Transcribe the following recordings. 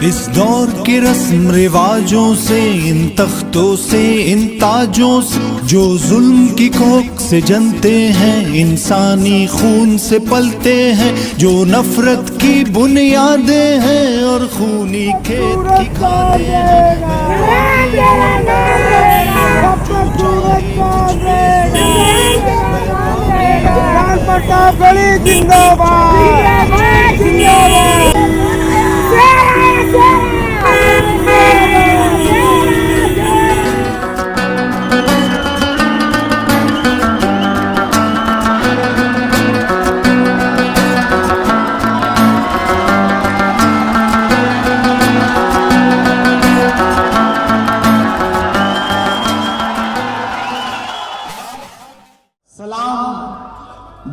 इस दौर के रस्म रिवाजों से, इन तख्तों से, इन ताजों से जो जुल्म की कोख से जनते हैं, इंसानी खून से पलते हैं, जो नफरत की बुनियादें हैं और खूनी खेत की खादें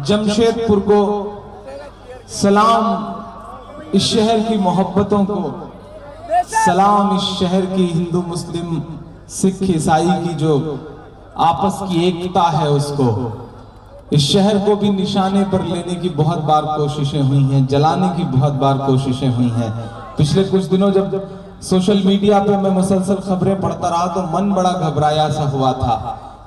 जमशेदपुर को सलाम, इस शहर की मोहब्बतों को सलाम, इस शहर की हिंदू मुस्लिम सिख ईसाई की जो आपस की एकता है उसको। इस शहर को भी निशाने पर लेने की बहुत बार कोशिशें हुई हैं, जलाने की बहुत बार कोशिशें हुई हैं। पिछले कुछ दिनों जब सोशल मीडिया पे मैं मुसलसल खबरें पढ़ता रहा तो मन बड़ा घबराया सा हुआ था,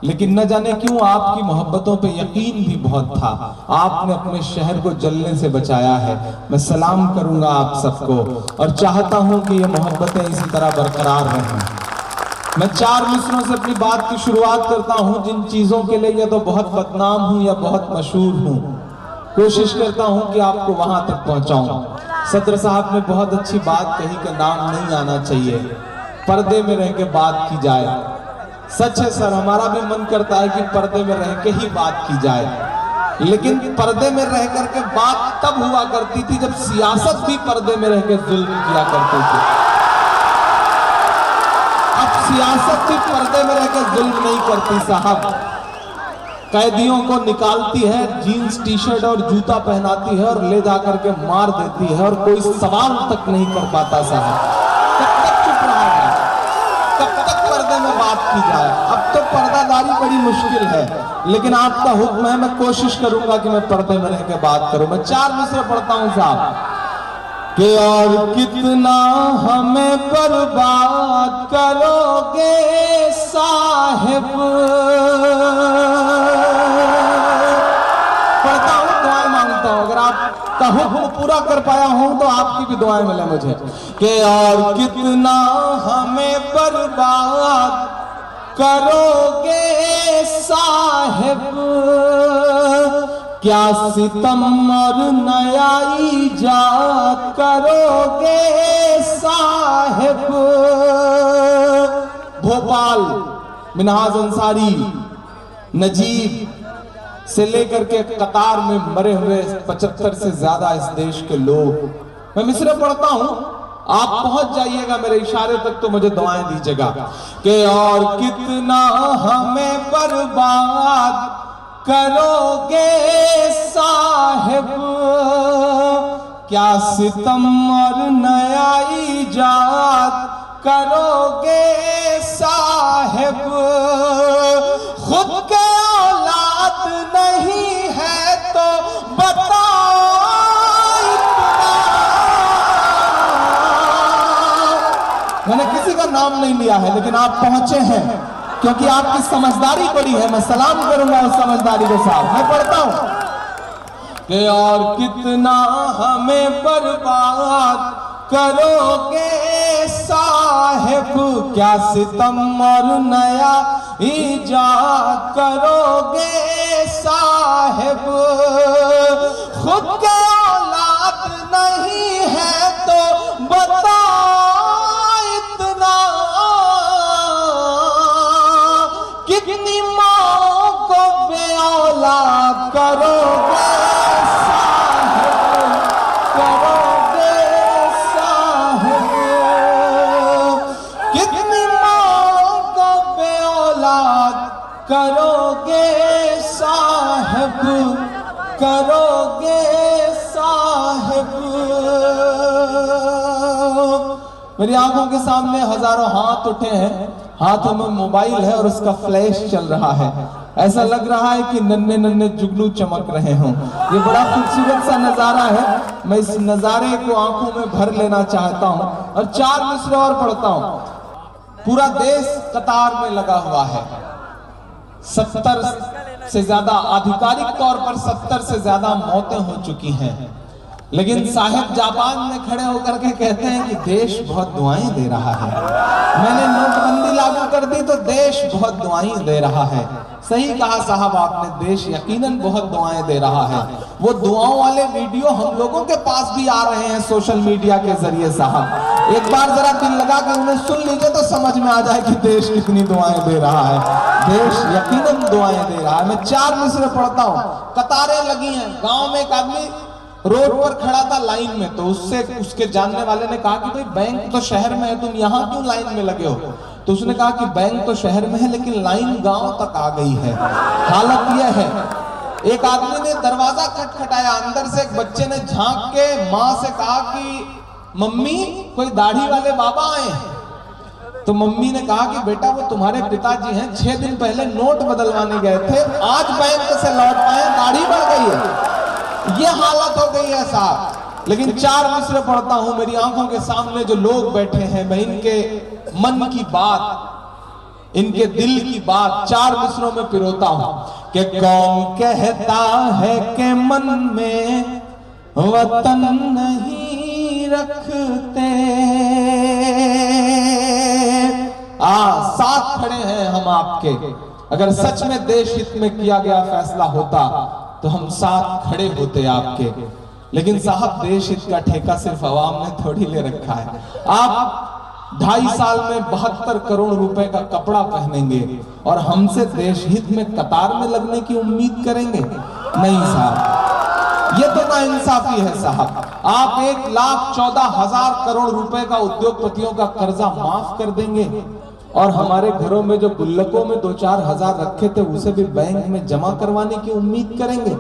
लेकिन न जाने क्यों आपकी मोहब्बतों पे यकीन भी बहुत था। आपने अपने शहर को जलने से बचाया है। मैं सलाम करूंगा आप सबको और चाहता हूं कि ये मोहब्बतें इसी तरह बरकरार रहें। मैं 4 मिसरों से अपनी बात की शुरुआत करता हूं, जिन चीजों के लिए या तो बहुत बदनाम हूं या बहुत मशहूर हूं। कोशिश करता हूं कि आपको वहां तक पहुंचाऊं। सदर साहब ने बहुत अच्छी बात कही कि नाम नहीं आना चाहिए, पर्दे में रह के बात की जाए। सच है सर, हमारा भी मन करता है कि पर्दे में रह के ही बात की जाए, लेकिन पर्दे में रह करके बात तब हुआ करती थी जब सियासत भी पर्दे में रह के जुल्म किया करती थी। अब सियासत भी पर्दे में रह के जुल्म नहीं करती साहब। कैदियों को निकालती है, जीन्स टी शर्ट और जूता पहनाती है और ले जाकर के मार देती है और कोई सवाल तक नहीं कर पाता साहब। कब तक चुप रहा है, कब तक पर्दे में बात की जाए। अब तो पर्दादारी बड़ी मुश्किल है, लेकिन आपका हुक्म है, मैं कोशिश करूंगा कि मैं पर्दे में रह के बात करूं। मैं 4 मिसरे पढ़ता हूं साहब कि और कितना हमें बर्बाद करोगे साहिब। पढ़ता हूं, दुआएं मांगता हूं, अगर आपका हुक्म पूरा कर पाया हूं तो आपकी भी दुआएं मिले मुझे। कि और कितना हमें बर्बाद करोगे साहिब, क्या सितम और नया ईजाद करोगे साहिब। भोपाल, मिनहाज अंसारी, नजीब से लेकर के कतार में मरे हुए 75 से ज्यादा इस देश के लोग। मैं मिसरे पढ़ता हूं, आप पहुंच जाइएगा मेरे इशारे तक तो मुझे दुआएं दीजिएगा। कि और कितना हमें बर्बाद करोगे साहिब, क्या सितम और नया ईजाद करोगे साहिब। खुद के औलाद नहीं है तो बताओ मैंने किसी का नाम नहीं लिया है, लेकिन आप पहुंचे हैं क्योंकि आपकी समझदारी बड़ी है। मैं सलाम करूंगा उस समझदारी के साथ। मैं पढ़ता हूं कि और कितना हमें बर्बाद करोगे साहिब, क्या सितम और नया ईजाद करोगे साहिब। खुद के औलाद नहीं है तो बताओ इतना, कितनी माँ को बे औलाद करोगे साहिब, करोगे साहिब। कितनी माँ को बे औलाद करोगे साहिब, करोगे साहिब। मेरी आंखों के सामने हजारों हाथ उठे हैं, हाथों में मोबाइल है और उसका फ्लैश चल रहा है। ऐसा लग रहा है कि नन्हे नन्हे जुगनू चमक रहे हों। ये बड़ा खूबसूरत सा नजारा है। मैं इस नजारे को आंखों में भर लेना चाहता हूं और 4 मिसरे और पढ़ता हूं। पूरा देश कतार में लगा हुआ है। 70 से ज्यादा, आधिकारिक तौर पर 70 से ज्यादा मौतें हो चुकी हैं, लेकिन साहिब जापान में खड़े होकर के कहते हैं कि देश बहुत दुआएं दे रहा है। मैंने नोटबंदी लागू कर दी तो देश बहुत दुआएं दे रहा है। सही कहा साहब आपने, देश यकीनन बहुत दुआएं दे रहा है। वो दुआओं वाले वीडियो हम लोगों के पास भी आ रहे हैं सोशल मीडिया के जरिए साहब। एक बार जरा दिल लगा के उन्हें सुन लीजिए तो समझ में आ जाए कि देश कितनी दुआएं दे रहा है। देश यकीनन दुआएं दे रहा है। मैं 4 मिसरे पढ़ता हूँ। कतारें लगी हैं। गांव में एक आदमी रोड पर खड़ा था लाइन में, तो उससे उसके जानने वाले ने कहा कि भाई बैंक तो शहर में है, तुम यहाँ क्यों लाइन में लगे हो? तो उसने कहा कि बैंक तो शहर में है लेकिन लाइन गांव तक आ गई है। हालत यह है। एक आदमी ने दरवाजा खटखटाया, अंदर से एक बच्चे ने झांक के माँ से कहा कि मम्मी कोई दाढ़ी वाले बाबा आए। तो मम्मी ने कहा कि बेटा वो तुम्हारे पिताजी हैं, 6 दिन पहले नोट बदलवाने गए थे, आज बैंक से लौट आए, दाढ़ी बढ़ गई है। ये हालत हो गई है साहब। लेकिन 4 मिसरे पढ़ता हूं। मेरी आंखों के सामने जो लोग बैठे हैं, मैं इनके मन की बात, इनके दिल की बात 4 मिसरों में पिरोता हूं कि कौन कहता है कि मन में वतन नहीं रखते। साथ खड़े हैं हम आपके। अगर सच में देश हित में किया गया फैसला होता तो हम साथ खड़े होते आपके। लेकिन साहब देश हित का ठेका सिर्फ अवाम ने थोड़ी ले रखा है। आप 2.5 साल में 72 करोड़ रुपए का कपड़ा पहनेंगे और हमसे देश हित में कतार में लगने की उम्मीद करेंगे? नहीं साहब, ये तो नाइंसाफी है साहब। आप 1,14,000 करोड़ रुपए का उद्योगपतियों का कर्जा माफ कर देंगे और हमारे घरों में जो गुल्लकों में 2-4 हजार रखे थे उसे भी बैंक में जमा करवाने की उम्मीद करेंगे?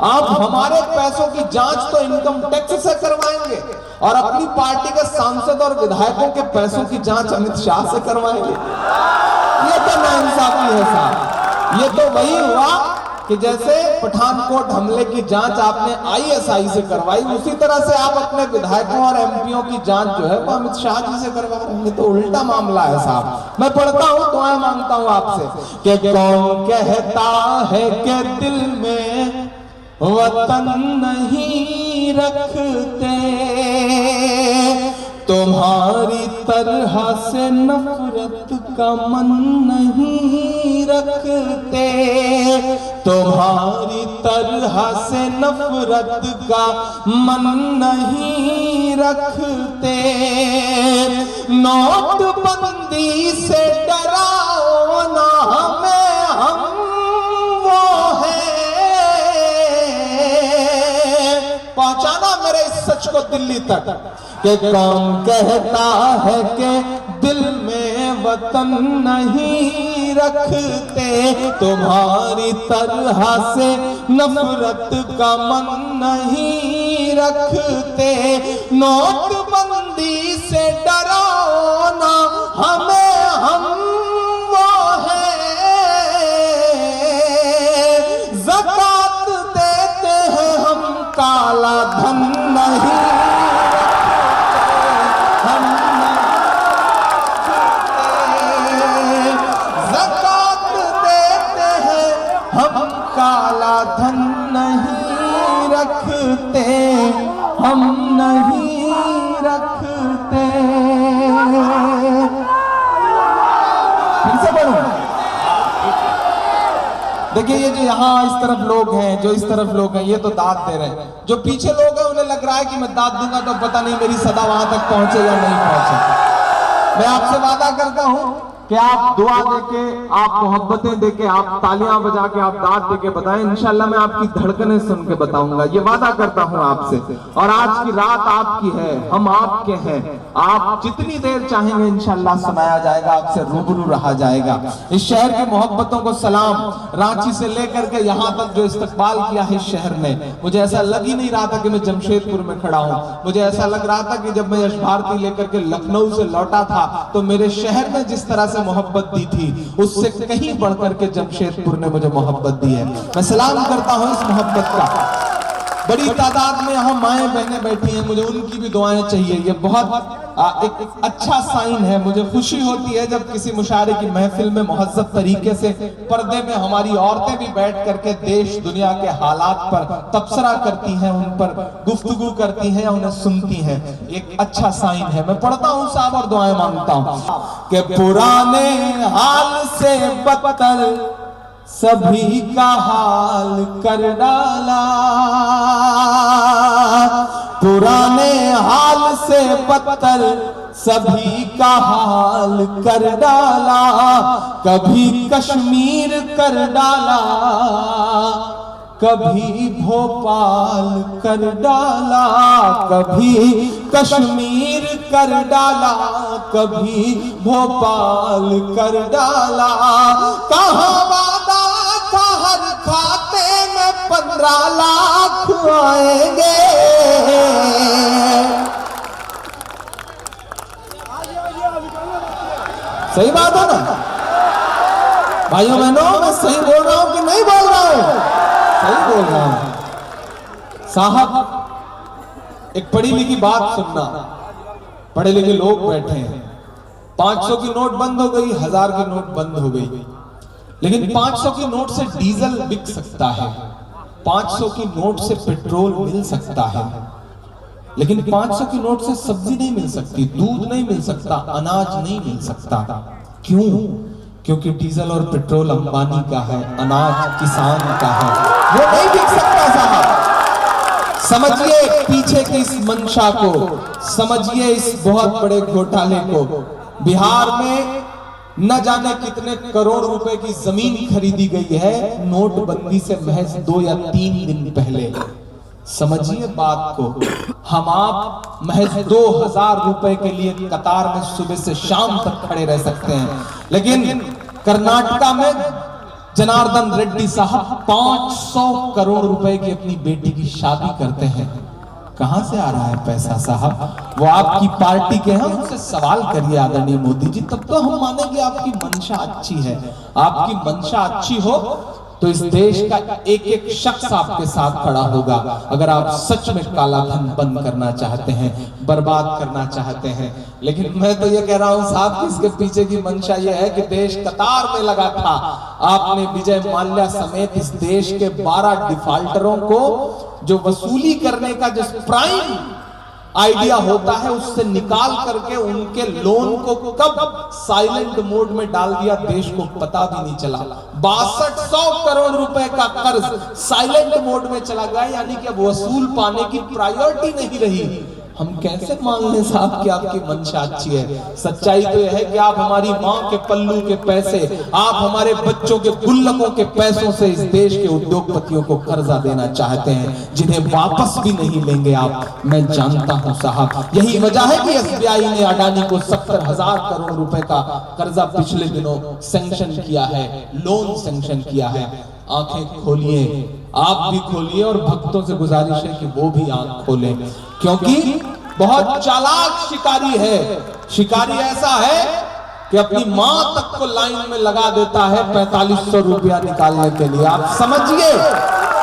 आप हमारे पैसों की जांच तो इनकम टैक्स से करवाएंगे और अपनी पार्टी के सांसद और विधायकों के पैसों की जांच अमित शाह से करवाएंगे? ये तो नाइंसाफी है साहब। ये तो वही हुआ कि जैसे पठानकोट हमले की जांच आपने ISI से करवाई, उसी तरह से आप अपने विधायकों और MPओं की जांच जो है वो अमित शाह जी से करवा रहे हैं। तो उल्टा मामला है साहब। मैं पढ़ता हूं, दुआएं मांगता हूं आपसे कि कौन कहता है कि दिल में वतन नहीं रखते, तुम्हारी तरह से नफरत का मन नहीं रखते, तुम्हारी तरह से नफरत का मन नहीं रखते। नोटबंदी से डराओ ना हमें, हम वो हैं। पहुंचाना मेरे इस सच को दिल्ली तक कि कौन कहता है कि दिल में वतन नहीं रखते, तुम्हारी तरह से नफरत का मन नहीं रखते। नोटबंदी से डराओ ना हमें, हम वो हैं। ज़कात देते हैं हम, काला धन नहीं धन नहीं रखते, हम नहीं रखते। फिर से पढ़ूं। देखिए ये जो यहाँ इस तरफ लोग हैं, जो इस तरफ लोग हैं, ये तो दाद दे रहे हैं। जो पीछे लोग हैं उन्हें लग रहा है कि मैं दाद दूंगा तो पता नहीं मेरी सदा वहां तक पहुंचे या नहीं पहुंचे। मैं आपसे वादा करता हूं कि आप दुआ देके, आप मोहब्बतें देके, आप तालियां बजा के, आप दाद देके बताएं, इंशाल्लाह मैं आपकी धड़कनें सुन के बताऊंगा। ये वादा करता हूं आपसे। और आज की रात आपकी है, हम आपके हैं। आप जितनी देर चाहेंगे इंशाल्लाह सुनाया जाएगा, आपसे रूबरू रहा जाएगा। इस शहर की मोहब्बतों को सलाम। रांची से लेकर के यहाँ तक जो इस्तकबाल किया है इस शहर ने, मुझे ऐसा लग ही नहीं रहा था कि मैं जमशेदपुर में खड़ा हूँ। मुझे ऐसा लग रहा था कि जब मैं यश भारती लेकर के लखनऊ से लौटा था तो मेरे शहर में जिस तरह से से मोहब्बत दी थी, उससे कहीं बढ़कर के जमशेदपुर ने मुझे मोहब्बत दी है। मैं सलाम करता हूं इस मोहब्बत का। बड़ी तादाद में यहाँ माएँ बहनें बैठी हैं, मुझे उनकी भी दुआएं चाहिए। ये बहुत एक अच्छा साइन है। मुझे खुशी होती है जब किसी मुशायरे की महफिल में मुहज्जब तरीके से पर्दे में हमारी औरतें भी बैठ करके देश दुनिया के हालात पर तबसरा करती हैं, उन पर गुफ्तगू करती हैं, उन्हें सुनती हैं। एक अच्छा साइन है। मैं पढ़ता हूँ साहब और दुआएं मांगता हूँ कि पुराने हाल से बदतर सभी का हाल कर डाला, पुराने हाल से बदतर सभी का हाल कर डाला, कभी कश्मीर कर डाला, कभी भोपाल कर डाला, कभी कश्मीर कर डाला, कभी भोपाल कर डाला। कहाँ वादा था हर खाते में 15 लाख आएंगे, सही बात है ना भाइयों बहनों? मैं सही बोल रहा हूं कि नहीं बोल रहा हूं? सही बोल रहा हूं साहब। एक पढ़ी लिखी बात सुनना, पढ़े लिखे लोग बैठे हैं। 500 की नोट बंद हो गई, 1000 की नोट बंद हो गई, लेकिन 500 की नोट से डीजल बिक सकता है, 500 की नोट से पेट्रोल मिल सकता है, लेकिन 500 की नोट से सब्जी नहीं मिल सकती, दूध नहीं मिल सकता, अनाज नहीं मिल सकता। क्यों? क्योंकि डीजल और पेट्रोल अंबानी का है, अनाज किसान का है, वो नहीं बिक सकता साहब। समझिए पीछे की इस मंशा को, समझिए इस बहुत बड़े घोटाले को। बिहार में न जाने कितने करोड़ रुपए की जमीन खरीदी गई है नोटबंदी से महज 2 या 3 दिन पहले। समझिए बात को। हम आप महज 2000 रुपए के लिए कतार में सुबह से शाम तक खड़े रह सकते हैं, लेकिन कर्नाटका में जनार्दन रेड्डी साहब 500 करोड़ रुपए की अपनी बेटी की शादी करते हैं। कहां से आ रहा है पैसा साहब? वो आपकी पार्टी के हैं, उनसे सवाल करिए आदरणीय मोदी जी, तब तो हम मानेंगे आपकी मंशा अच्छी है। आपकी मंशा अच्छी हो तो इस देश का एक एक शख्स आपके साथ खड़ा होगा। अगर आप सच में काला धन बंद करना चाहते हैं, बर्बाद करना चाहते हैं। लेकिन मैं तो ये कह रहा हूं साहब कि इसके पीछे की मंशा ये है कि देश कतार में लगा था। आपने विजय माल्या समेत इस देश के 12 डिफाल्टरों को जो वसूली करने का जो प्राइम आइडिया होता है उससे निकाल करके उनके लोन को कब साइलेंट मोड में डाल दिया देश को पता भी नहीं चला। 6200 करोड़ रुपए का कर्ज साइलेंट मोड में चला गया, यानी कि अब वसूल पाने की प्रायोरिटी नहीं रही। हम कैसे मान लें साहब कि आपकी मंशा अच्छी है? सच्चाई तो यह है कि आप हमारी मां के पल्लू के पैसे, आप हमारे बच्चों के गुल्लकों के पैसों से इस देश के उद्योगपतियों को कर्जा देना चाहते हैं, जिन्हें वापस भी नहीं लेंगे आप। मैं जानता हूं साहब, यही वजह है कि एसबीआई ने अडानी को 70,000 करोड़ रुपए का कर्जा पिछले दिनों सैंक्शन किया है, लोन सैंक्शन किया है। आंखें खोलिए, आप भी खोलिए, और भक्तों से गुजारिश है कि वो भी आंख खोलें, क्योंकि बहुत चालाक शिकारी है। शिकारी ऐसा है कि अपनी मां तक को लाइन में लगा देता है 4500 रुपया निकालने के लिए। आप समझिए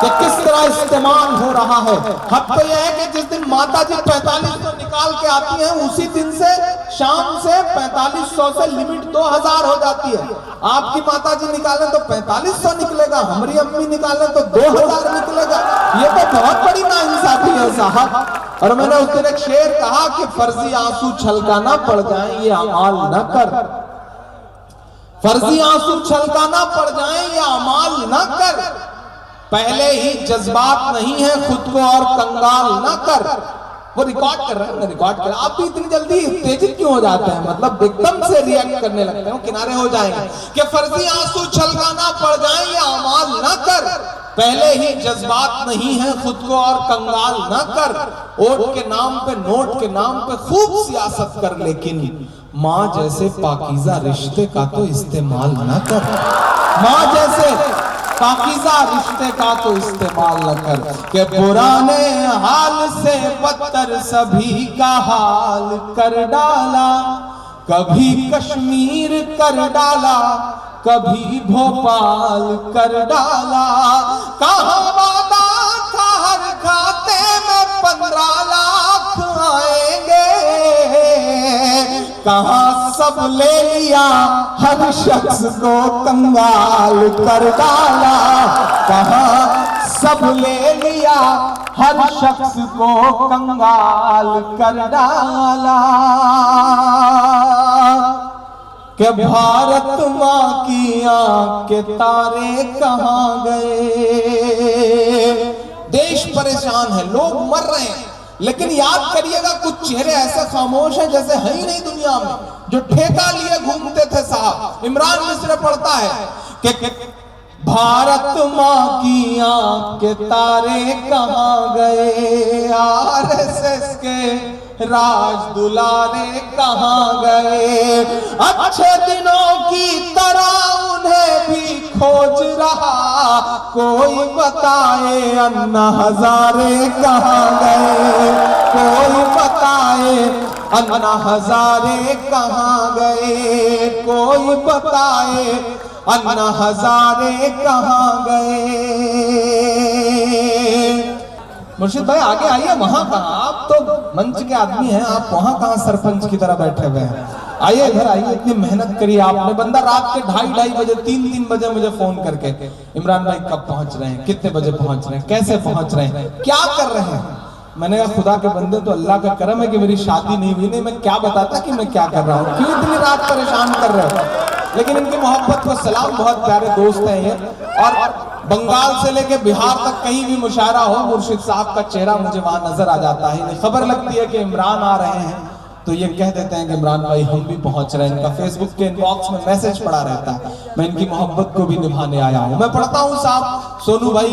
कि किस तरह इस्तेमाल हो रहा है। हद तो यह है कि जिस दिन माता जी 4500 निकाल के आती हैं, उसी दिन से शाम से 4500 से लिमिट 2000 हो जाती है। आपकी माता जी निकाले तो 4500 निकलेगा, हमारी अम्मी निकाले तो 2000 निकलेगा। ये तो बहुत बड़ी नाइंसाफी है साहब। और मैंने उस दिन एक शेर कहा कि फर्जी आंसू छलकाना पड़ जाए ये अमाल न कर, फर्जी आंसू छलकाना पड़ जाए ये अमाल न कर, पहले ही जज्बात नहीं है खुद को और कंगाल न कर। वो रिकॉर्ड कर रहे हैं, रिकॉर्ड कर। आप भी इतनी जल्दी उत्तेजित क्यों हो जाते हैं? मतलब एकदम से रिएक्ट करने लगते हैं, किनारे हो जाएंगे कि फर्जी आंसू छलकाना पड़ जाए ये अमाल न कर, पहले ही जज्बात नहीं है खुद को और कंगाल न कर। वोट के नाम पे, नोट के नाम पे खूब सियासत कर, लेकिन माँ जैसे पाकीज़ा रिश्ते का तो इस्तेमाल न कर। माँ जैसे पाकीज़ा रिश्ते का तो इस्तेमाल न कर। के पुराने हाल से बदतर सभी का हाल कर डाला, कभी कश्मीर कर डाला, कभी भोपाल कर डाला। कहाँ वादा था हर खाते में 15 लाख आएंगे, कहाँ सब ले लिया हर शख्स को कंगाल कर डाला। कहाँ सब ले लिया हर शख्स को कंगाल कर डाला। कि भारत माँ की आँख के तारे कहाँ गए। देश परेशान है, लोग मर रहे हैं, लेकिन याद करिएगा कुछ चेहरे ऐसे खामोश हैं जैसे है ही नहीं दुनिया में, जो ठेका लिए घूमते थे साहब। इमरान मिस्र पढ़ता है कि भारत माँ की आँख के तारे कहाँ गए, आरएसएस के राज दुलारे कहाँ गए। अच्छे दिनों की तरह उन्हें भी खोज रहा, कोई बताए अन्ना हजारे कहाँ गए। कोई बताए अन्ना हजारे कहाँ गए। कोई बताए अन्ना हजारे कहाँ गए। मुर्शिद भाई आगे आइए, वहां कहाँ, आप तो मंच के आदमी हैं, आप वहां कहाँ सरपंच की तरह बैठे हुए हैं। आइए इधर आइए, इतनी मेहनत करी आपने। बंदा रात के 2:30 बजे 3 बजे मुझे फोन करके, इमरान भाई कब पहुंच रहे हैं, कितने बजे पहुंच रहे हैं, कैसे पहुंच रहे हैं, क्या कर रहे हैं। मैंने कहा खुदा के बंदे, तो अल्लाह का करम है कि मेरी शादी नहीं हुई, नहीं मैं क्या बताता कि मैं क्या कर रहा हूँ, क्यों इतनी रात परेशान कर रहे हो। लेकिन इनकी मोहब्बत को सलाम, बहुत प्यारे दोस्त हैं ये। और बंगाल से लेके बिहार तक कहीं भी मुशायरा हो, मुर्शिद साहब का चेहरा मुझे वहां नजर आ जाता है। खबर लगती है कि इमरान आ रहे हैं तो ये कह देते हैं कि इमरान भाई हम भी पहुंच रहे हैं। इनका फेसबुक के इनबॉक्स में मैसेज पड़ा रहता है। मैं इनकी मोहब्बत को भी निभाने आया हूं। मैं पढ़ता हूं साहब सोनू भाई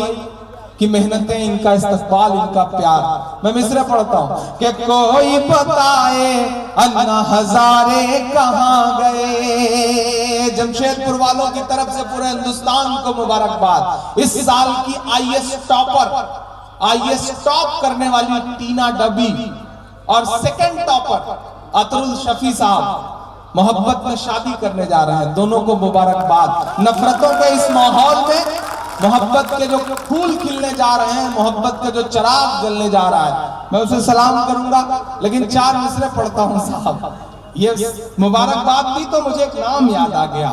की मेहनतें, इनका इस्तकबाल, इनका प्यार। मैं मिसरे पढ़ता हूं कि कोई बताए अन्ना हजारे कहाँ गए। जमशेदपुर वालों की तरफ से पूरे हिंदुस्तान को मुबारकबाद। इस साल की आईएएस टॉप करने वाली टीना डबी और सेकंड टॉपर अतरुल शफी साहब मोहब्बत में शादी करने जा रहे हैं। दोनों को मुबारकबाद। नफरतों के इस माहौल में मोहब्बत के जो फूल खिलने जा रहे हैं, मोहब्बत के जो चिराग जलने जा रहा है, मैं उसे सलाम करूंगा। लेकिन 4 मिसरे पढ़ता हूं साहब। ये मुबारकबाद दी तो मुझे एक नाम याद आ गया।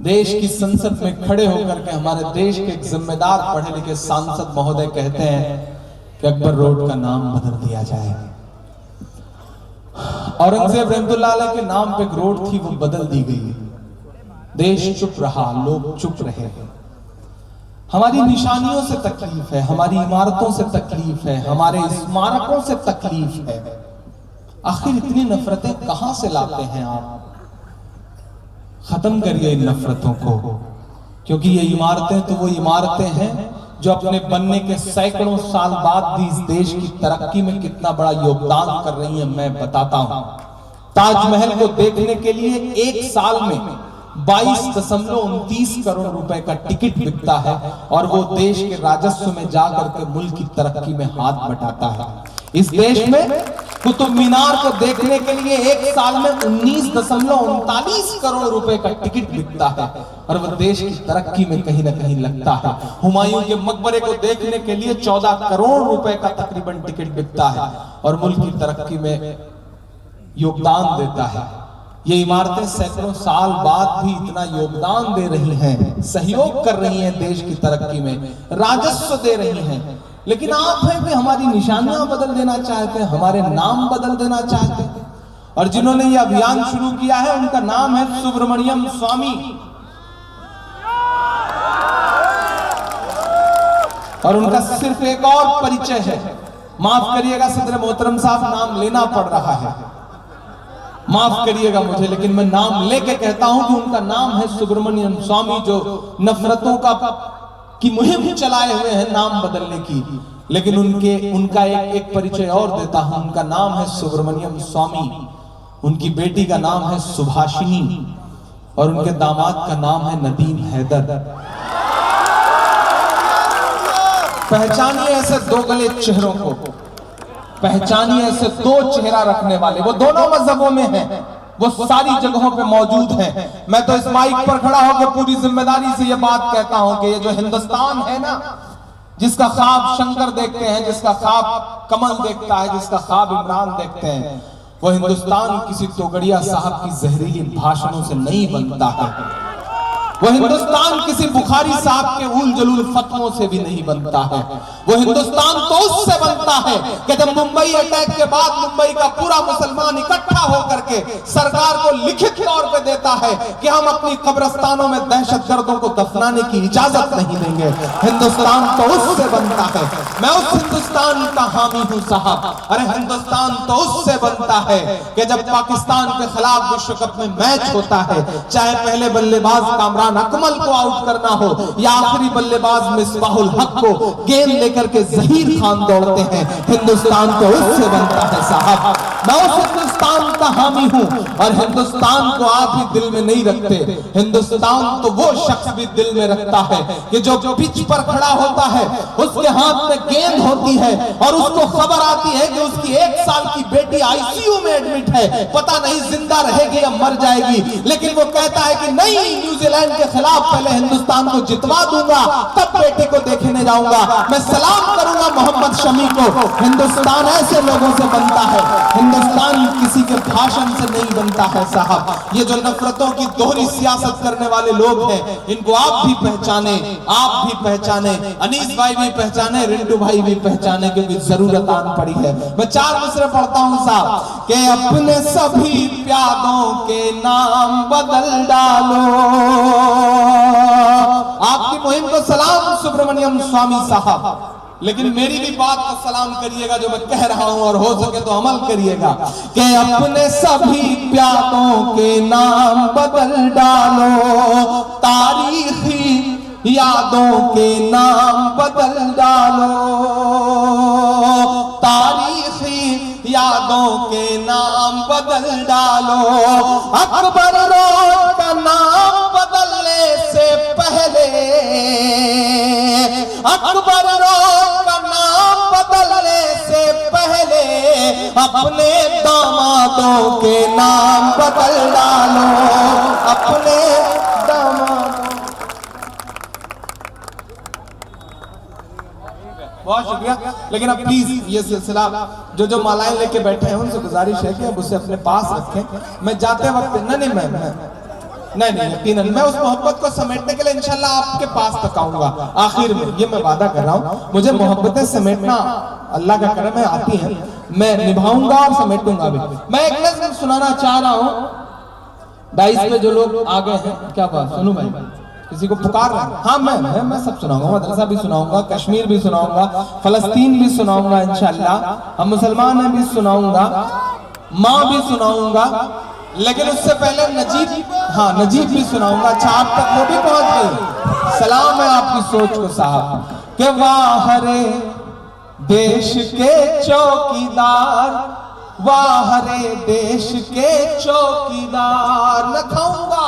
देश की संसद में खड़े होकर के हमारे देश के एक जिम्मेदार पढ़े लिखे सांसद महोदय कहते हैं कि अकबर रोड का नाम बदल दिया जाए। औरंगजेब रहमतुल्लाह अलैह के नाम पे एक रोड थी, वो बदल दी गई। देश चुप रहा, लोग चुप रहे। हमारी निशानियों से तकलीफ है, हमारी इमारतों से तकलीफ है, हमारे स्मारकों से तकलीफ है। आखिर इतनी नफरतें कहां से लाते हैं आप? खत्म करिए इन नफरतों को, क्योंकि ये इमारतें तो वो इमारतें हैं जो अपने बनने के सैकड़ों साल बाद भी इस देश की तरक्की में कितना बड़ा योगदान कर रही हैं। मैं बताता हूं, ताजमहल को देखने के लिए एक साल में 22.29 करोड़ रुपए का टिकट बिकता है और वो देश के राजस्व में जाकर के मुल्क की तरक्की में हाथ बटाता है। इस देश में कुतुब मीनार को देखने के लिए एक साल में 19.39 करोड़ रुपए का टिकट बिकता है और वो देश की तरक्की में कहीं ना कहीं लगता है। हुमायूं के मकबरे को देखने के लिए 14 करोड़ रुपए का तकरीबन टिकट बिकता है और मुल्क की तरक्की में योगदान देता है। ये इमारतें सैकड़ों साल बाद भी इतना योगदान दे रही हैं, सहयोग कर रही हैं देश की तरक्की में, राजस्व दे रही हैं। लेकिन आप हैं कि हमारी निशानियां बदल देना चाहते हैं, हमारे नाम बदल देना चाहते हैं। और जिन्होंने ये अभियान शुरू किया है उनका नाम है सुब्रमण्यम स्वामी। और उनका सिर्फ एक और परिचय है, माफ करिएगा सदर मोहतरम साहब, नाम लेना पड़ रहा है, माफ करिएगा मुझे, लेकिन मैं नाम लेके कहता हूं कि उनका नाम है सुब्रमण्यम स्वामी, जो नफरतों की मुहिम चलाए हुए हैं नाम बदलने की। लेकिन उनका एक परिचय और देता हूं, उनका नाम है सुब्रमण्यम स्वामी, उनकी बेटी का नाम है सुभाषिनी और उनके दामाद का नाम है नदीम हैदर। पहचानिए ऐसे दो गले चेहरों को, पहचानिए ऐसे दो चेहरा रखने वाले। वो दोनों मजहबों में हैं, वो सारी जगहों पे मौजूद हैं। मैं तो इस माइक पर खड़ा होकर पूरी जिम्मेदारी से ये बात कहता हूं कि ये जो हिंदुस्तान है ना, जिसका ख्वाब शंकर देखते हैं, जिसका ख्वाब कमल देखता है, जिसका ख्वाब इमरान देखते हैं, वो हिंदुस्तान किसी तोगड़िया साहब की जहरीली भाषणों से नहीं बनता है। वो हिंदुस्तान किसी बुखारी साहब के उल जलूल फतवों से भी नहीं बनता है। वो हिंदुस्तान तो उससे बनता है कि जब मुंबई अटैक के बाद मुंबई का पूरा मुसलमान इकट्ठा होकर के सरकार को लिखित तौर पे देता है कि हम अपनी कब्रिस्तानों में दहशतगर्दों को दफनाने की इजाजत नहीं देंगे। हिंदुस्तान तो उससे बनता है। मैं उस हिंदुस्तान का हामी हूं साहब। अरे हिंदुस्तान तो उससे बनता है कि जब पाकिस्तान के खिलाफ विश्व कप में मैच होता है, चाहे पहले बल्लेबाज कामरान अकमल को आउट करना हो या आखिरी बल्लेबाज मिसबाहुल हक को गेंद लेकर के जहीर खान दौड़ते हैं, हिंदुस्तान तो उससे बनता है साहब। मैं उस हिंदुस्तान का हामी हूं और हिंदुस्तान को आप ही दिल में नहीं रखते। हिंदुस्तान तो वो शख्स भी दिल में रखता है कि जो पिच पर खड़ा होता है, उसके हाथ में गेंद होती है और उसको खबर आती है कि उसकी 1 साल की बेटी आईसीयू में एडमिट है, पता नहीं जिंदा रहेगी या मर जाएगी, लेकिन वो कहता है कि नहीं, न्यूजीलैंड के खिलाफ पहले हिंदुस्तान को जितवा दूंगा, तब बेटे को देखने जाऊंगा। मैं सलाम करूंगा मोहम्मद शमी को। हिंदुस्तान ऐसे लोगों से बनता है, हिंदुस्तान किसी के भाषण से नहीं बनता है साहब। ये जो नफरतों की दोहरी सियासत करने वाले लोग हैं, इनको आप भी पहचाने, आप भी पहचाने, अनीस भाई भी पहचाने, रिंटू भाई भी पहचाने, क्योंकि जरूरत आन पड़ी है। मैं 4 मिसरे पढ़ता हूं साहब कि अपने सभी प्यादों के नाम बदल डालो। आपकी मुहिम को सलाम सुब्रमण्यम स्वामी साहब, लेकिन मेरी भी बात को सलाम करिएगा जो मैं कह रहा हूं, और हो सके तो अमल करिएगा कि अपने सभी प्यादों के नाम बदल डालो, तारीखी यादों के नाम बदल डालो, तारीखी यादों के नाम बदल डालो। अकबर रोड का नाम बदलने से पहले, अकबर रोड का नाम बदलने से पहले अपने दामादों के नाम बदल डालो, अपने दामादों। बहुत शुक्रिया। लेकिन अब प्लीज ये सिलसिला जो मालाएं लेके बैठे हैं उनसे गुजारिश है कि अब उसे अपने पास रखें। मैं जाते वक्त नहीं यकीनन मैं उस मोहब्बत को समेटने के लिए इंशाल्लाह आपके पास तक आऊंगा आखिर में, ये मैं वादा कर रहा हूँ। मुझे मोहब्बतें समेटना अल्लाह का करम है, आती है, मैं निभाऊंगा और समेटूंगा भी। मैं एक नज़्म सुनाना चाह रहा हूँ। डाइस पे जो लोग आ गए हैं, क्या बात सुनू भाई, किसी को पुकार रहे हैं? हाँ मैं सब सुनाऊंगा, मदरसा भी सुनाऊंगा, कश्मीर भी सुनाऊंगा, फलस्तीन भी सुनाऊंगा इंशाल्लाह, हम मुसलमान हैं भी सुनाऊंगा, माँ भी सुनाऊंगा, लेकिन उससे पहले नजीब भी सुनाऊंगा। अच्छा आप तक वो भी पहुंच गई। सलाम है आपकी सोच को साहब कि वाह रे देश के चौकीदार, वाह रे देश के चौकीदार, न खाऊंगा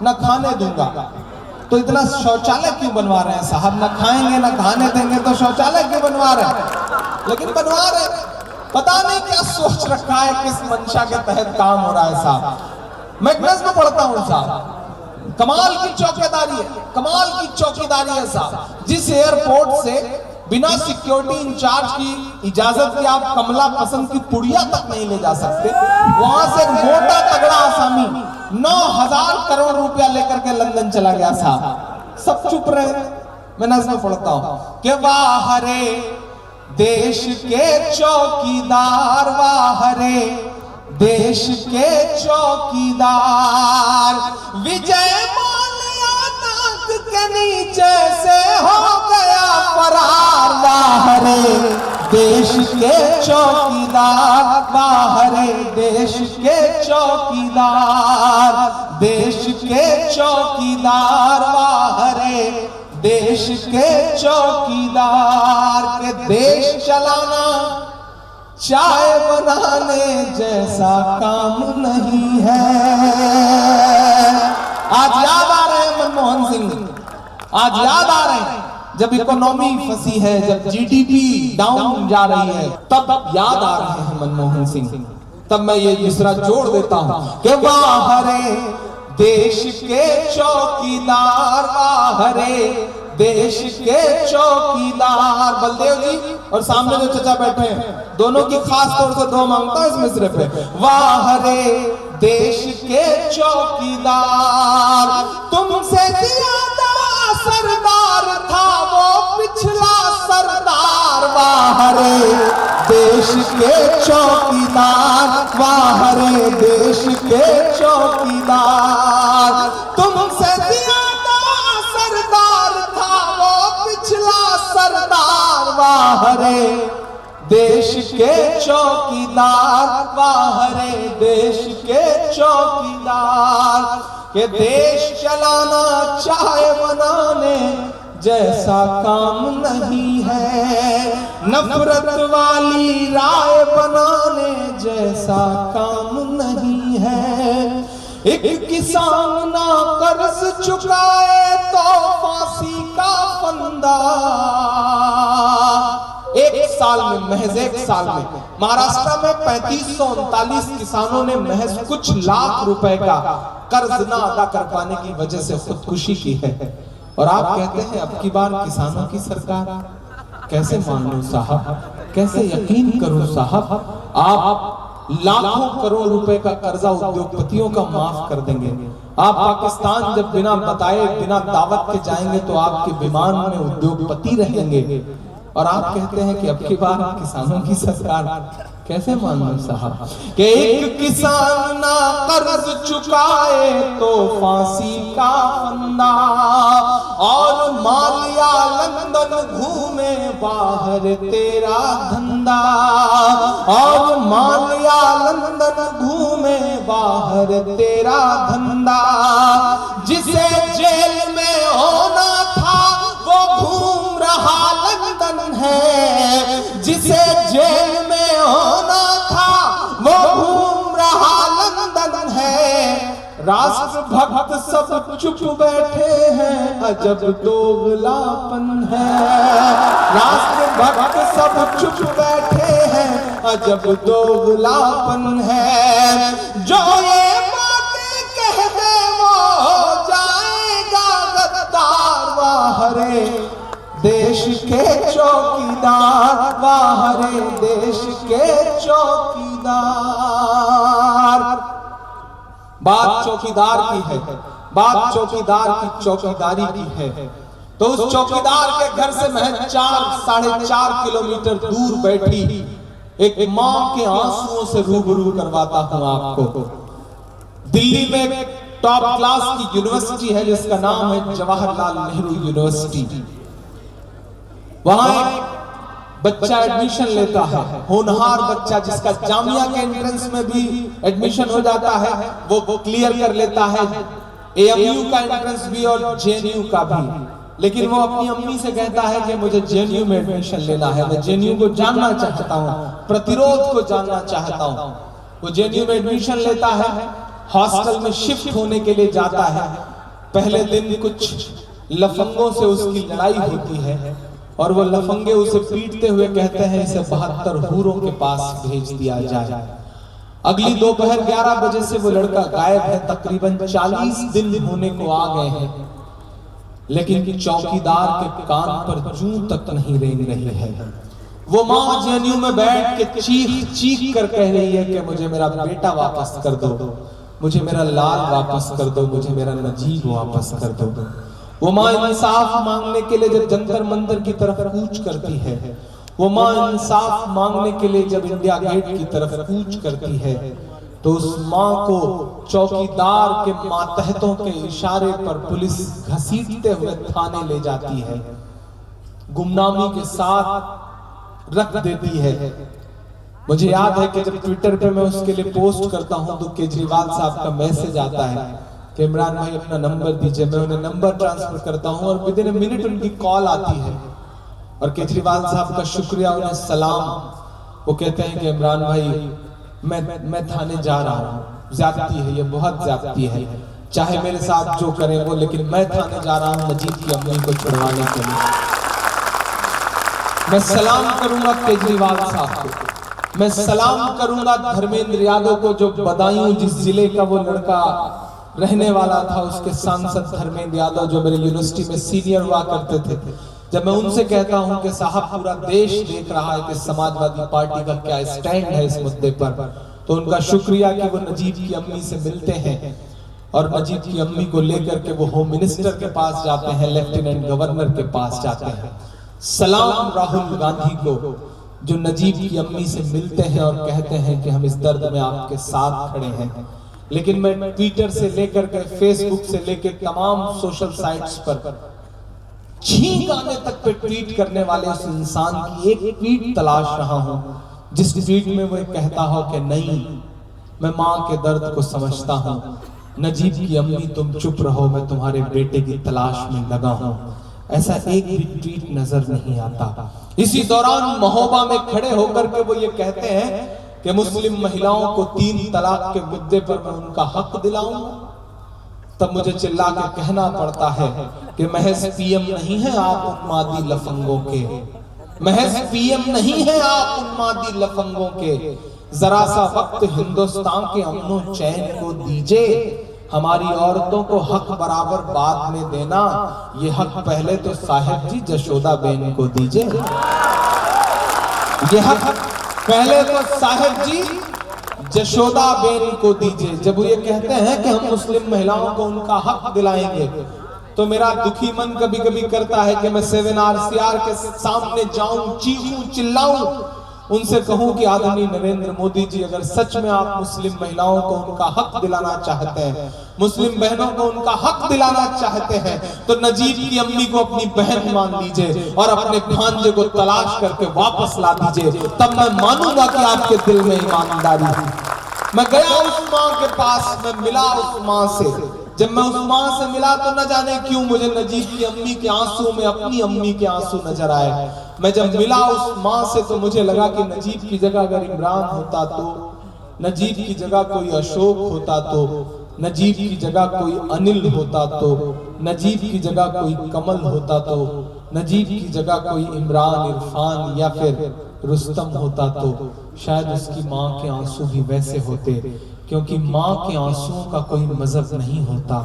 न खाने दूंगा। तो इतना शौचालय क्यों बनवा रहे हैं साहब? न खाएंगे न खाने देंगे तो शौचालय क्यों बनवा रहे हैं? लेकिन बनवा रहे हैं, पता नहीं क्या सोच रखा है, किस मंशा के तहत काम हो रहा है साहब। मैं नज़्म पढ़ता हूं साहब, कमाल की चौकीदारी है, कमाल की चौकीदारी है साहब। जिस एयरपोर्ट से बिना सिक्योरिटी इंचार्ज की इजाजत के आप कमला पसंद की पुड़िया तक नहीं ले जा सकते, वहां से एक मोटा तगड़ा आसामी 9,000 करोड़ रुपया लेकर के लंदन चला गया साहब। सब चुप रहे। मैं नज़्म पढ़ता हूं कि वाह रे देश के चौकीदार, वाह रे देश के चौकीदार, विजय माल्या नाक के नीचे से हो गया फरार। वाह रे देश के चौकीदार, वाह रे देश के चौकीदार, देश के चौकीदार, वाह रे देश के चौकीदार। के देश चलाना चाय बनाने जैसा काम नहीं है। आज याद आ रहे हैं मनमोहन सिंह, आज याद आ रहे हैं जब इकोनॉमी फंसी है, जब जीडीपी डाउन जा रही है, तब याद आ रहे हैं मनमोहन सिंह। तब मैं ये दूसरा जोड़ देता हूं कि वाह रे देश के चौकीदार, वाह रे देश के चौकीदार। बलदेव जी और सामने जो चचा बैठे हैं, दोनों की खास तौर से दो मांगता है इस मिसरे पे। वाह रे देश के चौकीदार, तुमसे ज्यादा सरदार था वो पिछला सरदार। वाह रे देश के चौकीदार, वाह रे देश के चौकीदार, तुमसे ज्यादा सरदार था वो पिछला सरदार। वाह रे देश के चौकीदार, वाह रे देश के चौकीदार, के देश चलाना चाहे बनाने जैसा काम नहीं है, नफरत वाली राय बनाने जैसा काम नहीं है। एक किसान ना कर्ज चुकाए तो फांसी का फंदा। एक साल में, महज एक साल में महाराष्ट्र में 3539 किसानों ने महज कुछ लाख रुपए का कर्ज ना अदा कर पाने की वजह से खुदकुशी की है। और आप कहते हैं अब की बार किसानों की सरकार। कैसे मान लूं साहब, कैसे यकीन करूं साहब, आप लाखों करोड़ रुपए का कर्जा उद्योगपतियों का माफ कर देंगे। आप पाकिस्तान जब बिना बताए बिना दावत के जाएंगे तो आपके विमान में उद्योगपति रहेंगे, और आप कहते हैं कि अब की बार किसानों की सरकार। कैसे मान लो साहब कि एक किसान ना कर्ज चुकाए तो फांसी का फंदा, और मालिया लंदन घूमे बाहर तेरा धंधा, और मालिया लंदन घूमे बाहर तेरा धंधा, जिसे जेल में होना था वो घूम रहा लंदन है, जिसे जेल में होना था वो घूम रहा लंदन है। राष्ट्र भक्त सब चुप बैठे हैं, अजब दोगलापन है। राष्ट्र भक्त सब चुप बैठे हैं, अजब दोगलापन है। जो ये बातें कह दे वो हो जाएगा गद्दार। वाह रे देश के चौकीदार, वाह रे देश के चौकीदार। बात चौकीदार की है, बात चौकीदार की चौकीदारी की है। तो उस चौकीदार के घर से महज 4-4.5 किलोमीटर दूर बैठी एक मां के आंसुओं से रूबरू करवाता हूं आपको। दिल्ली में टॉप क्लास की यूनिवर्सिटी है जिसका नाम है जवाहरलाल नेहरू यूनिवर्सिटी। वहां एक बच्चा एडमिशन लेता है, होनहार बच्चा जिसका जामिया के एंट्रेंस में भी एडमिशन हो जाता है, वो क्लियर कर लेता है, एएमयू का एंट्रेंस भी और जेएनयू का भी। लेकिन वो अपनी अम्मी से कहता है कि मुझे जेएनयू में एडमिशन लेना है, मैं जेएनयू को जानना चाहता हूँ, प्रतिरोध को जानना चाहता हूँ। वो जेएनयू में एडमिशन लेता है, हॉस्टल में शिफ्ट होने के लिए जाता है। पहले दिन कुछ लफंगों से उसकी लड़ाई होती है और वो लफंगे उसे पीटते हुए कहते हैं इसे 72 हूरों के पास भेज दिया जाए। अगली दोपहर 11 बजे से वो लड़का गायब है। तकरीबन 40 दिन होने को आ गए हैं, लेकिन चौकीदार के कान पर जूं तक नहीं रेंग रही है। वो मां जेएनयू में बैठ के चीख चीख कर कह रही है कि मुझे मेरा बेटा वापस कर दो, मुझे मेरा लाल वापस कर दो, मुझे मेरा नजीब वापस कर दो। वो मां इंसाफ मांगने के लिए जब जंतर मंतर की तरफ कूच करती है, वो मां इंसाफ मांगने के लिए जब इंडिया गेट की तरफ कूच करती है, तो उस मां को चौकीदार के मातहतों के इशारे पर पुलिस घसीटते हुए थाने ले जाती है, गुमनामी के साथ रख देती है। मुझे याद है कि जब ट्विटर पे मैं उसके लिए पोस्ट करता हूं तो केजरीवाल साहब का मैसेज आता है कि इमरान भाई अपना नंबर दीजिए। मैं उन्हें नंबर ट्रांसफर करता हूं और विदिन ए मिनट उनकी कॉल आती है और केजरीवाल साहब का शुक्रिया, उन्हें सलाम। वो कहते हैं कि इमरान भाई मैं थाने जा रहा हूँ, ज्यादती है, ये बहुत ज्यादती है, चाहे मेरे साथ जो करें वो, लेकिन मैं थाने जा रहा हूँ मजीद की अम्मी को छुड़वाने के लिए। मैं सलाम करूंगा केजरीवाल साहब को मैं सलाम करूंगा धर्मेंद्र यादव को, जो बदायूं जिस जिले का वो लड़का रहने वाला था, उसके सांसद धर्मेंद्र यादव जो मेरे यूनिवर्सिटी में सीनियर हुआ करते थे। जब मैं उनसे कहता हूं कि साहब पूरा देश देख रहा है कि समाजवादी पार्टी का क्या स्टैंड है इस मुद्दे पर, तो उनका शुक्रिया कि वो नजीब की अम्मी से मिलते हैं और नजीब की अम्मी को लेकर के वो होम मिनिस्टर के पास जाते हैं, लेफ्टिनेंट गवर्नर के पास जाते हैं। सलाम राहुल गांधी को जो नजीब की अम्मी से मिलते हैं और कहते हैं कि हम इस दर्द में आपके साथ खड़े हैं। लेकिन मैं ट्विटर से लेकर के फेसबुक से लेकर तमाम सोशल साइट्स पर छींक आने तक पे ट्वीट करने वाले उस इंसान की एक ट्वीट तलाश रहा हूं जिस ट्वीट में वो कहता हो कि नहीं, मैं मां के दर्द को समझता हूं, नजीब की अम्मी तुम चुप रहो, मैं तुम्हारे बेटे की तलाश में लगा हूं। ऐसा एक भी ट्वीट नजर नहीं आता। इसी दौरान महोबा में खड़े होकर के वो ये कहते हैं कि मुस्लिम महिलाओं को 3 तलाक के मुद्दे पर मैं उनका हक दिलाऊं। तब मुझे चिल्ला के कहना पड़ता है कि महज पीएम नहीं है आप उन्मादी लफंगों के, महज पीएम नहीं है आप उन्मादी लफंगों के, जरा सा वक्त हिंदुस्तान के अमनो चैन को दीजिए, हमारी औरतों को हक बराबर बाद में देना, ये हक पहले तो साहिब जी जशोदा बेन को दीजिए, ये हक पहले तो साहिब जी जशोदा बेन को दीजिए। जब वो ये कहते हैं कि हम मुस्लिम महिलाओं को उनका हक दिलाएंगे, तो मेरा दुखी मन कभी कभी करता है कि मैं 7RCR के सामने जाऊं, चीखूं, चिल्लाऊं, उनसे कहूं कि आदरणीय नरेंद्र मोदी जी, अगर सच में आप मुस्लिम महिलाओं को उनका हक दिलाना चाहते हैं, मुस्लिम बहनों को उनका हक दिलाना चाहते हैं, तो नजीब की अम्मी को अपनी बहन मान लीजिए और अपने भांजे को तलाश करके वापस ला दीजिए, तब मैं मानूंगा कि आपके दिल में ईमानदारी है। मैं गया उस माँ के पास, मैं मिला उस माँ से। जब मैं उस माँ से मिला तो न जाने क्यों मुझे नजीब की अम्मी के आंसू में अपनी अम्मी के आंसू नजर आए। मैं जब मिला उस माँ से तो मुझे लगा कि नजीब की जगह अगर इमरान होता, तो नजीब की जगह कोई अशोक होता, तो नजीब की जगह कोई अनिल होता, तो नजीब की जगह कोई कमल होता, तो नजीब की जगह कोई इमरान, इरफान या फिर रुस्तम होता, तो शायद उसकी माँ के आंसू भी वैसे होते, क्योंकि माँ के आंसुओं का कोई मजहब नहीं होता,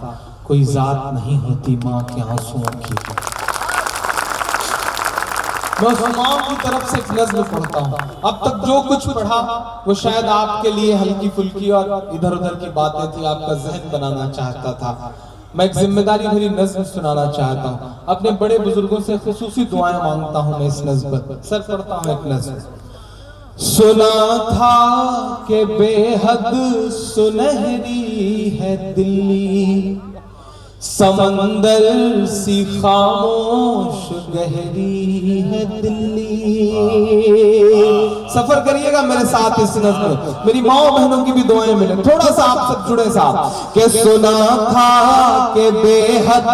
कोई जात नहीं होती माँ के आंसुओं की। मैं उस माँ की तरफ से एक नज़्म पढ़ता हूँ। अब तक जो कुछ पढ़ा वो शायद आपके लिए हल्की फुल्की और इधर उधर की बातें थी, आपका जहन बनाना चाहता था। मैं एक जिम्मेदारी भरी नज़्म सुनाना चाहता हूँ। अपने बड़े बुजुर्गों से खुसूसी दुआएं मांगता हूँ मैं इस नज़्म पर। सर पढ़ता हूँ एक नज़्म। सुना था कि बेहद सुनहरी है दिल्ली, समंदर सी खामोश गहरी है दिल्ली। सफर करिएगा मेरे साथ इस नज़्म में, मेरी माँ बहनों की भी दुआएं मिले, थोड़ा सा आप सब जुड़े साथ। के सुना था कि बेहद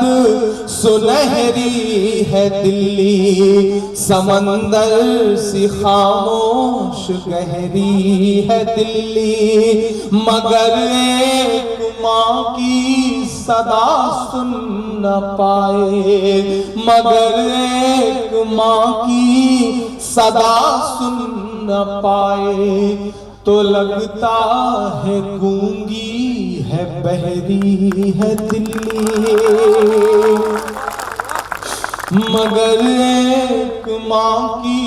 सुनहरी है दिल्ली, समंदर सी खामोश गहरी है दिल्ली, मगर एक माँ की सदा सुन न पाए, मगर एक माँ की सदा सुन न पाए, तो लगता है गूंगी है बहरी है दिल्ली, मगर एक माँ की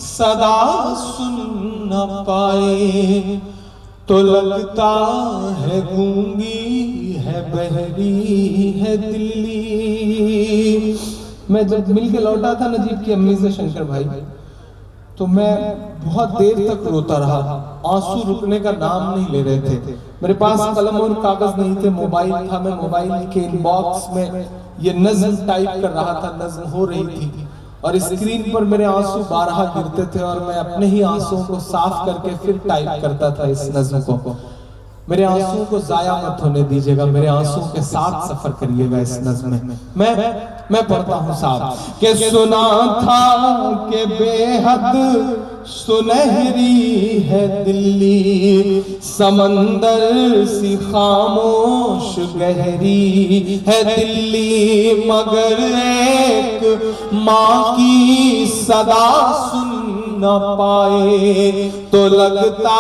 सदा सुन न पाए, तो लगता है गूंगी है बहरी है दिल्ली। मैं जब मिल के लौटा था नजीब की अम्मी से शंकर भाई, तो मैं बहुत देर तक रोता रहा, आंसू रुकने का नाम नहीं ले रहे थे। मेरे पास कलम और कागज नहीं थे, मोबाइल था, मैं मोबाइल के इनबॉक्स में ये नज़्म टाइप कर रहा था, नज़्म हो रही थी और स्क्रीन पर मेरे आंसू बारहा गिरते थे और मैं अपने ही आंसुओं को साफ करके फिर टाइप करता था इस नज़्म को। मेरे आंसुओं को जाया मत होने दीजिएगा, मेरे आंसुओं के साथ सफर करिएगा इस नज़्म में। मैं पढ़ता हूँ साथ के सुना था कि बेहद सुनहरी है दिल्ली, समंदर सी खामोश गहरी है दिल्ली, मगर एक माँ की सदा सुन न पाए तो लगता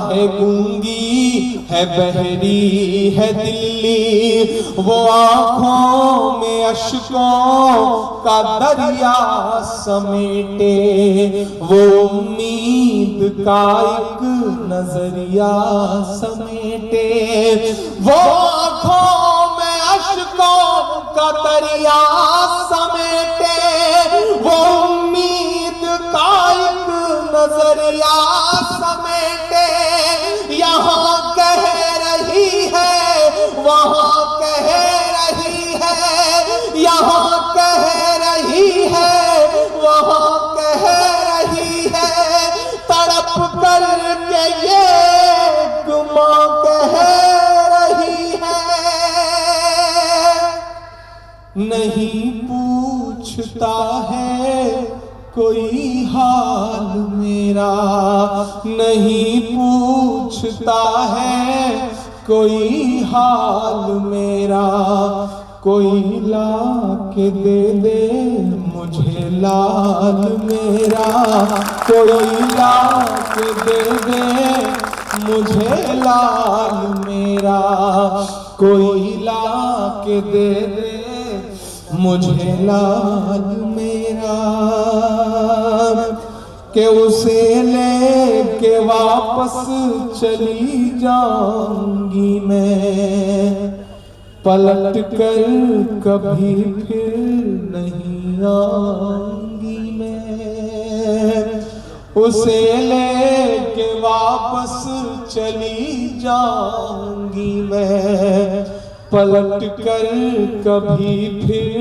है गूंगी है बहरी है दिल्ली। वो आंखों में अश्कों का दरिया समेटे, वो उम्मीद का एक नजरिया समेटे। वो आंखों में अश्कों का दरिया समेटे, वो उम्मीद का एक नजरिया समेटे। यहाँ कह रही है वहाँ कह रही है, यहाँ कह रही है वहाँ कह रही है। तड़प कर के ये गुमा कह रही है। नहीं पूछता है कोई हाल मेरा, नहीं पूछता है कोई हाल मेरा। कोई ला के दे दे मुझे लाल मेरा, कोई ला के दे दे मुझे लाल मेरा, कोई ला के दे दे मुझे लाल मेरा। के उसे लेके वापस चली जाऊंगी मैं, पलट कर कभी फिर नहीं आऊंगी मैं। उसे लेके वापस चली जाऊंगी मैं, पलट कर कभी फिर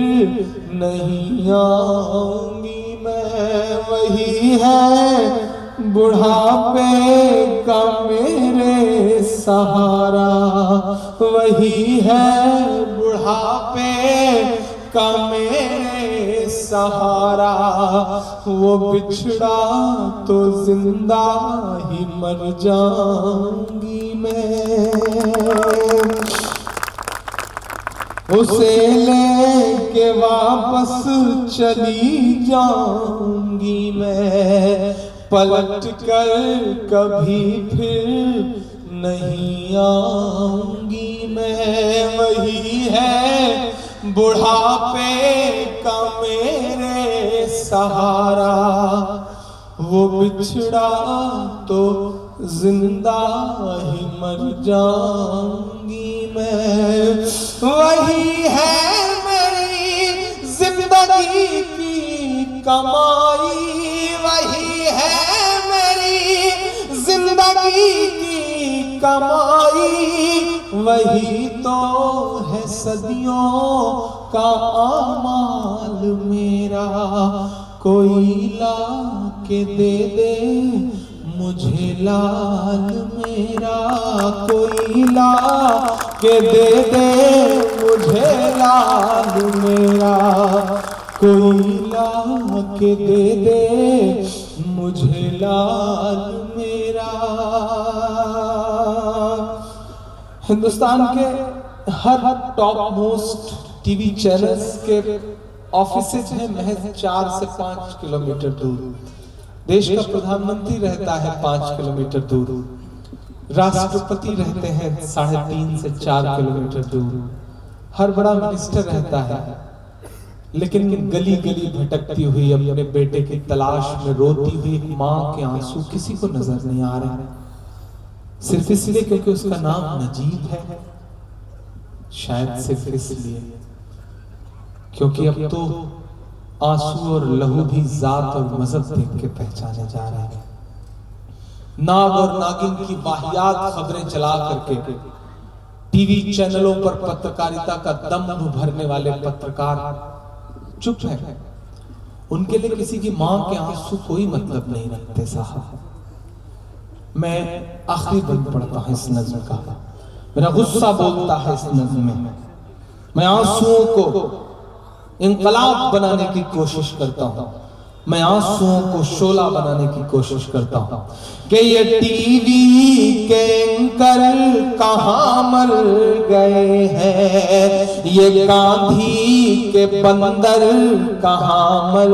नहीं आऊंगी मैं। वही है बुढ़ापे का मेरे सहारा, वही है बुढ़ापे का मेरे सहारा। वो बिछड़ा तो जिंदा ही मर जाऊंगी मैं। उसे लेके वापस चली जाऊंगी मैं, पलट कर कभी फिर नहीं आऊंगी मैं। वही है बुढ़ापे का मेरे सहारा, वो बिछड़ा तो जिंदा ही मर जाऊंगी मैं। वही है मेरी जिंदगी की कमाई, वही है मेरी जिंदगी की कमाई। वही तो है सदियों का आमाल मेरा। कोई ला के दे दे मुझे लाल मेरा, कोई ला के दे दे मुझे लाल मेरा, कोई ला के दे दे मुझे लाल मेरा। हिंदुस्तान के हर टॉप मोस्ट टीवी चैनल्स के ऑफिसेज हैं महज 4 से 5 किलोमीटर दूर। देश का प्रधानमंत्री रहता है 5 किलोमीटर दूर, राष्ट्रपति रहते हैं 3.5 से 4 किलोमीटर दूर, हर बड़ा मिनिस्टर रहता है। लेकिन गली गली भटकती हुई अपने बेटे की तलाश में रोती हुई माँ के आंसू किसी को नजर नहीं आ रहे, सिर्फ इसलिए क्योंकि उसका नाम नजीब है। शायद सिर्फ इसलिए क्योंकि अब तो आंसू और लहू भी जात और मजहब देख के पहचाने जा रहे हैं। नाग और नागिन की वाहियात खबरें चला करके टीवी चैनलों पर पत्रकारिता का दम्भ भरने वाले पत्रकार चुप है। उनके लिए किसी की मां के आंसू कोई मतलब नहीं रखते साहब। मैं आखिरी बंद पढ़ता हूं इस नज्म का, मेरा गुस्सा बोलता है इस नज्म में। मैं आंसुओं को इंकलाब बनाने की कोशिश करता हूं, मैं आंसुओं को शोला बनाने की कोशिश करता हूं कि ये टीवी के एंकर कहां मर गए हैं, ये गांधी के बंदर कहां मर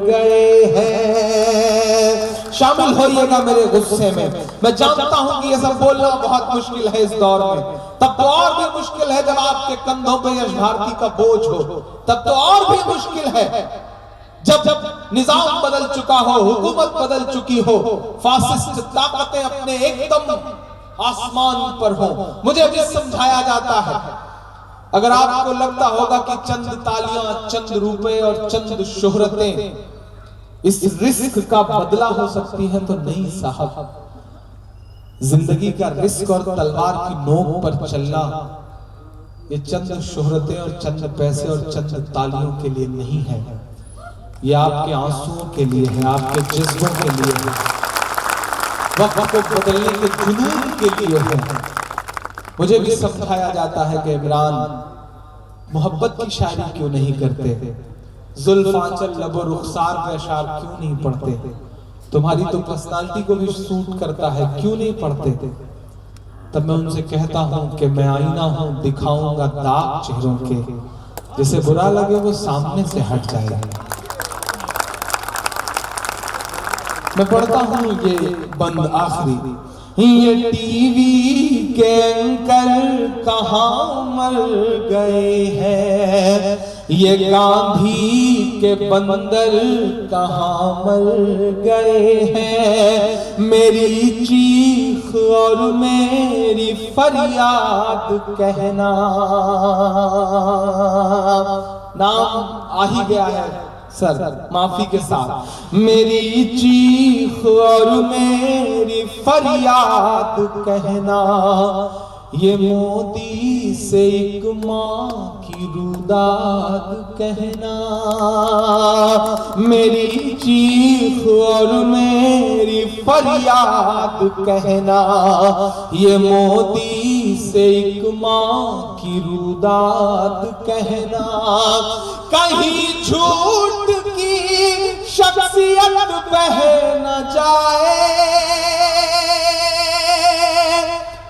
गए हैं। शामिल होइएगा मेरे गुस्से में। मैं जानता हूं कि ये सब बोलना बहुत मुश्किल है इस दौर में, तब तो और भी मुश्किल है जब आपके कंधों पे यश भारती का बोझ हो, तब तो और भी मुश्किल है जब निजाम बदल चुका हो, हुकूमत बदल चुकी हो, फासिस्ट ताकतें अपने एकदम आसमान पर हो। मुझे भी समझाया जाता है, अगर आपको लगता होगा कि चंद तालियां, चंद रुपए और चंद शोहरतें इस रिस्क का बदला हो सकती है, तो नहीं साहब, जिंदगी का रिस्क और तलवार की नोक पर चलना ये चंद शोहरतें और चंद पैसे और चंद तालियों के लिए नहीं है, ये आपके आंसुओं के लिए है, आपके जज्बों के लिए है, वक्त को बदलने के जुनून के लिए है। मुझे भी समझाया जाता है कि इमरान मोहब्बत की शायरी क्यों नहीं करते, जुल्फ आंचल लबो रुखसार पे अशार क्यों नहीं पढ़ते, तुम्हारी तो पर्सनालिटी को भी सूट करता है, क्यों नहीं पढ़ते। तब मैं उनसे कहता हूं कि मैं आईना हूं, दिखाऊंगा दाग चेहरों के, जिसे बुरा लगे वो सामने से हट जाए। मैं पढ़ता हूं ये बंद आखिरी, ये टीवी के एंकर कहाँ मर गए हैं, ये गांधी के बंदर कहाँ मर गए हैं, मेरी चीख और मेरी फरियाद कहना। नाम आ ही गया है सर, माफी के साथ, मेरी चीख और मेरी फरियाद कहना, ये मोदी से एक माँ की रुदाद कहना, मेरी चीख और मेरी फरियाद कहना, ये मोदी से एक माँ की रुदाद कहना, कहीं झूठ की शख्सियत बह न जाए।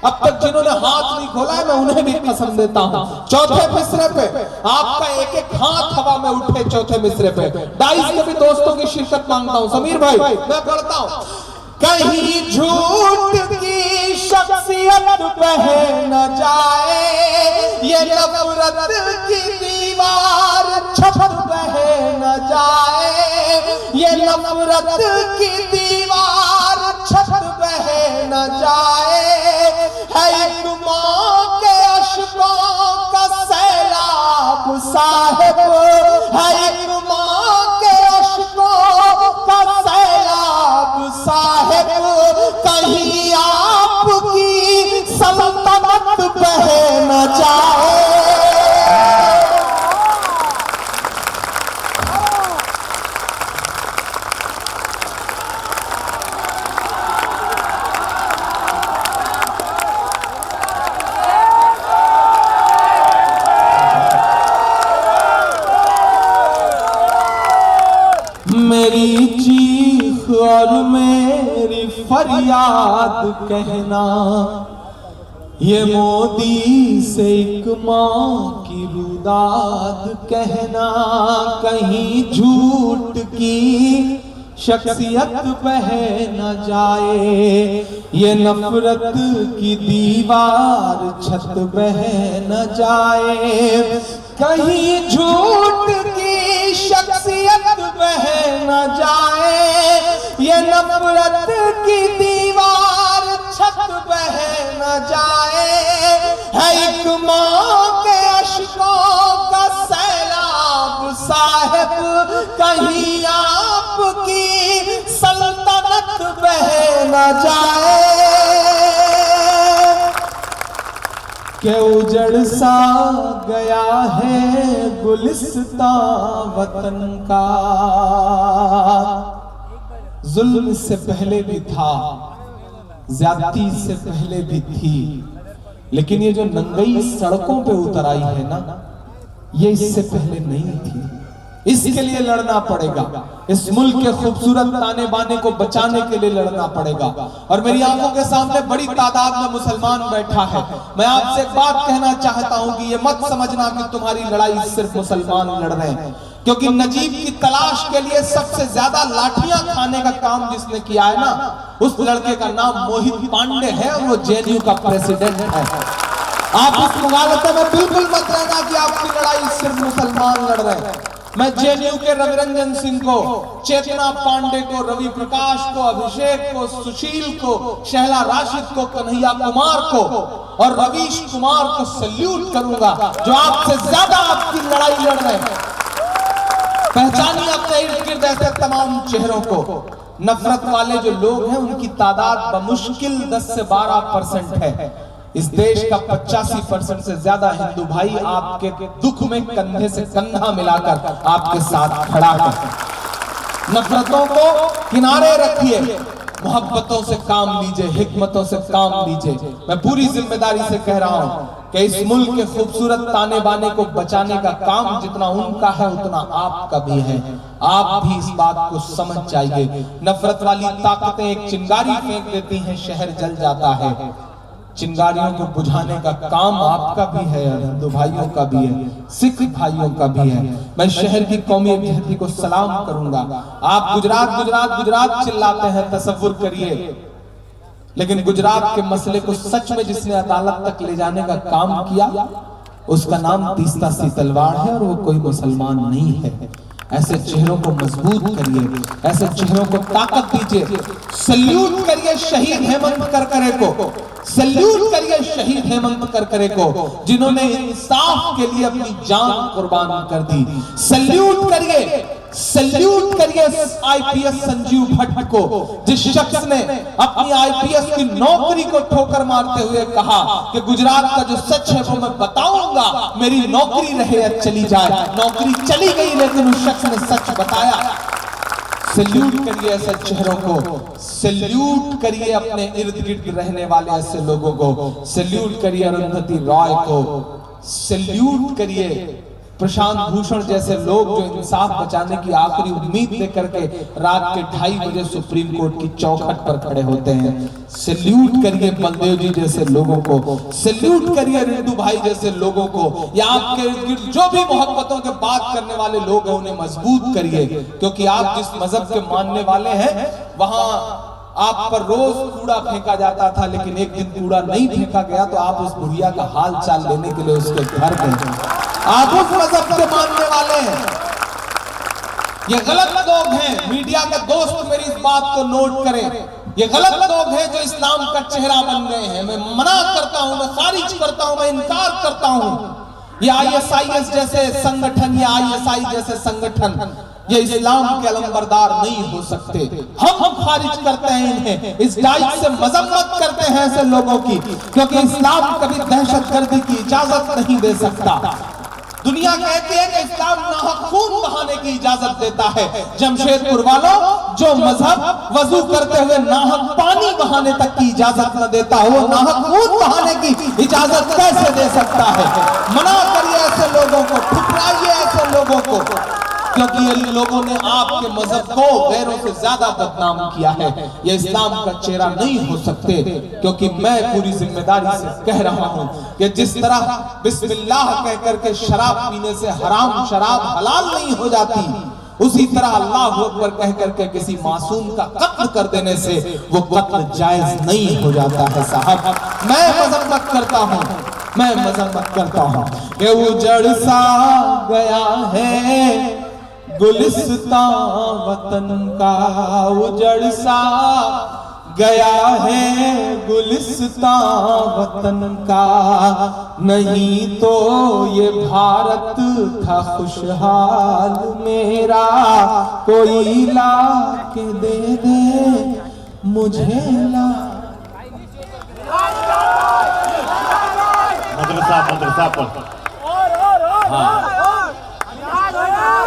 अब तक जिन्होंने हाथ नहीं खोला है मैं उन्हें भी कसम देता हूं, चौथे मिसरे पे आपका एक एक हाथ हवा में उठे, चौथे मिसरे पे डाइस के भी दोस्तों की शिरकत मांगता हूं। समीर भाई मैं पढ़ता हूं, कहीं झूठ की शख्सियत बह न जाए, ये नफरत की दीवार छत बह न जाए, ये नफरत की दीवार छत बह न जाए, है एक माँ के अश्कों का सैलाब साहिब, है एक माँ के अश्कों का सैलाब साहिब, कहीं आपकी सल्तनत बह न जाए। मेरी चीख और मेरी फरियाद कहना, ये मोदी से एक माँ की रुदाद कहना, कहीं झूठ की शख्सियत बह न जाए, ये नफरत की दीवार छत बह न जाए, कहीं झूठ की शख्सियत बह न जाए, ये नफरत की दीवार छत बह न जाए, है एक माँ के अश्कों का सैलाब साहिब, कहीं आपकी सल्तनत बह न जाए। के उजड़ सा गया है गुलिस्तां वतन का, जुल्म से पहले भी था, ज्यादती से पहले भी थी, लेकिन ये जो नंगई सड़कों पे उतर आई है ना, ये इससे पहले नहीं थी। इसके लिए लड़ना पड़ेगा, इस मुल्क के खूबसूरत ताने बाने को बचाने के लिए लड़ना पड़ेगा। और मेरी आंखों के सामने बड़ी तादाद में मुसलमान बैठा है। मैं आपसे एक बात कहना चाहता हूं कि ये मत समझना कि तुम्हारी लड़ाई सिर्फ मुसलमान लड़ रहे हैं, क्योंकि नजीब की तलाश के लिए सबसे ज्यादा लाठियां खाने का काम जिसने किया है ना, उस लड़के का नाम मोहित पांडे है और वो जेएनयू का प्रेसिडेंट है। आप इस मुगालते में बिल्कुल मत रहना कि आपकी लड़ाई सिर्फ मुसलमान लड़ रहे हैं। मैं जेएनयू के रविरंजन सिंह को, चेतना पांडे को, रवि प्रकाश को, अभिषेक को, सुशील को, शहला राशिद को, कन्हैया कुमार को और रवीश कुमार को सल्यूट करूंगा जो आपसे ज्यादा आपकी लड़ाई लड़ रहे हैं। पहचानिए अपने इर्द गिर्द ऐसे तमाम चेहरों को। नफरत वाले जो लोग हैं उनकी तादाद बमुश्किल 10 से 12% है। इस देश का 85% से ज्यादा हिंदू भाई आपके दुख में कंधे से कंधा मिलाकर आपके साथ खड़ा है। नफरतों को किनारे रखिए, मोहब्बतों से काम लीजिए, हिकमतों से काम लीजिए। मैं पूरी जिम्मेदारी से कह रहा हूं कि इस मुल्क के खूबसूरत ताने बाने को बचाने का काम जितना उनका है उतना आपका भी है। आप भी इस बात को समझ जाइए। नफरत वाली ताकतें एक चिंगारी फेंक देती हैं, शहर जल जाता है। चिंगारियों को बुझाने का काम आपका भी है, हिंदू भाइयों का भी है, सिख भाइयों का भी है। मैं शहर की कौमी एकजुटता को सलाम करूंगा। आप गुजरात गुजरात गुजरात चिल्लाते हैं, तसव्वुर करिए, लेकिन गुजरात के मसले को सच में जिसने अदालत तक ले जाने का काम किया उसका नाम तीस्ता सीतलवाड़ है और वो कोई मुसलमान नहीं है। ऐसे चेहरों को मजबूत करिए, ऐसे चेहरों को ताकत दीजिए। सल्यूट करिए शहीद हेमंत करकरे को, सल्यूट करिए शहीद हेमंत करकरे को जिन्होंने इंसाफ के लिए अपनी जान कुर्बान कर दी। सल्यूट करिए, सल्यूट करिए आईपीएस संजीव भट्ट को, जिस शख्स ने अपनी आईपीएस की नौकरी को ठोकर मारते हुए कहा कि गुजरात का जो सच है वो मैं बताऊंगा, मेरी नौकरी रहे या चली जाए। नौकरी चली गई लेकिन उस शख्स ने सच बताया। सल्यूट करिए ऐसे चेहरों को, सल्यूट करिए अपने इर्द गिर्द रहने वाले ऐसे लोगों को, सल्यूट करिए अरुंधति रॉय को, सल्यूट करिए प्रशांत भूषण जैसे लोग जो इंसाफ बचाने की आखिरी उम्मीद लेकर के रात के 2:30 बजे सुप्रीम कोर्ट की चौखट पर खड़े होते हैं। सल्यूट करिए बलदेव जी जैसे लोगों को, सल्यूट करिए रिंटू भाई जैसे लोगों को, या आपके इर्द गिर्द जो भी मोहब्बतों के बात करने वाले लोग हैं उन्हें मजबूत करिए, क्योंकि आप जिस मजहब के मानने वाले हैं वहां आप पर रोज कूड़ा फेंका जाता था, लेकिन एक दिन कूड़ा नहीं फेंका गया तो आप उस बुढ़िया का हाल चाल लेने के लिए उसके घर गए। आप उस मजहब के मानने वाले हैं। ये गलत लोग हैं, मीडिया के दोस्त मेरी इस बात को नोट करें। ये गलत लोग हैं जो इस्लाम का चेहरा बन गए हैं। मैं मना करता हूं, मैं खारिज करता हूं, मैं इनकार करता हूं। ये आईएसआईएस जैसे संगठन या आईएसआई जैसे संगठन ये इस्लाम के अलंबरदार नहीं हो सकते। हम खारिज करते हैं इन्हें, इस डाइट से मजम्मत करते हैं ऐसे लोगों की, क्योंकि इस्लाम कभी दहशतगर्दी की इजाजत नहीं दे सकता। दुनिया कहती है कि इस्लाम नाहक खून बहाने की इजाजत देता है। जमशेदपुर वालों, जो मजहब वजू करते हुए नाहक पानी बहाने तक की इजाजत न देता है, वो नाहक खून बहाने की इजाजत कैसे दे सकता है? मना करिए ऐसे लोगों को, ठुकराइए ऐसे लोगों को, क्योंकि ये लोगों ने आपके मजहब को गैरों से ज्यादा बदनाम किया है। ये इस्लाम का चेहरा नहीं हो सकते, क्योंकि मैं पूरी जिम्मेदारी से कह रहा हूं कि जिस तरह बिस्मिल्लाह कह करके शराब पीने से हराम शराब हलाल नहीं हो जाती, उसी तरह अल्लाह अकबर कह करके किसी मासूम का कत्ल कर देने से वो कत्ल जायज नहीं हो जाता है। साहब, मैं मजम्मत करता हूं, मैं मजम्मत करता हूं कि उजड़ सा गया है गुलिस्तां वतन का, उजड़ सा गया है गुलिस्तां वतन का, नहीं तो ये भारत था खुशहाल मेरा, कोई ला के दे दे मुझे ला। मदरसा पर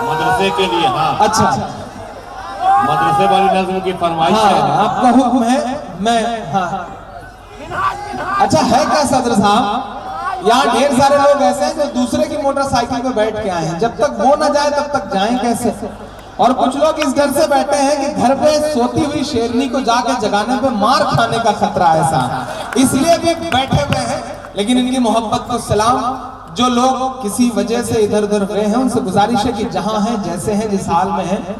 मदरसे के लिए, हाँ अच्छा, मदरसे वाली नज़्म की फरमाइश है। आपका हुक्म है, मैं हाँ अच्छा है क्या सदर साहब? यहाँ ढेर सारे लोग ऐसे हैं जो दूसरे की मोटरसाइकिल पे बैठ के आए हैं, जब तक वो ना जाए तब तक जाएं कैसे? और कुछ लोग इस डर से बैठे हैं कि घर पे सोती हुई शेरनी को जाके जगाने पे मार खाने का खतरा है साहब, इसलिए भी बैठे हुए हैं। लेकिन इनकी मोहब्बत को सलाम, जो लोग किसी वजह से इधर उधर गए हैं उनसे गुजारिश है कि जहां हैं, जैसे हैं, जिस हाल में हैं।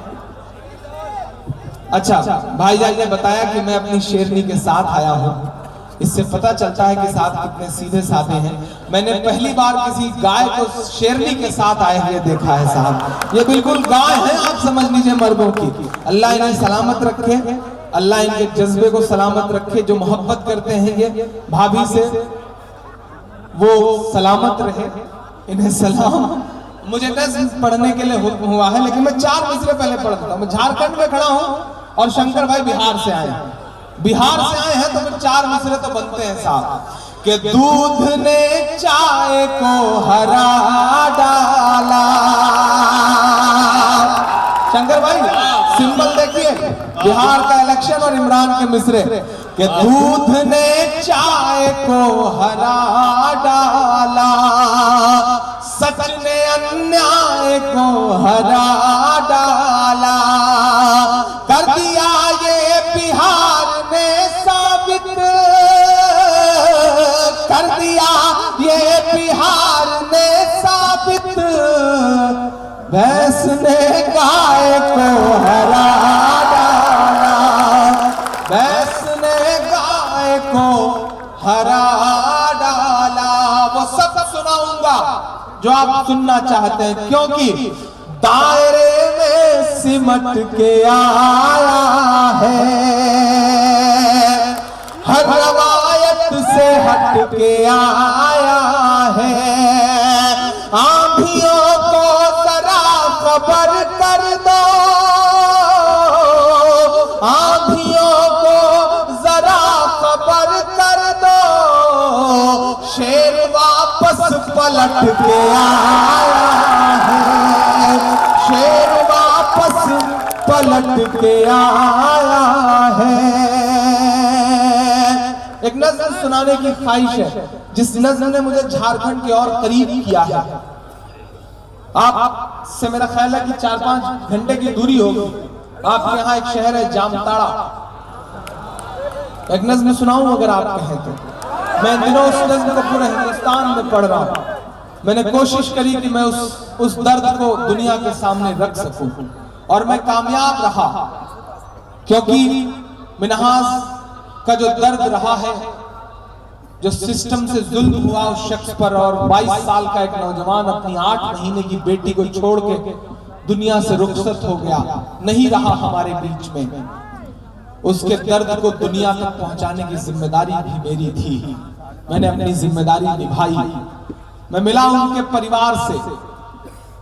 अच्छा, भाईजान ने बताया कि मैं अपनी शेरनी के साथ आया हूं, इससे पता चलता है कि साथ कितने सीधे साधे हैं। मैंने पहली बार किसी गाय को शेरनी के साथ आए हुए देखा है साहब। ये बिल्कुल गाय है, आप समझ लीजिए मर्दों की। अल्लाह इन्हें सलामत रखे, अल्लाह इनके जज्बे को सलामत रखे। जो मोहब्बत करते हैं ये भाभी से, वो सलामत रहे, इन्हें सलाम। मुझे नज़्म पढ़ने के लिए हुक्म हुआ है, लेकिन मैं 4 मिसरे पहले पढ़ देता हूं। मैं झारखंड में खड़ा हूं और शंकर भाई बिहार से आए हैं। बिहार से आए हैं तो फिर 4 मिसरे तो बनते हैं साहब। कि दूध ने चाय को हरा डाला। शंकर भाई सिंबल देखिए, बिहार का इलेक्शन और इमरान के मिसरे। कि दूध ने चाय को हरा डाला, सच ने अन्याय को हरा डाला, कर दिया ये बिहार ने साबित, कर दिया ये बिहार ने साबित, भैंस ने गाय को हरा डाला, भैंस ने गाय को हरा डाला। वो सब सुनाऊंगा जो आप सुनना चाहते हैं, क्योंकि दायरे में सिमट के आया है, हर रवायत से हट के आया है। आंधियों को जरा खबर कर दो, आंधियों को जरा खबर कर दो, शेर वापस पलट के आया है, शेर वापस पलट के आया है। एक नज़्म सुनाने की ख्वाहिश है, जिस नज़्म ने मुझे झारखंड के और करीब किया है। आप से मेरा ख्याल है कि 4-5 घंटे की दूरी होगी। आपके यहाँ एक शहर है जामताड़ा, एक नज़्म सुनाऊं अगर आप कहें तो। मैं दिनों उस नज़्म को पूरे हिंदुस्तान में पढ़ रहा हूं। मैंने कोशिश करी कि मैं उस दर्द को दुनिया के सामने रख सकूं, और मैं कामयाब रहा, क्योंकि मिन्हाज का जो दर्द रहा है, जो सिस्टम से जुल्म हुआ उस शख्स पर, और 22 साल का एक नौजवान अपनी 8 महीने की बेटी को छोड़ के दुनिया से रुखसत हो गया, नहीं रहा हमारे बीच में, उसके दर्द को दुनिया तक पहुंचाने की जिम्मेदारी भी मेरी थी। मैंने अपनी जिम्मेदारी निभाई। मैं मिला उनके परिवार से।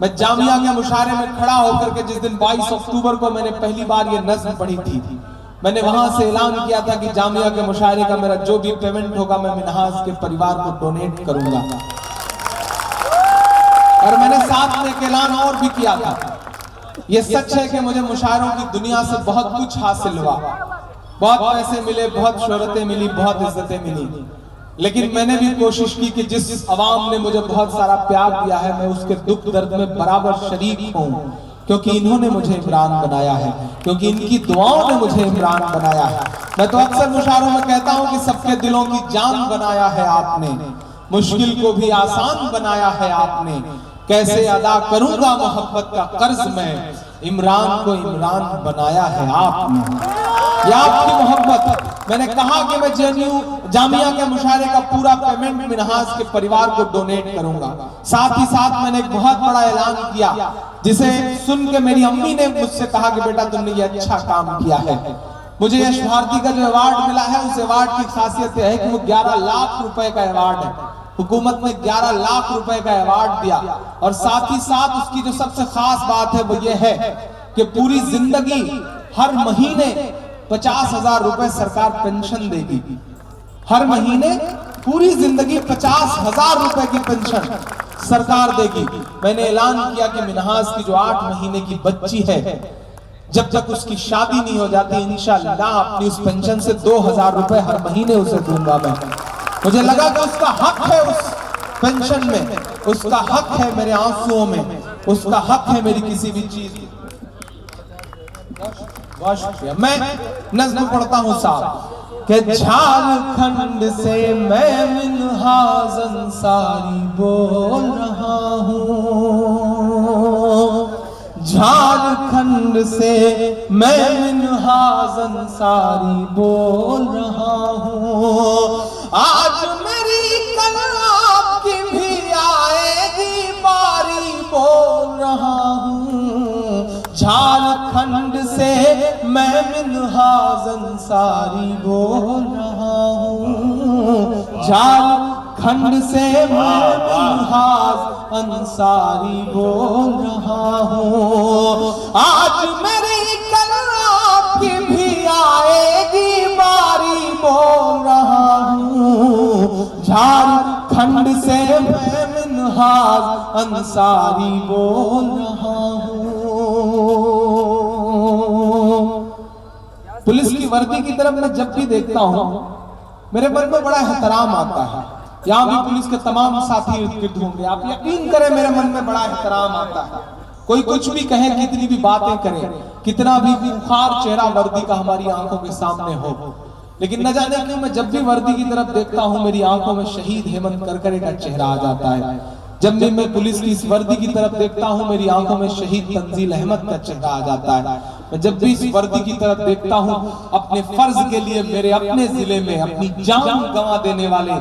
मैं जामिया के मुशायरे में खड़ा होकर के जिस दिन 22 अक्टूबर को मैंने पहली बार ये नज़्म पढ़ी थी, मैंने वहां से ऐलान किया था कि जामिया के मुशायरे का मेरा जो भी पेमेंट होगा मैं मिन्हाज के परिवार को डोनेट करूंगा। और मैंने साथ में एक ऐलान और भी किया था। ये सच है कि मुझे मुशायरों की दुनिया से बहुत कुछ हासिल हुआ, बहुत पैसे मिले, बहुत शोहरतें मिली, बहुत इज्जतें मिली, लेकिन मैंने भी कोशिश की कि जिस अवाम ने मुझे बहुत सारा प्यार दिया है, मैं उसके दुख दर्द में बराबर शरीक हूं, क्योंकि इन्होंने मुझे इमरान बनाया है, क्योंकि इनकी दुआओं ने मुझे इमरान बनाया है। मैं तो अक्सर मुशायरों में कहता हूं कि सबके दिलों की जान बनाया है आपने, मुश्किल को भी आसान बनाया है आपने, कैसे अदा करूंगा मोहब्बत का कर्ज मैं, इमरान को इमरान बनाया है आपने। ये आपकी मोहब्बत। मैंने कहा कि मैं जामिया के मुशायरे का पूरा पेमेंट मिन्हाज के परिवार को डोनेट करूंगा। साथ ही साथ मैंने एक बहुत बड़ा ऐलान किया, जिसे सुन के मेरी अम्मी ने मुझसे कहा कि बेटा तुमने ये अच्छा काम किया है। मुझे यश भारती का जो अवार्ड मिला है, उस अवार्ड की खासियत है कि वो 11 लाख रुपए का अवार्ड है। हुकूमत ने 11 लाख रुपए का अवार्ड दिया, और साथ ही साथ उसकी जो सबसे खास बात है वो ये है कि पूरी जिंदगी हर महीने 50,000 रुपए सरकार पेंशन देगी। हर महीने पूरी जिंदगी 50,000 रुपए की पेंशन सरकार देगी। मैंने ऐलान किया कि मिन्हाज की जो 8 महीने की बच्ची है, जब तक उसकी शादी नहीं हो जाती, इंशाअल्लाह अपनी उस पेंशन से 2,000 रुपए हर महीने उसे दूंगा मैं। मुझे लगा कि उसका हक है उस पेंशन में, उसका हक है मेरे आंसुओं में, उसका हक है मेरी किसी भी चीज। बहुत शुक्रिया। मैं नज़्म पढ़ता हूं साहब कि झारखंड से मैं मिन्हाज अंसारी बोल रहा हूँ, झारखंड से मैं मिन्हाज अंसारी बोल रहा हूँ। आज मेरी कल आपकी भी आएगी बारी बोल रहा हूँ, झारखंड से मैं मिन्हाज अंसारी बोल रहा हूँ, झारखंड से मैं मिन्हाज अंसारी बोल रहा हूँ। आज मेरी कल आपकी भी आएगी बारी बोल रहा हूँ, झारखंड से मैं मिन्हाज अंसारी बोल रहा हूँ। पुलिस की वर्दी की तरफ मैं जब भी देखता हूँ मेरे मन में बड़ा एहतराम आता है। यहाँ भी पुलिस के तमाम साथी इर्द-गिर्द होंगे, आप यकीन करें मेरे मन में बड़ा एहतराम आता है। कोई कुछ भी कहे, कितनी भी बातें करे, कितना भी खूंखार चेहरा वर्दी का हमारी आंखों के सामने हो, लेकिन न जाने क्यों मैं जब भी वर्दी की तरफ देखता हूँ मेरी आंखों में शहीद हेमंत करकरे का चेहरा आ जाता है। जब भी मैं पुलिस की इस वर्दी की तरफ देखता हूँ मेरी आंखों में शहीद तंजील अहमद का चेहरा आ जाता है। मैं जब भी इस वर्दी की तरफ देखता हूँ अपने फर्ज के लिए मेरे अपने जिले में अपनी जान गंवा देने वाले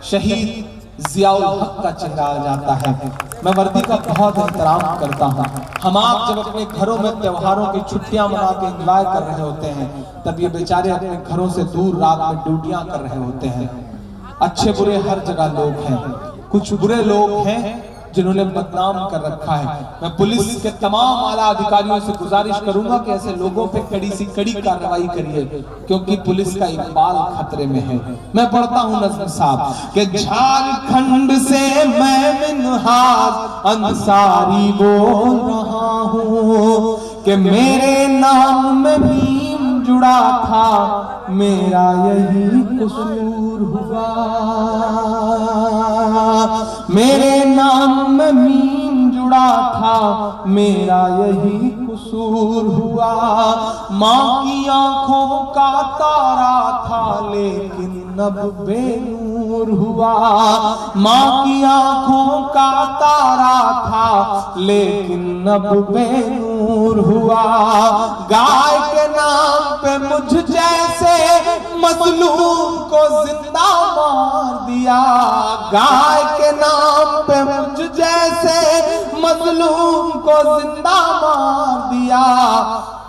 शहीद जियाउल हक का चेहरा आ जाता है। मैं वर्दी का बहुत एहतराम करता हूँ। हम आप जब अपने घरों में त्योहारों की छुट्टियां मना के एंजॉय कर रहे होते हैं तब ये बेचारे अपने घरों से दूर रात में ड्यूटियां कर रहे होते हैं। अच्छे बुरे हर जगह लोग हैं, कुछ बुरे लोग हैं जिन्होंने बदनाम कर रखा है। मैं पुलिस के तमाम आला अधिकारियों से गुजारिश करूंगा कि ऐसे लोगों पे कड़ी से कड़ी कार्रवाई करिए, क्योंकि पुलिस का इकबाल खतरे में है। मैं पढ़ता हूं नज़्म साहब कि झारखंड से मैं मिन्हाज अंसारी बोल रहा हूं कि मेरे नाम में मीम जुड़ा था, मेरा यही कसूर हुआ, मेरे नाम में मीम जुड़ा था, मेरा यही कसूर हुआ। माँ की आंखों का तारा था लेकिन अब बेनूर हुआ, माँ की आंखों का तारा था लेकिन अब बेनूर हुआ। गाय के नाम पे मुझ जैसे मजलूम को जिंदा मार दिया, गाय के नाम पे मुझ जैसे मजलूम को जिंदा मार दिया।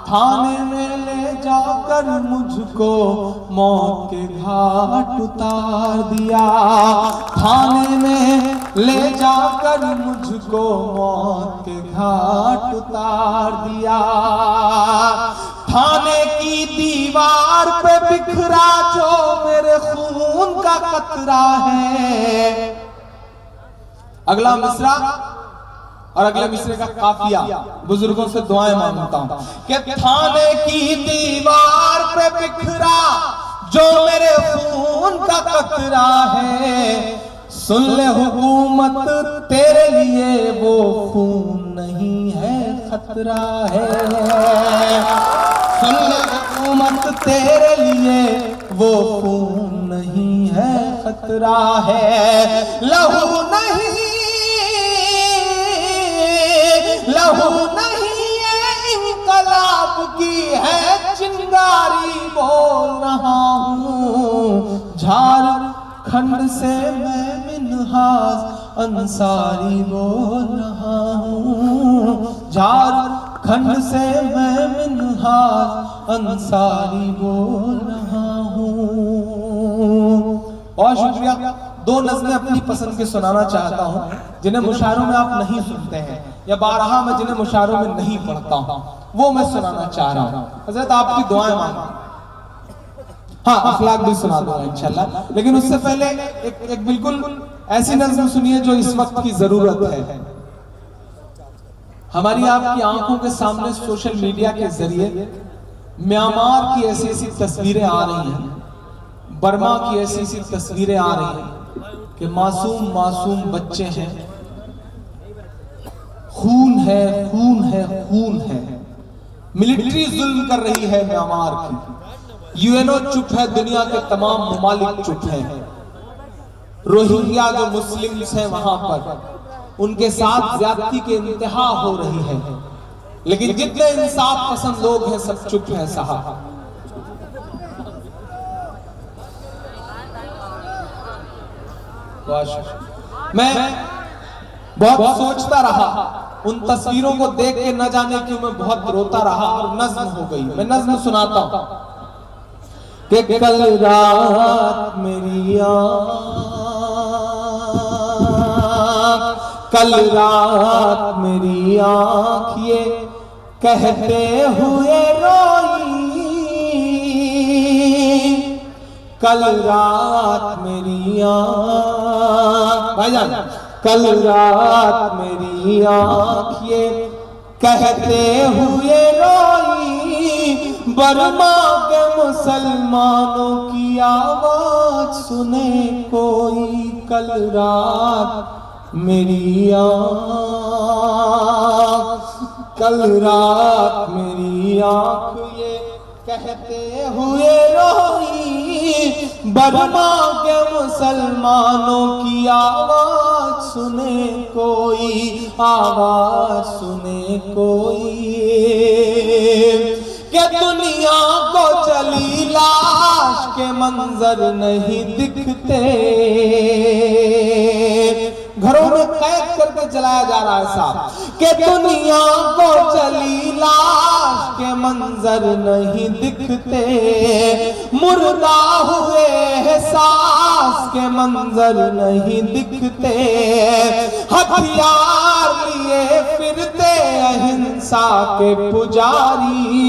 थाने में ले जाकर मुझको मौत के घाट उतार दिया, थाने में ले जाकर मुझको मौत के घाट उतार दिया। थाने की दीवार पे बिखरा जो मेरे खून का कतरा है। अगला मिसरा और अगले मिसरे का काफिया बुजुर्गों से दुआएं मांगता हूं कि थाने की दीवार पे बिखरा जो मेरे खून का कतरा है, सुन ले हुकूमत तेरे लिए वो खून नहीं है खतरा है, सुन ले हुकूमत तेरे लिए वो खून नहीं है खतरा है। लहू नहीं, लहू नहीं ये इंकलाब की है चिंगारी बोल रहा हूँ। झारखंड से मैं मिन्हाज अंसारी बोल रहा हूँ, झारखंड से मैं मिन्हाज अंसारी बोल रहा हूँ। बहुत शुक्रिया। दो नज़में अपनी पसंद के सुनाना चाहता हूँ जिन्हें मुशायरों में आप नहीं सुनते हैं, या बारहा मैं जिन्हें मुशायरों में नहीं पढ़ता हूँ वो मैं सुनाना चाह रहा हूँ। हज़रत आपकी दुआएं मांगो। हाँ, अखलाक भी सुना दूंगा इंशाल्लाह, लेकिन उससे पहले एक बिल्कुल ऐसी नज़्म सुनिए जो इस वक्त की जरूरत है। हमारी आपकी आंखों के सामने सोशल मीडिया के जरिए म्यांमार की ऐसी ऐसी तस्वीरें आ रही हैं, बर्मा की ऐसी ऐसी तस्वीरें आ रही हैं कि मासूम मासूम बच्चे हैं, खून है खून है खून है। मिलिट्री जुल्म कर रही है म्यांमार की, यूएनओ चुप है, दुनिया के तमाम ममालिक चुप हैं। रोहिंग्या जो मुस्लिम्स हैं वहां पर उनके साथ ज्यादती के इंतहा हो रही है, लेकिन जितने इंसाफ पसंद लोग हैं सब चुप हैं साहब। मैं बहुत सोचता रहा, उन तस्वीरों को देख के न जाने क्यों मैं बहुत रोता रहा और नज्म हो गई। मैं नज्म सुनाता हूं कि कल रात मेरी कल रात मेरी आँख ये कहते हुए रोई, कल रात मेरी आँख, भाईजान कल रात मेरी आँख ये कहते हुए रोई, बर्मा के मुसलमानों की आवाज सुने कोई, कल रात मेरी आँख, कल रात मेरी आँख ये कहते हुए रोई, बर्मा के मुसलमानों की आवाज सुने कोई, आवाज सुने कोई, कि दुनिया को चली लाश के मंजर नहीं दिखते, घरों में कैद करके जलाया जा रहा है साहब, कि दुनिया को चली लाश के मंजर नहीं दिखते, मुर्दा हुए एहसास के मंजर नहीं दिखते, हथियार लिए फिरते अहिंसा के पुजारी,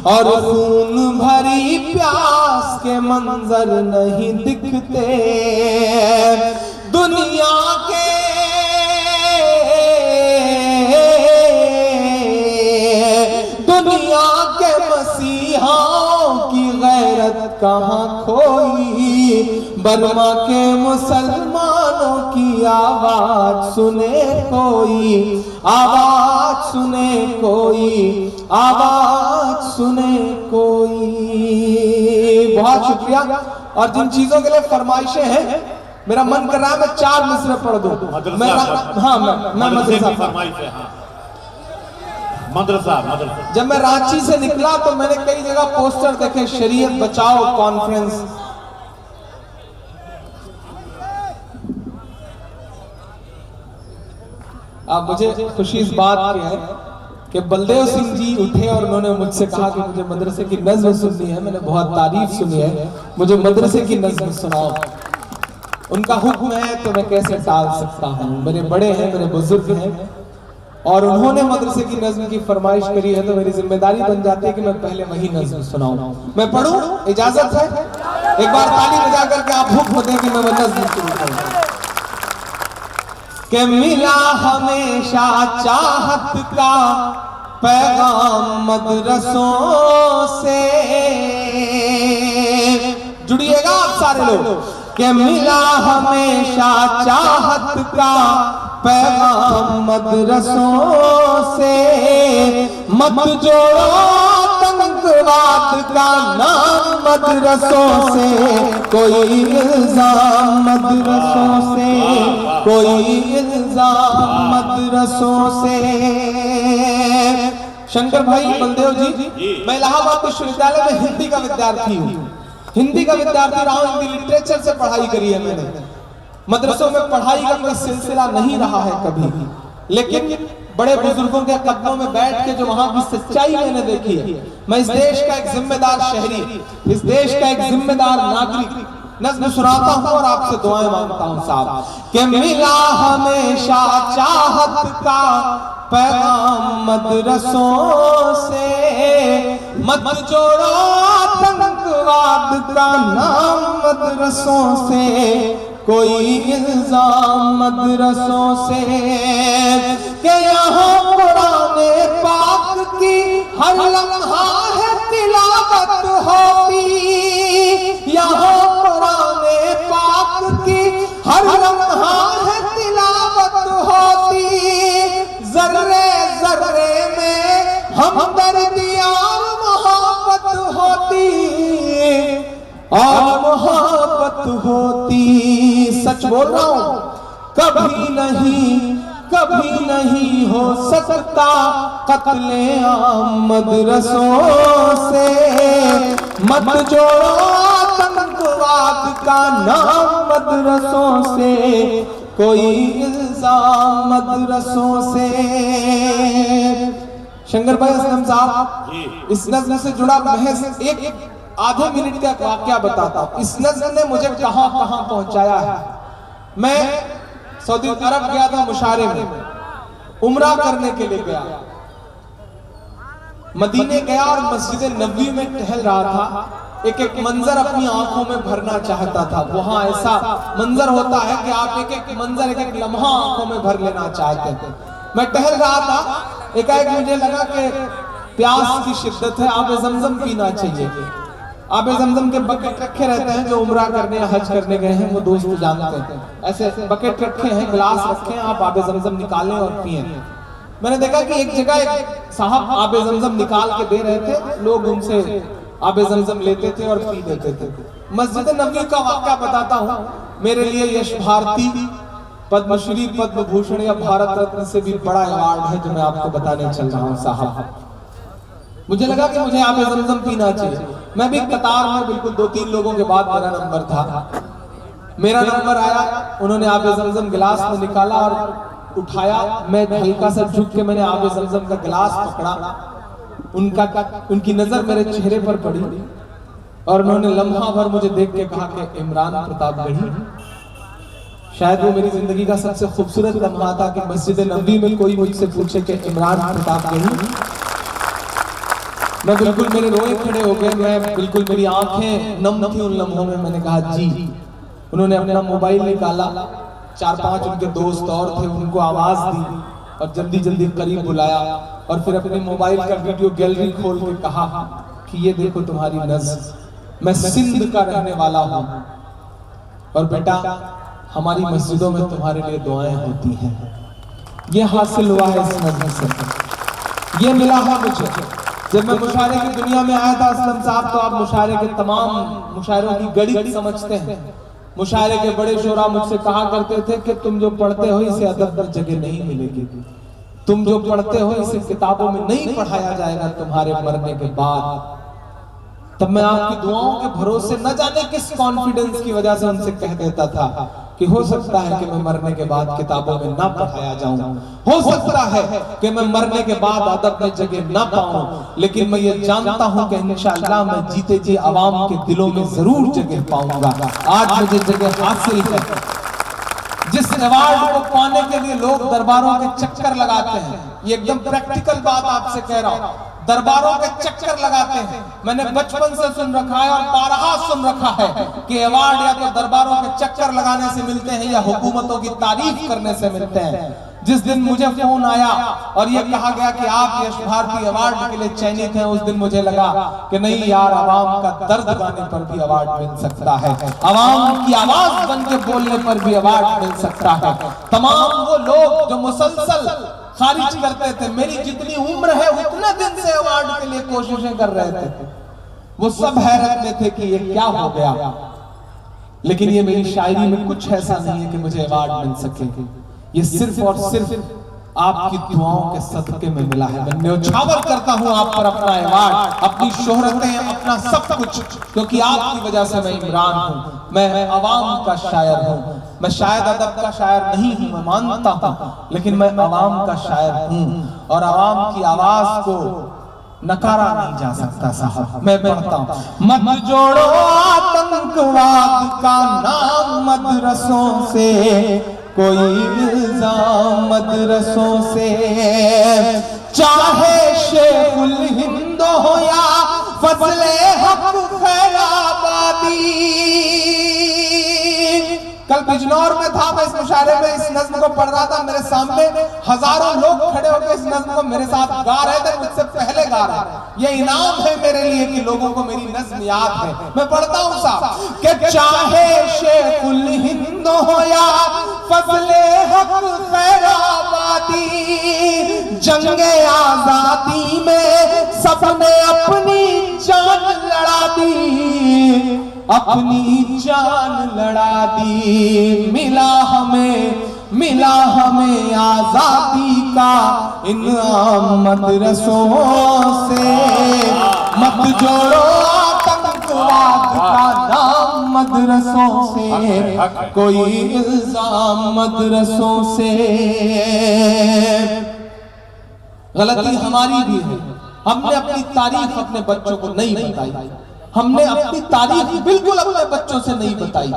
और खून भरी प्यास के मंजर नहीं दिखते, दुनिया के मसीहाओं की गैरत कहाँ खोई, बर्मा के मुसलमानों की आवाज सुने कोई, आवाज सुने कोई, आवाज सुने कोई। बहुत शुक्रिया। और जिन चीजों के लिए फरमाइशें हैं, मेरा मन कर रहा है मैं 4 मिसरे पढ़ दूं। मैं मदरसा जब मैं रांची से निकला तो मैंने कई जगह पोस्टर देखे, शरीयत बचाओ कॉन्फ्रेंस। अब मुझे खुशी इस बात की है कि बलदेव सिंह जी उठे और उन्होंने मुझसे कहा कि मुझे मदरसे की नज़्म सुननी है। मैंने बहुत तारीफ सुनी है, मुझे मदरसे की नज़्म सुनाओ। उनका हुक्म है तो मैं कैसे टाल सकता हूँ। मेरे बड़े हैं, मेरे बुजुर्ग हैं, और उन्होंने मदरसे की नज़्म की फरमाइश करी है तो मेरी जिम्मेदारी बन जाती है कि मैं पहले वही नज़्म सुनाऊं। मैं पढ़ूं? इजाजत है? एक बार ताली बजा करके आप हुक्म दें कि मैं नज़्म शुरू करूं। कि मिला हमेशा चाहत का पैगाम मदरसों से, जुड़िएगा आप सारे लोग। कि मिला हमेशा चाहत का पैगाम मदरसों से, मत जोड़ो आतंकवाद का नाम मदरसों से, कोई इल्जाम मदरसों से, कोई इल्जाम मदरसों से। शंकर भाई बलदेव जी, मैं इलाहाबाद विश्वविद्यालय में हिंदी का विद्यार्थी हूँ, हिंदी का विद्यार्थी रहा हूँ, हिंदी लिटरेचर से पढ़ाई करी है मैंने। मदरसों में पढ़ाई का कोई सिलसिला नहीं रहा है कभी, लेकिन बड़े बुजुर्गों के कदमों में बैठ के जो वहां की सच्चाई मैंने देखी है, मैं इस देश का एक जिम्मेदार शहरी, इस देश का एक जिम्मेदार नागरिक नज़्म सुनाता हूं और आपसे दुआएं मांगता हूं साहब। कि मिला हमेशा चाहत का पैगाम मदरसों से, मत जोड़ो आतंकवाद का नाम मदरसों से, कोई इल्जाम मदरसों से। कि यहाँ कुराने पाक की हर लम्हा है तिलावत होती, यहाँ कुराने पाक की हर लम्हा है तिलावत होती, जर्रे जर्रे में हमदर्दी और मोहब्बत होती, और मोहब्बत होती, सच बोल रहा हूं, कभी नहीं हो सकता कत्ले आम मदरसों से। मत जोड़ो आतंकवाद का नाम मदरसों से, कोई इल्जाम मदरसों से। शंकर भाई असलम साहब, इस नज़्म से जुड़ा महज एक आधे मिनट का वाकया बताता हूं। इस नज़्म ने मुझे कहां कहां पहुंचाया है। मैं सऊदी अरब गया था, मुशारे में उम्रा करने के लिए गया। मदीने गया और मस्जिद नबवी में टहल रहा था। एक एक मंजर अपनी आंखों में भरना चाहता था। वहां ऐसा मंजर होता है कि आप एक एक मंजर, एक एक लम्हा आंखों में भर लेना चाहते थे। मैं टहल रहा था, एकाएक मुझे लगा कि प्यास की शिद्दत है, आब ज़मज़म पीना चाहिए। आब ज़मज़म के बकेट रखे रहते हैं, जो उम्रा करने या हज करने गए हैं वो दोस्त जानते हैं। ऐसे बकेट रखे हैं, गिलास रखे हैं, आप आब ज़मज़म निकालें और पिए। मैंने देखा कि एक जगह एक साहब आब ज़मज़म निकाल के दे रहे थे, लोग उनसे आब ज़मज़म लेते थे और पी देते थे। मस्जिद नबवी का वाक़या बताता हूँ। मेरे लिए यश भारती, पद्मश्री, पद्म भूषण या भारत रत्न से भी बड़ा अवार्ड है जो मैं आपको बताने चल रहा हूँ साहब। मुझे लगा कि मुझे आब ज़मज़म पीना चाहिए। मैं भी कतार में बिल्कुल 2-3 लोगों के बाद मेरा नंबर था। मेरा नंबर आया, उन्होंने आब ज़मज़म गिलास में निकाला और उठाया। मैं हल्का सा झुक के मैंने आब ज़मज़म का गिलास पकड़ा। उनकी नजर मेरे चेहरे पर पड़ी और उन्होंने लम्हा भर मुझे देख के कहा कि इमरान प्रतापगढ़ी। शायद वो मेरी जिंदगी का सबसे खूबसूरत लम्हा था कि मस्जिद नबवी में कोई मुझसे पूछे कि इमरान प्रतापगढ़ी। मैं बिल्कुल, मेरे रोए खड़े हो गए। मैं बिल्कुल, मेरी आंखें नम थी उन लम्हों में। मैंने कहा जी। उन्होंने अपना मोबाइल निकाला, 4-5 उनके दोस्त और थे, उनको आवाज दी और जल्दी जल्दी करीब बुलाया और फिर अपने मोबाइल का वीडियो गैलरी खोल के कहा कि ये देखो तुम्हारी नज़्म, मैं सिंध का रहने वाला हूँ और बेटा हमारी मस्जिदों में तुम्हारे लिए दुआएं होती हैं। ये हासिल हुआ है इस नज़्म से, ये मिला है मुझे। जब मैं मुशायरे की दुनिया में आया था असलम साहब, तो आप मुशायरे के तमाम मुशायरों की गड़ी समझते हैं। मुशायरे के बड़े शोरा मुझसे कहा करते थे कि तुम जो पढ़ते हो इसे अदब पर जगह नहीं मिलेगी, तुम जो पढ़ते हो इसे किताबों में नहीं पढ़ाया जाएगा तुम्हारे मरने के बाद। तब मैं आपकी दुआओं के भरोसे न जाने किस कॉन्फिडेंस की वजह से उनसे कह देता था कि हो सकता है कि मैं मरने के बाद किताबों में ना पढ़ाया जाऊं, हो सकता है कि मैं मरने के बाद अदब में जगह ना पाऊं, लेकिन मैं ये जानता हूं कि इंशाअल्लाह मैं जीते जी आवाम के दिलों में जरूर जगह पाऊंगा। आज मुझे जगह हासिल है। जिस अवार्ड को पाने के लिए लोग दरबारों के चक्कर लगाते हैं, ये एकदम प्रैक्टिकल बात आपसे कह रहा हूं, दरबारों के चक्कर लगाते हैं। मैंने बचपन से सुन रखा है और बारहा सुन रखा है कि अवार्ड या तो दरबारों के चक्कर लगाने से मिलते हैं या हुकूमतों की तारीफ करने से मिलते हैं। जिस दिन मुझे फोन आया और ये कहा गया कि आप यश भारती अवार्ड के लिए चयनित हैं, उस दिन मुझे लगा कि नहीं यार, आवाम का दर्द गाने पर भी अवार्ड मिल सकता है, आवाम की आवाज बन के बोलने पर भी अवार्ड मिल सकता है। तमाम वो लोग जो मुसलसल खारिज करते थे, मेरी जितनी उम्र है उतने दिन से अवार्ड के लिए कोशिशें कर रहे थे, वो सब हैरत में थे कि ये क्या हो गया। लेकिन ये मेरी शायरी में कुछ ऐसा नहीं है कि मुझे अवार्ड मिल सके। ये सिर्फ और सिर्फ आपकी दुआओं के सदके में मिला है। मैं न्योछावर करता हूं आप पर अपना अवार्ड, अपनी शोहरतें, अपना सब कुछ, क्योंकि आपकी वजह से मैं इमरान हूं, मैं अवाम का शायर हूं। मैं शायद अदब का शायर नहीं हूं, मैं मानता हूं, लेकिन मैं अवाम का शायर हूं और अवाम की आवाज को नकारा नहीं जा सकता साहब। मैं पढ़ता हूं, मत जोड़ो आतंकवाद का नाम मदरसों से, कोई इल्जाम मदरसों से, चाहे शेखुल हिंद हो या फजले हक खैराबादी। कल बिजनौर में था, मैं इस मुशायरे में इस नज्म को पढ़ रहा था, मेरे सामने हजारों लोग खड़े होकर इस नज्म को मेरे साथ गा रहे थे, मुझसे पहले गा रहे। ये इनाम है मेरे लिए कि लोगों को मेरी नज्म याद है। मैं पढ़ता हूं साहब कि चाहे शेखुल हिंद हो या फजले हक खैराबादी, जंगे आजादी में सबने अपनी जान लड़ा दी, अपनी जान लड़ा दी। मिला हमें आजादी का इनाम मदरसों से। मत जोड़ो आतंकवाद का नाम मदरसों से, कोई इल्जाम मदरसों से। गलती हमारी भी है, हमने अपनी तारीख अपने बच्चों को नहीं बताई। हमने अपनी तारीख बिल्कुल अपने बच्चों से नहीं बताई।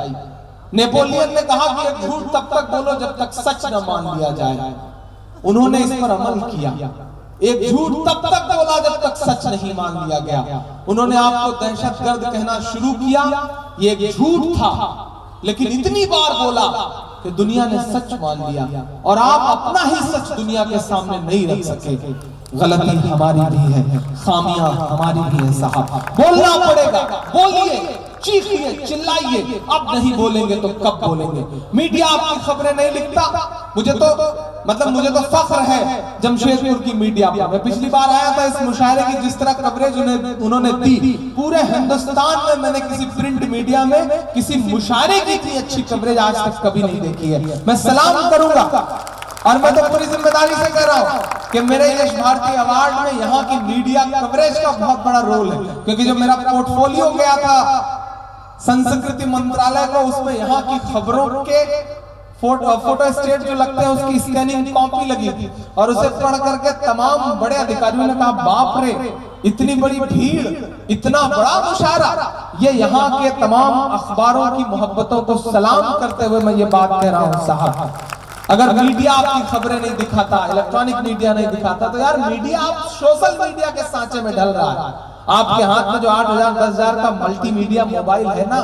नेपोलियन ने कहा कि एक झूठ तब तक बोलो जब तक सच न मान लिया जाए। उन्होंने इस पर अमल किया। एक झूठ तब तक बोला जब तक सच नहीं मान लिया गया। उन्होंने आपको दहशतगर्द कहना शुरू किया, ये एक झूठ था, लेकिन इतनी बार बोला कि दुनिया ने सच मान लिया, और आप अपना ही सच दुनिया के सामने नहीं रख सके। गलती हमारी भी है, खामियां हमारी भी है साहब। बोलना पड़ेगा, बोलिए, चीखिए, चिल्लाइए। अब नहीं बोलेंगे तो कब बोलेंगे? मीडिया आपकी खबरें नहीं लिखता। मुझे तो फख्र है जमशेदपुर की मीडिया पर। मैं पिछली बार आया था इस मुशायरे की, जिस तरह कवरेज उन्होंने दी, पूरे हिंदुस्तान में मैंने किसी प्रिंट मीडिया में किसी मुशायरे की इतनी अच्छी कवरेज आज तक कभी नहीं देखी है। मैं सलाम करूंगा, और मैं तो पूरी जिम्मेदारी से कह रहा हूं कि मेरे यश भारती अवार्ड में यहाँ की मीडिया कवरेज का बहुत बड़ा रोल है। क्योंकि जो मेरा पोर्टफोलियो गया था संस्कृति मंत्रालय को, उसमें यहाँ की खबरों के फोटो स्टेट जो लगते हैं उसकी स्कैनिंग कॉपी लगी थी, और उसे पढ़ करके तमाम बड़े अधिकारियों ने कहा, बाप रे, इतनी बड़ी भीड़, इतना बड़ा मुशायरा। ये यहाँ के तमाम अखबारों की मोहब्बतों को सलाम करते हुए मैं ये बात कह रहा हूँ साहब। अगर मीडिया आपकी खबरें नहीं दिखाता, इलेक्ट्रॉनिक मीडिया नहीं दिखाता, तो यार मीडिया आप सोशल मीडिया के सांचे में ढल रहा है। आपके हाथ में जो 8,000 10,000 का मल्टीमीडिया मोबाइल है ना,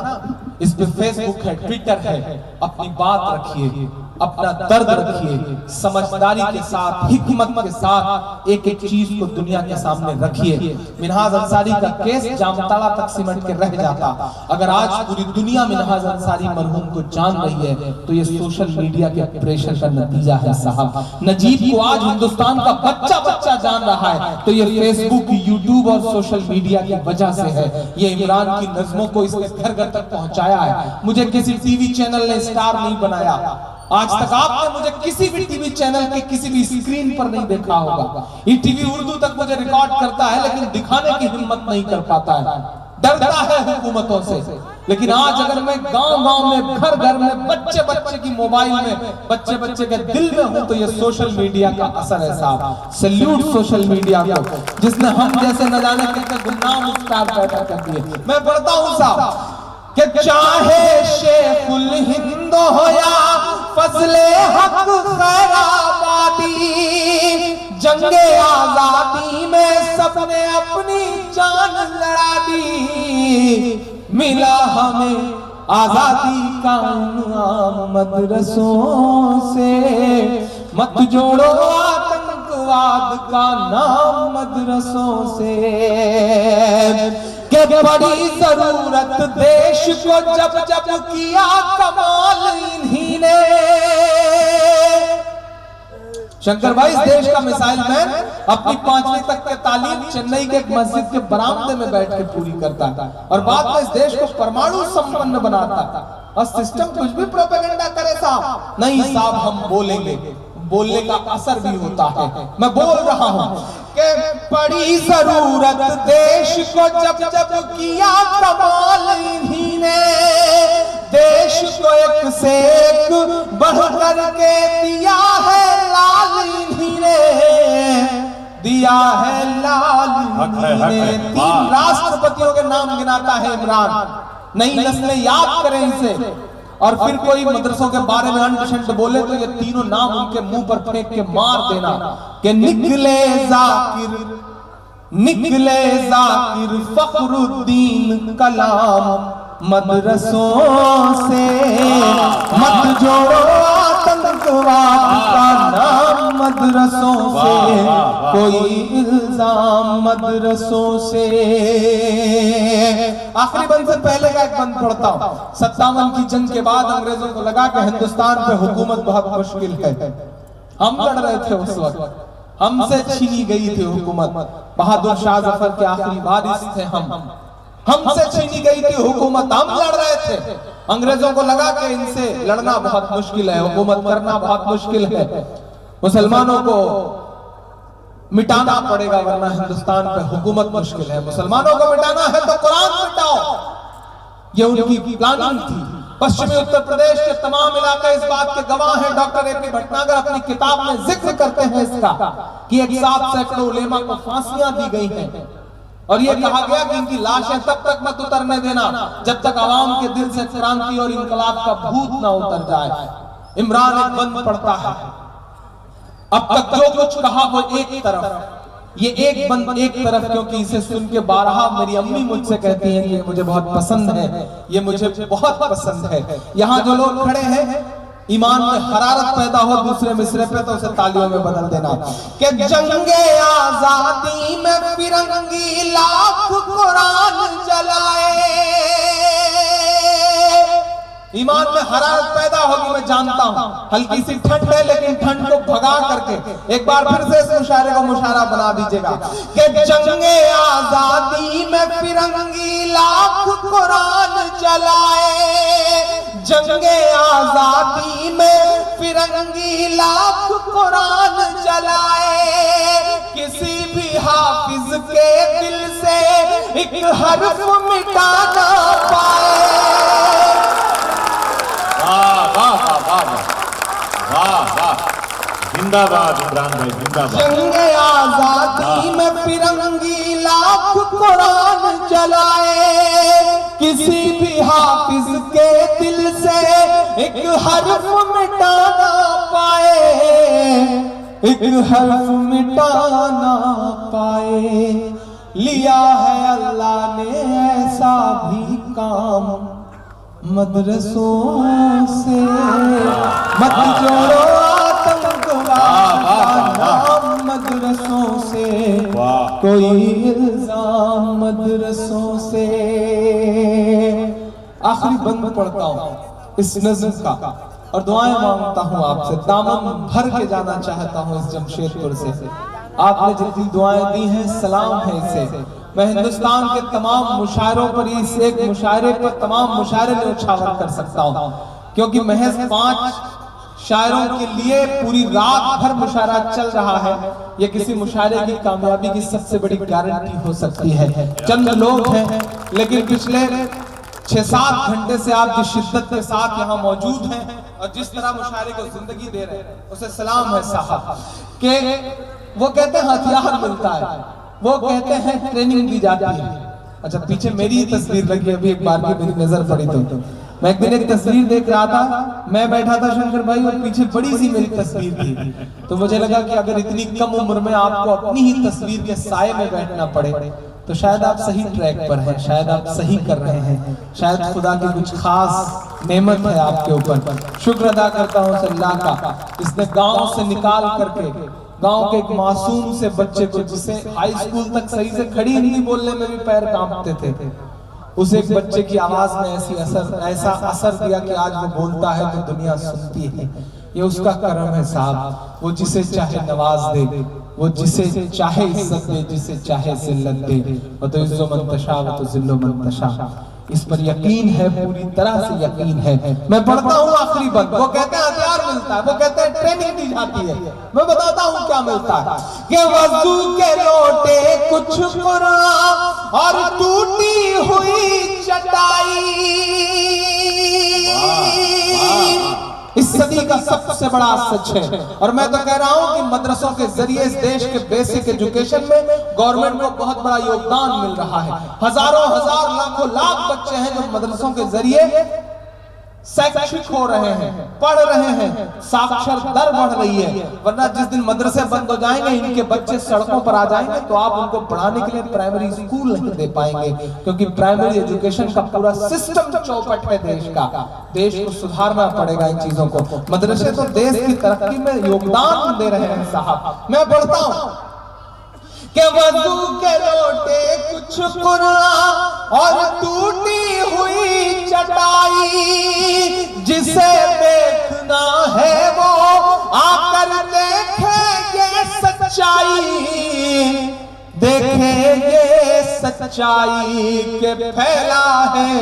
इस पे फेसबुक है, ट्विटर है, अपनी बात रखिए, अपना दर्द रखिए, समझदारी के साथ, हिकमत के साथ एक एक चीज को दुनिया के सामने रखिए। मिनहाज अंसारी का केस जामताड़ा तक सिमट के रह जाता। अगर आज पूरी दुनिया मिनहाज अंसारी मरहूम को जान रही है तो ये सोशल मीडिया के प्रेशर का नतीजा है साहब। नजीब को आज हिंदुस्तान का बच्चा जान रहा है तो ये फेसबुक, यूट्यूब और सोशल मीडिया की वजह से है। ये इमरान की नज़्मों को इसके घर घर तक पहुंचाया है। मुझे किसी टीवी चैनल ने स्टार नहीं बनाया। आज तक आपने मुझे किसी भी टीवी चैनल के किसी भी स्क्रीन पर नहीं देखा होगा। ये टीवी उर्दू तक मुझे रिकॉर्ड करता है, लेकिन दिखाने की हिम्मत नहीं कर पाता है, डरता है हुकूमतों से। लेकिन आज अगर मैं गांव-गांव में, घर-घर में, बच्चे की मोबाइल में, बच्चे के दिल में हूं, तो ये सोशल मीडिया का असर है साहब। सैल्यूट सोशल मीडिया को, जिसने हम जैसे न जाने कितने गुमनाम स्टार पैदा कर दिए। मैं पढ़ता हूं साहब कि चाहे शेखुल हिंद हो या फजले हक खैराबादी, जंगे आजादी में सबने अपनी जान लड़ा दी। मिला हमें आजादी का इनाम मदरसों से, मत जोड़ो आतंकवाद का नाम मदरसों से। के बड़ी जरूरत देश को जब किया कमाल इन्हीं ने। शंकर भाई इस देश का मिसाइल मैन अपनी 5वीं तक के तालीम चेन्नई के एक मस्जिद के बरामदे में बैठ के पूरी करता था, और बाद में इस देश को परमाणु संपन्न बनाता था। और सिस्टम कुछ भी प्रोपेगेंडा करे साहब, नहीं साहब हम बोलेंगे, बोलने का असर भी होता है। मैं बोल रहा हूं कि बड़ी जरूरत देश को जब किया कमाल इन्हीं ने। देश को एक से एक बढ़ करके दिया है लाल इन्हीं ने, दिया है लाल इन्हीं ने। 3 राष्ट्रपतियों के नाम गिनाता है इमरान। नई नस्लें याद करें इसे, और फिर कोई मदरसों के बारे में अंट बोले तो ये तीनों नाम उनके मुंह पर फेंक के मार देना कि निकले जाकिर फखरुद्दीन कलाम मदरसों से। मत जोड़ो आतंकवाद का नाम मदरसों से, कोई इल्जाम मदरसों से। आखिरी बंद से पहले का एक बंद पढ़ता हूं। 57 की जंग के बाद अंग्रेजों को लगा कि हिंदुस्तान पे हुकूमत बहुत मुश्किल है। हम लड़ रहे थे उस वक्त, हमसे छीनी गई थी हुकूमत। बहादुर शाह जफर के आखिरी वारिस थे हम। हमसे छीनी गई थी हुकूमत, हम लड़ रहे थे। अंग्रेजों को लगा कि इनसे लड़ना बहुत मुश्किल है, हुकूमत करना बहुत मुश्किल है, मुसलमानों को मिटाना पड़ेगा वरना हिंदुस्तान पे हुकूमत मुश्किल है। मुसलमानों को मिटाना है तो कुरान मिटाओ, ये उनकी प्लानिंग थी। पश्चिमी उत्तर प्रदेश के तमाम इलाके इस बात के गवाह हैं। Doctor AP. भटनागर अपनी किताब में जिक्र करते हैं इसका कि एक साथ सैकड़ों उलेमा को फांसियां दी गई हैं और ये कहा गया कि इनकी लाशें तब तक मत उतरने देना जब तक आवाम के दिल से क्रांति और इंकलाब का भूत ना उतर जाए। इमरान एक बंद पड़ता है। अब तक जो कुछ कहा वो एक तरफ, ये एक बंद एक तरफ, क्योंकि इसे सुन के बारहा मेरी अम्मी मुझसे कहती हैं कि ये मुझे बहुत पसंद है, ये मुझे बहुत पसंद है। यहाँ जो लोग खड़े हैं ईमान में हरारत पैदा हो दूसरे मिसरे पे तो उसे तालियों में बदल देना कि जंगे आजादी में फिरंगी लाख कुरान जलाए। ईमान में हरारत पैदा होगी, मैं जानता हूं। हल्की सी ठंड है लेकिन ठंड को भगा करके एक बार फिर से इस मुशायरे को मुशायरा बना दीजिएगा कि जंगे आजादी में फिरंगी लाख कुरान जलाए, जंगे आजादी में फिरंगी लाख कुरान जलाए, किसी भी हाफिज के दिल से एक हर्फ मिटा ना पाए। जिंदाबाद इमरान भाई, जिंदाबाद। जंगे आजादी में फिरंगी लाख कुरान जलाए, किसी भी हाफिज के दिल से एक हर्फ मिटा ना पाए, एक हर्फ मिटा ना पाए। लिया है अल्लाह ने ऐसा भी काम मदरसों से, मत जोड़ो आतंकवाद का नाम मदरसों से, कोई इल्जाम मदरसों से। आखिरी बंद पढ़ता हूँ इस नज़्म का और दुआएं मांगता हूँ आपसे। दामन भर के जाना चाहता हूँ इस जमशेदपुर से। आपने जितनी दुआएं दी हैं सलाम है इसे। मैं हिंदुस्तान के तमाम मुशायरों पर, इस एक मुशायरे पर तमाम मुशायरे में उछावर कर सकता हूँ, क्योंकि महज 5 शायरों के लिए पूरी रात भर मुशायरा चल रहा है। ये किसी मुशायरे की कामयाबी की सबसे बड़ी गारंटी हो सकती है। चंद लोग हैं लेकिन पिछले 6-7 घंटे से आप जिस शिद्दत के साथ यहाँ मौजूद हैं और जिस तरह मुशायरे को जिंदगी दे रहे हैं उसे सलाम है साहब। के वो कहते हैं हथियार मिलता है, वो कहते हैं ट्रेनिंग दी जाती है। अच्छा, पीछे मेरी तस्वीर लगी, अभी एक बार की मेरी नजर पड़ी तो मैं एक दिन एक तस्वीर देख रहा था, मैं बैठा था शंकर भाई और पीछे बड़ी सी मेरी तस्वीर थी, तो मुझे लगा कि अगर इतनी कम उम्र में आपको अपनी ही तस्वीर के साए में बैठना पड़े तो शायद आप सही ट्रैक पर हैं, शायद आप सही कर रहे हैं, शायद खुदा की कुछ खास नेमत है आपके ऊपर। शुक्र अदा करता हूँ अल्लाह का, इसने गाँव से निकाल करके गांव के एक मासूम से बच्चे को, जिसे हाई स्कूल तक सही से खड़ी हिंदी बोलने में भी पैर कांपते थे, उस एक बच्चे की आवाज में ऐसा असर दिया कि आज वो बोलता है तो दुनिया सुनती है। ये उसका करम है साहब। वो जिसे चाहे नवाज दे, वो जिसे चाहे इज्जत दे, जिसे चाहे जिल्लत दे। वो तो इज्जो मंतशा, वो तो जिल्लो मंतशा। इस पर यकीन है, पूरी तरह से यकीन है। मैं पढ़ता हूँ आखिरी बंद। वो कहते हैं हथियार मिलता है, वो कहते हैं ट्रेनिंग दी जाती है। मैं बताता हूँ क्या मिलता है कि वज़ू के लोटे कुछ कुरान और टूटी हुई चटाई। इस सदी का सबसे बड़ा सच है। और मैं तो कह रहा हूं कि मदरसों के जरिए इस देश के बेसिक एजुकेशन में गवर्नमेंट को बहुत बड़ा योगदान मिल रहा है। हजारों हजार लाखों लाख बच्चे हैं जो मदरसों के जरिए शैक्षिक हो रहे हैं, पढ़ रहे हैं, साक्षर दर बढ़ रही है। वरना जिस दिन मदरसे बंद हो जाएंगे, इनके बच्चे सड़कों पर आ जाएंगे, तो आप उनको पढ़ाने के लिए प्राइमरी स्कूल नहीं दे पाएंगे, क्योंकि प्राइमरी एजुकेशन का पूरा सिस्टम चौपट है देश का। देश को सुधारना पड़ेगा इन चीजों को। मदरसे तो देश की तरक्की में योगदान दे रहे हैं साहब। मैं पढ़ता हूँ कि वज़ू के लोटे कुछ कुरान और टूटी हुई चटाई, जिसे देखना है वो आकर देखेंगे सच्चाई, देखेंगे सच्चाई के फैला है,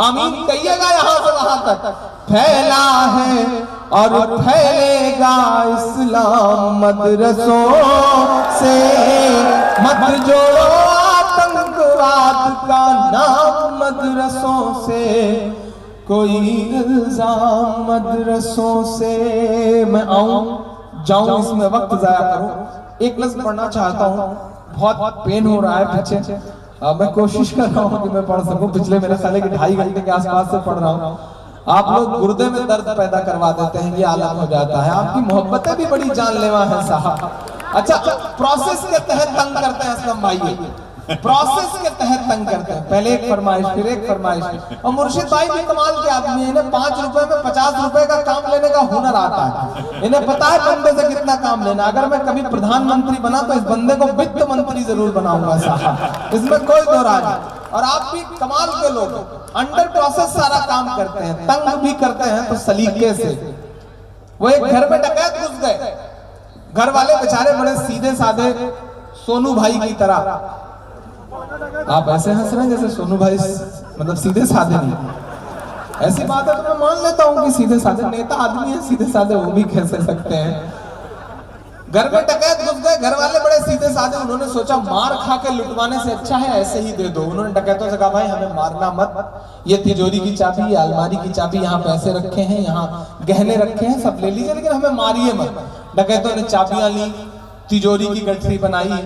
आमीन कहिएगा यहां से वहां तक, फैला है और फैलेगा इस्लाम मदरसों से। मत जोड़ो आतंकवाद का नाम मदरसों से, कोई इल्जाम मदरसों से। मैं आऊं जाऊं इसमें वक्त जाया करूं, एक लफ्ज पढ़ना चाहता हूं, बहुत पेन हो रहा है पीछे। मैं कोशिश कर रहा हूं कि मैं पढ़ सकूं, पिछले मेरे साले के 2.5 घंटे के आसपास से पढ़ रहा हूं। आप लोग गुर्दे में दर्द पैदा करवा देते हैं, ये आलम हो जाता है। आपकी मोहब्बतें भी बड़ी जानलेवा हैं साहब। अच्छा, प्रोसेस के तहत तंग करते हैं असलम भाई, प्रोसेस के तहत तंग करते हैं। पहले एक फरमाइश, फिर एक फरमाइश। और मुर्शिद भाई भी कमाल के आदमी है, इन्हें 5 रुपए में 50 रुपए का काम लेने का हुनर आता है। इन्हें पता है बंदे से कितना काम लेना। अगर मैं कभी प्रधानमंत्री बना तो इस बंदे को वित्त मंत्री जरूर बनाऊंगा साहब, इसमें कोई दो राय नहीं। और आप भी कमाल के लोग, अंडर प्रोसेस सारा काम करते हैं, तंग भी करते हैं तो सलीके से। वो एक घर में डकैत घुस गए, घर वाले बेचारे बड़े सीधे साधे सोनू भाई की तरह। आप ऐसे हंस रहे हैं जैसे सोनू भाई मतलब सीधे साधे नहीं। ऐसी बात है तो मैं मान लेता हूं कि सीधे साधे नेता आदमी है, सीधे साधे वो भी कह सकते हैं। घर में डकैत घुस गए, घर वाले बड़े सीधे साधे, उन्होंने सोचा मार खा के लुटवाने से अच्छा है ऐसे ही दे दो। उन्होंने डकैतों से कहा भाई हमें मारना मत, ये तिजोरी की चाबी, ये अलमारी की चाबी, यहाँ पैसे रखे हैं, यहाँ गहने रखे हैं, सब ले लीजिए लेकिन हमें मारिए मत। डकैतों ने चाबियां ली, तिजोरी की गठरी बनाई,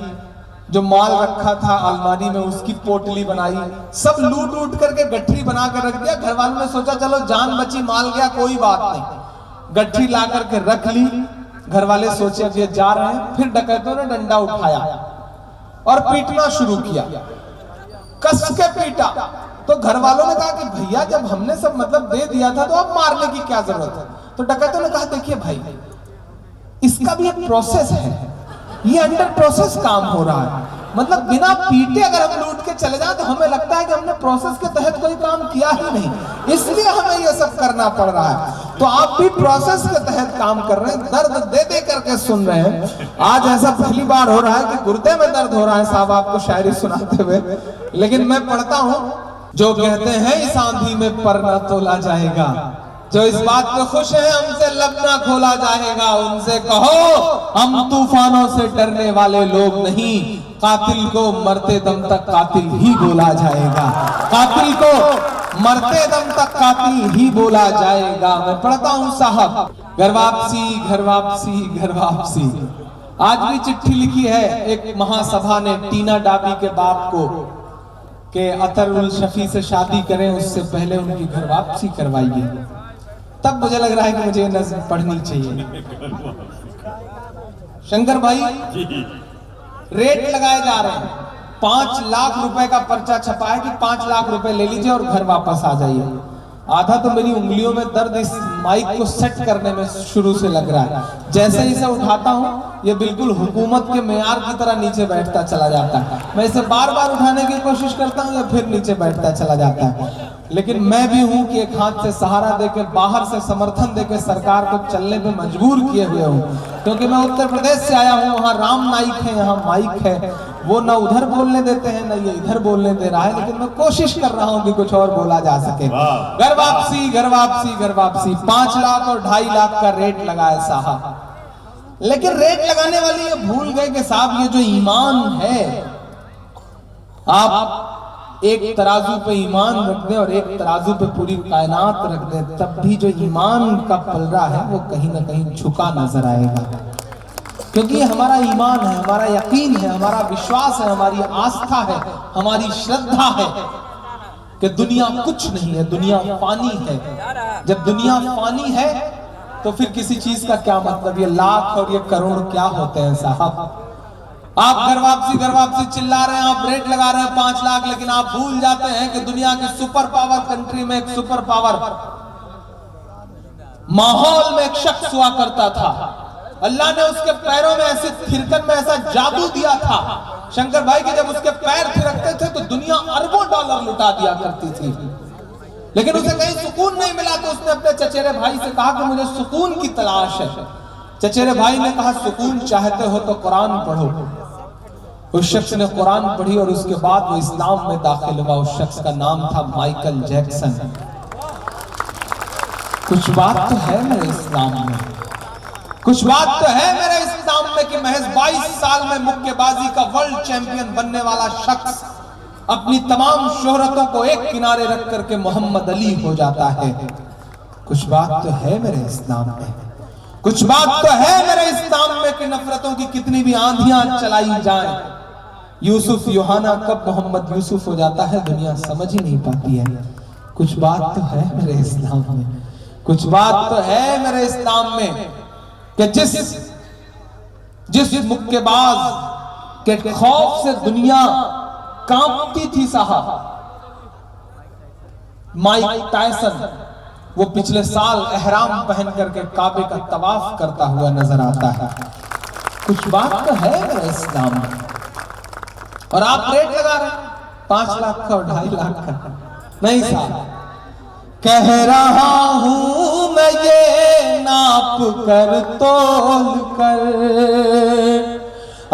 जो माल रखा था अलमारी में उसकी पोटली बनाई, सब लूट लूट करके गठरी बना कर रख दिया। घर वालों ने सोचा चलो जान बची, माल गया कोई बात नहीं, गठरी ला करके रख ली। घर वाले सोचे अब ये जा रहे हैं, फिर डकैतों ने डंडा उठाया और पीटना शुरू किया, कस के पीटा। तो घर वालों ने कहा कि भैया जब हमने सब मतलब दे दिया था तो अब मारने की क्या जरूरत है। तो डकैतों ने कहा देखिए भाई इसका भी एक प्रोसेस है, ये अंडर प्रोसेस काम हो रहा है, मतलब बिना पीटे अगर हम लूट के चले जाए तो हमें लगता है कि हमने प्रोसेस के तहत कोई काम किया ही नहीं, इसलिए हमें ये सब करना पड़ रहा है। तो आप भी प्रोसेस के तहत काम कर रहे हैं, दर्द दे दे करके सुन रहे हैं। आज ऐसा पहली बार हो रहा है कि गुर्दे में दर्द हो रहा है साहब आपको शायरी सुनाते हुए। लेकिन मैं पढ़ता हूं, जो कहते हैं इस आंधी में पर न तोला जाएगा, जो इस बात पे खुश है हमसे लब ना खोला जाएगा, उनसे कहो हम तूफानों से डरने वाले लोग नहीं, कातिल को मरते दम तक कातिल ही बोला जाएगा, कातिल को मरते दम तक कातिल ही बोला जाएगा। मैं पढ़ता हूं साहब, घर वापसी घर वापसी घर वापसी। आज भी चिट्ठी लिखी है एक महासभा ने टीना डाबी के बाप को कि अतर उल शफी से शादी करें, उससे पहले उनकी घर वापसी करवाइए। तब मुझे लग रहा है कि मुझे नज़्म पढ़नी चाहिए। शंकर भाई रेट लगाए जा रहे हैं, 5 लाख रुपए का पर्चा छपा है कि 5 लाख रुपए ले लीजिए और घर वापस आ जाइए। आधा तो मेरी उंगलियों में दर्द इस माइक को सेट करने में शुरू से लग रहा है। जैसे इसे उठाता हूं ये बिल्कुल हुकूमत के मेयार की तरह नीचे बैठता चला जाता है। मैं इसे बार बार उठाने की कोशिश करता हूं या फिर नीचे बैठता चला जाता है। लेकिन मैं भी हूं कि एक हाथ से सहारा देके, बाहर से समर्थन देके सरकार को चलने पे मजबूर किए हुए हूं, क्योंकि मैं उत्तर प्रदेश से आया हूं, वहां राम नाइक है, यहाँ माइक है, वो ना उधर बोलने देते हैं ना ये इधर बोलने दे रहा है, लेकिन मैं कोशिश कर रहा हूं कि कुछ और बोला जा सके। घर वापसी घर वापसी घर वापसी, 5 लाख और 2.5 लाख का रेट लगाया साहब। लेकिन रेट लगाने वाले ये भूल गए कि साहब ये जो ईमान है, आप एक तराजू पे ईमान रख दे और एक तराजू पे पूरी कायनात रख दे, तब भी जो ईमान का पलड़ा है वो कहीं ना कहीं झुका नजर आएगा। क्योंकि ये हमारा ईमान है, हमारा यकीन है, हमारा विश्वास है, हमारी आस्था है, हमारी श्रद्धा है कि दुनिया कुछ नहीं है, दुनिया फानी है। जब दुनिया फानी है तो फिर किसी चीज का क्या मतलब, ये लाख और ये करोड़ क्या होते हैं साहब। आप घर वापसी चिल्ला रहे हैं, आप रेट लगा रहे हैं 5 लाख, लेकिन आप भूल जाते हैं कि दुनिया के सुपर पावर कंट्री में एक सुपर पावर माहौल में एक शख्स हुआ करता था। अल्लाह ने उसके पैरों में ऐसे थिरकन में ऐसा जादू दिया था शंकर भाई कि जब उसके पैर थिरकते थे तो दुनिया अरबों डॉलर लुटा दिया करती थी। लेकिन उसे कहीं सुकून नहीं मिला तो उसने अपने चचेरे भाई से कहा कि मुझे सुकून की तलाश है। चचेरे भाई ने कहा सुकून चाहते हो तो कुरान पढ़ो। उस शख्स ने कुरान पढ़ी और उसके बाद वो इस्लाम में दाखिल हुआ। उस शख्स का नाम था माइकल जैक्सन। कुछ बात तो है मेरे इस्लाम में, कुछ बात तो है मेरे इस्लाम में कि महज 22 साल में मुक्केबाजी का वर्ल्ड चैंपियन बनने वाला शख्स अपनी तमाम शोहरतों को एक किनारे रख करके मोहम्मद अली हो जाता है। कुछ बात तो है मेरे इस्लाम में, कुछ बात तो है मेरे इस्लाम में कि नफरतों की कितनी भी आंधियां चलाई जाएं, यूसुफ यूहाना कब मोहम्मद यूसुफ हो जाता है दुनिया समझ ही नहीं पाती है। कुछ बात तो है मेरे इस्लाम में, कुछ बात तो है मेरे इस्लाम में कि जिस मुक्केबाज के खौफ से दुनिया कांपती थी साहब, माइक टायसन, वो पिछले साल एहराम पहन करके काबे का तवाफ करता हुआ नजर आता है। कुछ बात तो है मेरे इस्लाम में। और आप रेट लगा रहे हैं 5 लाख का और 2.5 लाख का। नहीं साहब, कह रहा हूं मैं ये नाप कर तोल कर,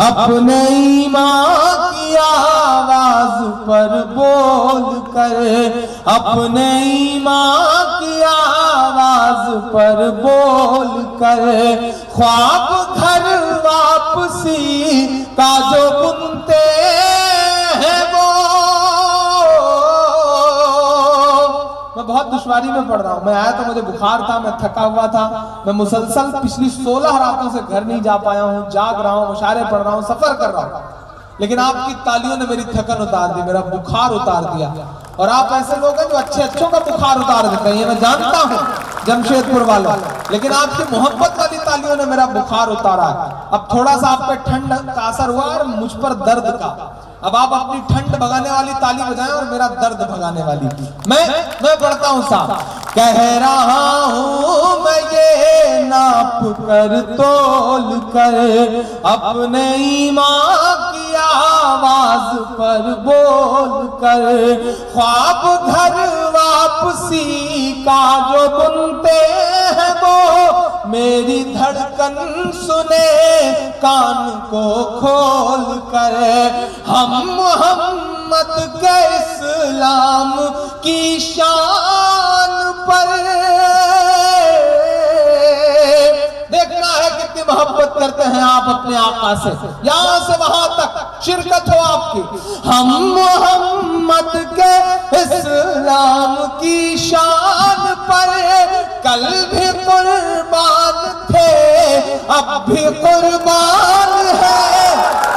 अपने ईमान की आवाज पर बोल कर, अपने ईमान की आवाज पर बोल कर, ख्वाब घर वापसी का जो बुनते हैं वो। मैं बहुत दुश्वारी में पढ़ रहा हूं। मैं आया तो मुझे बुखार था, मैं थका हुआ था, मैं मुसलसल पिछली 16 रातों से घर नहीं जा पाया हूं, जाग रहा हूं, मुशायरे पढ़ रहा हूं, सफर कर रहा हूं, लेकिन आपकी तालियों ने मेरी थकन उतार दी, मेरा बुखार उतार दिया। और आप ऐसे लोग हैं जो अच्छों का बुखार उतार देते हैं, ये मैं जानता हूं जमशेदपुर वालों, लेकिन आपकी मोहब्बत वाली तालियों ने मेरा बुखार उतारा। अब थोड़ा सा आप पे ठंड का असर हुआ और मुझ पर दर्द का। अब आप अपनी ठंड भगाने वाली ताली बजाएं और मेरा दर्द भगाने वाली। मैं पढ़ता हूं साहब, कह रहा हूं मैं ये नाप कर तोल कर, अपने ईमान की आवाज पर बोल कर, ख्वाब घर वापसी का जो बुनते हैं वो, मेरी धड़कन सुने कान को खोल कर, हम मोहम्मद के इस्लाम की शान पर। देखना है कितनी मोहब्बत करते हैं आप अपने आका से, यहां से वहां तक शिरकत हो आपकी। हम मोहम्मद के इस्लाम की शान पर कल भी कुर्बान थे, अब भी कुर्बान है।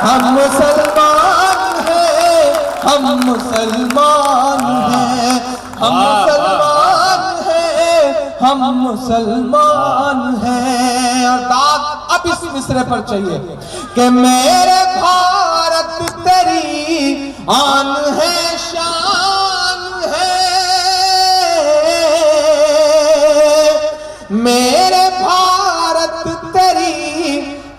हम मुसलमान हैं, हम मुसलमान हैं, हम मुसलमान हैं, हम मुसलमान हैं। और दाद अब इस मिसरे पर चाहिए कि मेरे भारत तेरी आन है, शान है, मेरे भारत तेरी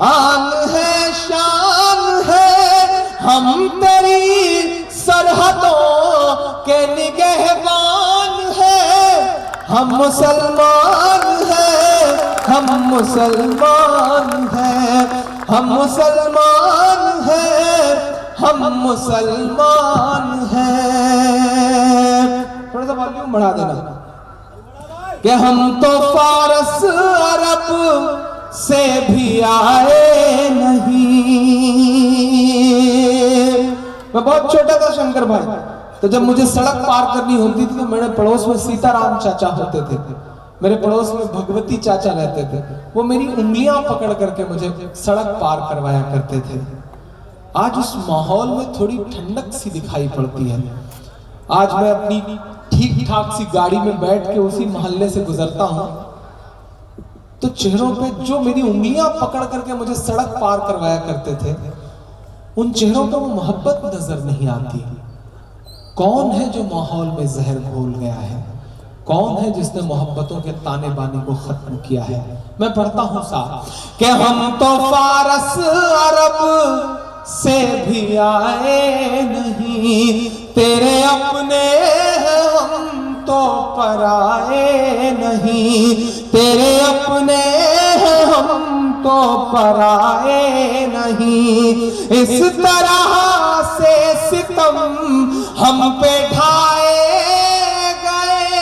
आन है, शान है, हम तेरी सरहदों के निगहबान हैं। हम मुसलमान हैं, हम मुसलमान हैं, हम मुसलमान हैं, हम मुसलमान हैं। थोड़ा सा वॉल्यूम बढ़ा देना कि हम तो फारस अरब से भी आए नहीं। मैं बहुत छोटा था शंकर भाई, तो जब मुझे सड़क पार करनी होती थी तो मेरे पड़ोस में सीताराम चाचा होते थे, मेरे पड़ोस में भगवती चाचा रहते थे, वो मेरी उंगलियां पकड़ करके मुझे सड़क पार करवाया करते थे। आज उस माहौल में थोड़ी ठंडक सी दिखाई पड़ती है। आज मैं अपनी ठीक ठाक सी गाड़ी में बैठ के उसी मोहल्ले से गुजरता हूं तो चेहरों पे जो मेरी उंगलियां पकड़ करके मुझे सड़क पार करवाया करते थे, उन चेहरों पे वो मोहब्बत नजर नहीं आती। कौन है जो माहौल में जहर घोल गया है? कौन है जिसने मोहब्बतों के ताने बाने को खत्म किया है? मैं पढ़ता हूं साहब कि हम तो फारस अरब से भी आए नहीं, तेरे अपने हैं हम तो पराए नहीं, तेरे अपने हैं हम तो पराए नहीं। इस तरह से सितम हम पे ढाए गए,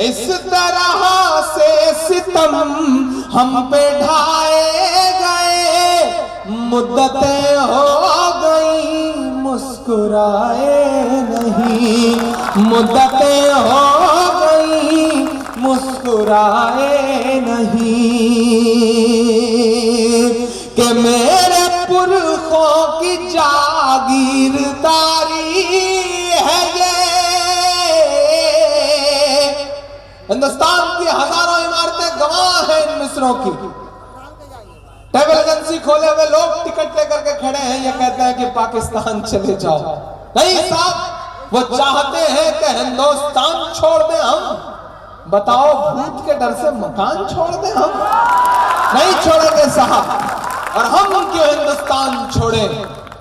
इस तरह से सितम हम पे ढाए गए। मुद्दतें हो गई मुस्कुराए नहीं, मुद्दतें हो गई मुस्कुराए नहीं। कि मेरे पुरखों की जागीरदारी है ये। हिंदुस्तान की हजारों इमारतें गवाह हैं इन मिस्रों की। ट्रैवल एजेंसी खोले हुए लोग टिकट लेकर के खड़े हैं, ये कहते हैं कि पाकिस्तान चले जाओ। नहीं साहब, वो चाहते हैं कि हिंदुस्तान छोड़ दें हम। बताओ, भूत के डर से मकान छोड़ दें हम? नहीं छोड़ेंगे साहब। और हम क्यों हिंदुस्तान छोड़े?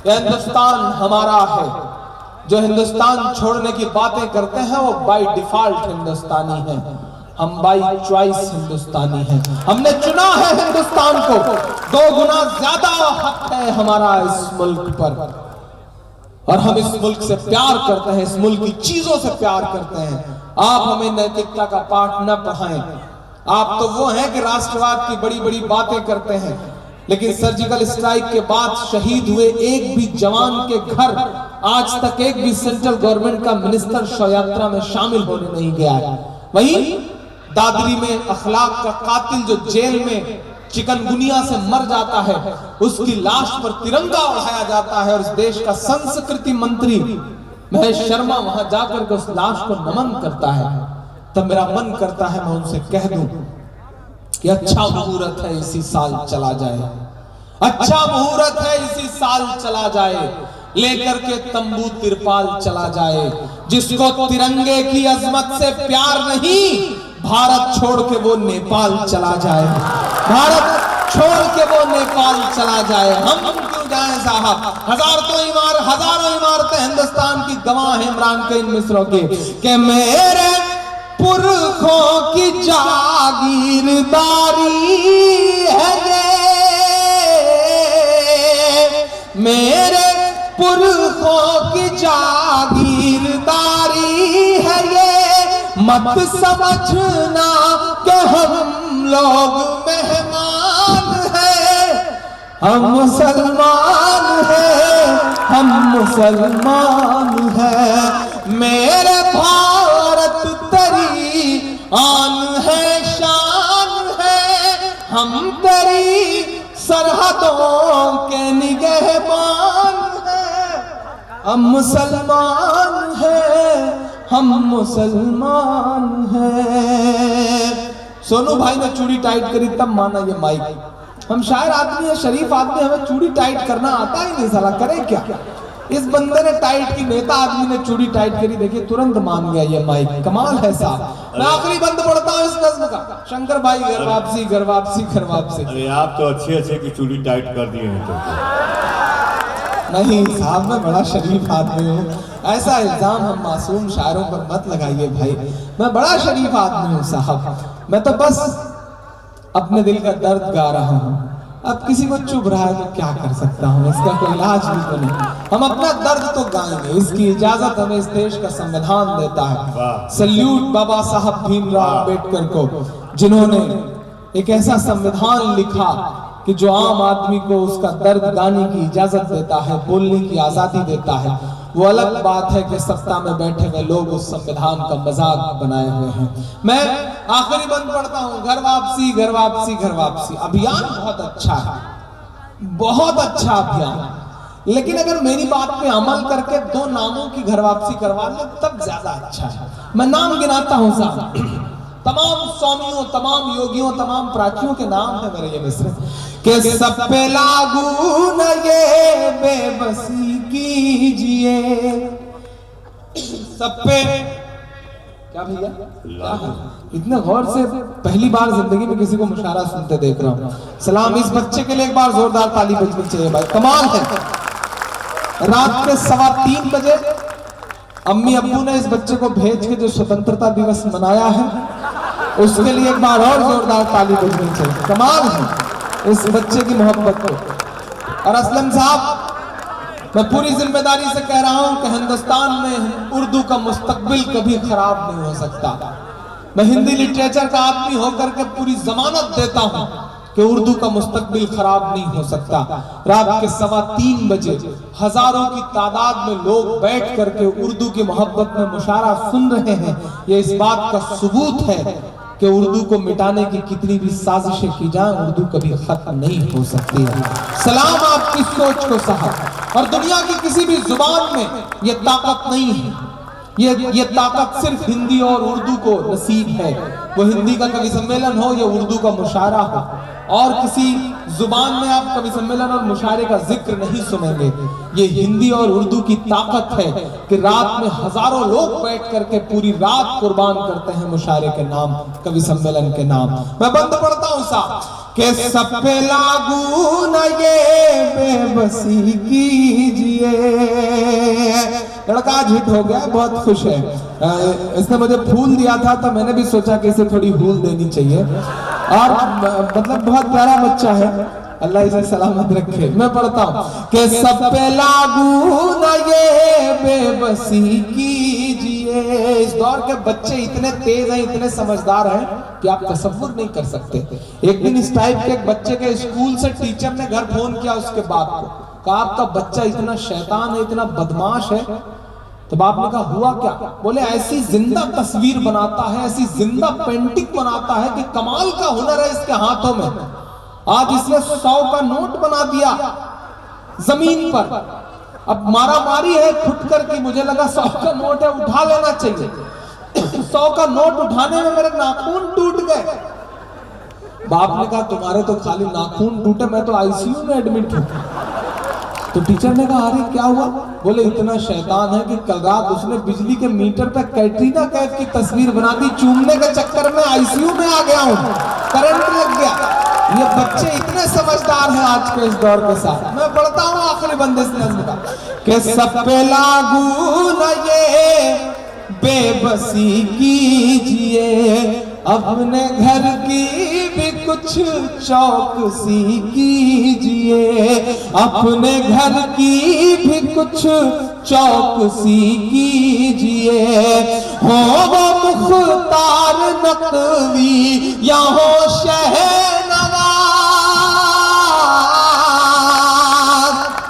ये हिंदुस्तान हमारा है। जो हिंदुस्तान छोड़ने की बातें करते हैं वो बाय डिफॉल्ट हिंदुस्तानी हैं। हम बाय चॉइस हिंदुस्तानी हैं। हमने चुना है हिंदुस्तान को। 2 गुना ज्यादा हक है हमारा इस मुल्क पर, और हम इस मुल्क से प्यार करते हैं, इस मुल्क की चीजों से प्यार करते हैं। आप हमें नैतिकता का पाठ न पढ़ाएं। आप तो वो हैं कि राष्ट्रवाद की बड़ी बड़ी बातें करते हैं, लेकिन सर्जिकल स्ट्राइक के बाद शहीद हुए एक भी जवान के घर आज तक एक भी सेंट्रल गवर्नमेंट का मिनिस्टर शव यात्रा में शामिल होने नहीं गया है। वहीं दादरी में अखलाक का कातिल जो जेल में चिकनगुनिया से मर जाता है, उसकी लाश पर तिरंगा उड़ाया जाता है, और इस देश का संस्कृति मंत्री महेश शर्मा वहां जाकर के उस लाश को नमन करता है। तब मेरा मन करता है मैं उनसे कह दूं कि अच्छा मुहूर्त है इसी साल चला जाए, अच्छा मुहूर्त है इसी साल चला जाए, लेकर के तंबू तिरपाल चला जाए। जिसको तिरंगे की अजमत से प्यार नहीं, भारत छोड़ के वो नेपाल चला जाए, भारत छोड़ के वो नेपाल चला जाए। हम क्यों जाएं साहब? हजारों इमारतें हिंदुस्तान की गवाह हैं इमरान के इन मिस्रों के कि मेरे पुरखों की जागीरदारी है ये, मेरे पुरखों की जागीरदारी है ये। मत समझना कि हम लोग मेहमान हैं, हम मुसलमान हैं, हम मुसलमान हैं। मेरे भारत तेरी आन है, शान है, हम तेरी सरहदों के निगहबान हैं। हम मुसलमान हैं, हम मुसलमान हैं। सोनू भाई ने चूड़ी टाइट करी तब माना ये माइक। हम शायर आदमी है, शरीफ आदमी, हमें चूड़ी टाइट करना आता ही नहीं, साला करें क्या? इस बंदे ने टाइट की, नेता आदमी ने चूड़ी टाइट करी, देखिए तुरंत मान गया ये माइक। कमाल है साहब। मैं आखिरी बंद पढ़ता हूँ इस नज्म का। शंकर भाई घर वापसी, घर वापसी, घर वापसी। अरे आप तो अच्छे की चूड़ी टाइट कर दिए हैं। तो नहीं साहब, मैं बड़ा शरीफ आदमी हूँ। ऐसा इल्जाम हम मासूम शायरों पर मत लगाइए भाई। मैं बड़ा शरीफ आदमी हूँ साहब। मैं तो बस अपने दिल का दर्द गा रहा हूँ। अब किसी को चुभ रहा है तो क्या कर सकता हूँ, इसका कोई इलाज भी तो नहीं। हम अपना दर्द तो गाएंगे, इसकी इजाजत हमें इस देश का संविधान देता है। सल्यूट बाबा साहब भीमराव अम्बेडकर को, जिन्होंने एक ऐसा संविधान लिखा कि जो आम आदमी को उसका दर्द गाने की इजाजत देता है, बोलने की आजादी देता है। वो अलग बात है कि सत्ता में बैठे हुए लोग उस संविधान का मजाक बनाए हुए हैं। मैं आखिरी बंद पढ़ता हूँ। घर वापसी, घर वापसी, घर वापसी। अभियान बहुत अच्छा है, बहुत अच्छा अभियान, लेकिन अगर मेरी बात पे अमल करके 2 नामों की घर वापसी करवा ले तब ज्यादा अच्छा है। मैं नाम गिनाता हूँ साहब। तमाम स्वामियों, तमाम योगियों, तमाम प्राचियों के नाम है मेरे ये मिस्र के। सब पे लागू न ये बेबसी कीजिए, सब पे क्या भैया, इतने गौर से पहली बार जिंदगी में किसी को मुशायरा सुनते देख रहा हूँ। सलाम इस बच्चे के लिए एक बार जोरदार ताली बजनी चाहिए भाई, कमाल है। रात के 3:15 बजे अम्मी अब्बू ने इस बच्चे को भेज के जो स्वतंत्रता दिवस मनाया है, उसके लिए एक बार और जोरदार ताली बजनी चाहिए। कमाल है इस बच्चे की मोहब्बत को। और असलम साहब, मैं पूरी जिम्मेदारी से कह रहा हूं कि हिंदुस्तान में उर्दू का मुस्तकबिल कभी खराब नहीं हो सकता। मैं हिंदी लिटरेचर का आदमी होकर के पूरी जमानत देता हूं कि उर्दू का मुस्तकबिल खराब नहीं हो सकता। रात के 3:15 बजे हजारों की तादाद में लोग बैठ करके उर्दू की मोहब्बत में मुशारा सुन रहे हैं। ये इस बात का सबूत है कि उर्दू को मिटाने की कितनी भी साजिशें की जाए, उर्दू कभी खत्म नहीं हो सकती है। सलाम आपकी सोच को साहब। और दुनिया की किसी भी जुबान में ये ताकत नहीं है। ये ताकत सिर्फ हिंदी और उर्दू को नसीब है। वो हिंदी का कवि सम्मेलन हो या उर्दू का मुशायरा हो, और किसी जुबान में आप कवि सम्मेलन और मुशायरे का जिक्र नहीं सुनेंगे। ये हिंदी और उर्दू की ताकत है कि रात में हजारों लोग बैठ करके पूरी रात कुर्बान करते हैं मुशायरे के नाम, कवि सम्मेलन के नाम। मैं बंद पढ़ता हूं साहब के सब पे लागू न ये बेबसी कीजिए। लड़का आज हिट हो गया, बहुत खुश है। इसने मुझे फूल दिया था तो मैंने भी सोचा कि इसे थोड़ी फूल देनी चाहिए। और मतलब बहुत प्यारा बच्चा है, अल्लाह इसे सलामत रखे। मैं पढ़ता हूँ कि सब पे लागू न ये बेबसी कीजिए। इस दौर के बच्चे इतने तेज हैं, इतने समझदार हैं कि आप तसव्वुर नहीं कर सकते। एक दिन इस टाइप के एक बच्चे के स्कूल से टीचर ने घर फोन किया उसके बाप को, कहा आपका बच्चा इतना शैतान है, इतना बदमाश है। तो बाप ने कहा हुआ क्या? बोले ऐसी जिंदा तस्वीर बनाता है, ऐसी जिंदा पेंटिंग बनाता है कि कमाल का हुनर है इसके हाथों में। आज इसने 100 का नोट बना दिया जमीन पर। अब मारा मारी है फुटकर की, मुझे लगा 100 का नोट है उठा लेना चाहिए। 100 का नोट उठाने में मेरे नाखून टूट गए। बाप ने कहा तुम्हारे तो खाली नाखून टूटे, मैं तो आईसीयू में एडमिट हूं। तो टीचर ने कहा अरे क्या हुआ? बोले इतना शैतान है कि कल रात उसने बिजली के मीटर पे कैटरीना कैफ की तस्वीर बना दी, चूमने के चक्कर में आईसीयू में आ गया हूं, करंट लग गया। ये बच्चे इतने समझदार हैं आज के इस दौर के साथ। मैं पढ़ता हूँ आखिरी बंदे से नज़्म का कि सब पे लागू न ये बेबसी कीजिए, अपने घर की भी कुछ चौकसी कीजिए, अपने घर की भी कुछ चौकसी कीजिए। हो वो मुख्तार नकवी या हो शहनवाज।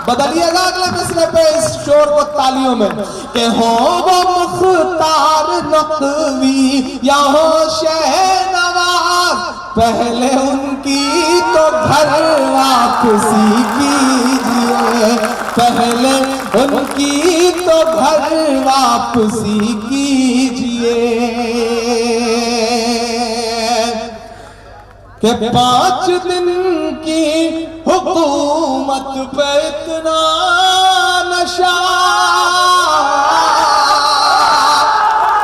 बदलिएगा अगले मिसरे पे इस शोर को तालियों में कि हो वो मुख्तार नकवी या हो शहनवाज, पहले उनकी तो घर वापसी कीजिए, पहले उनकी तो घर वापसी कीजिए। कि 5 दिन की हुकूमत पे इतना नशा।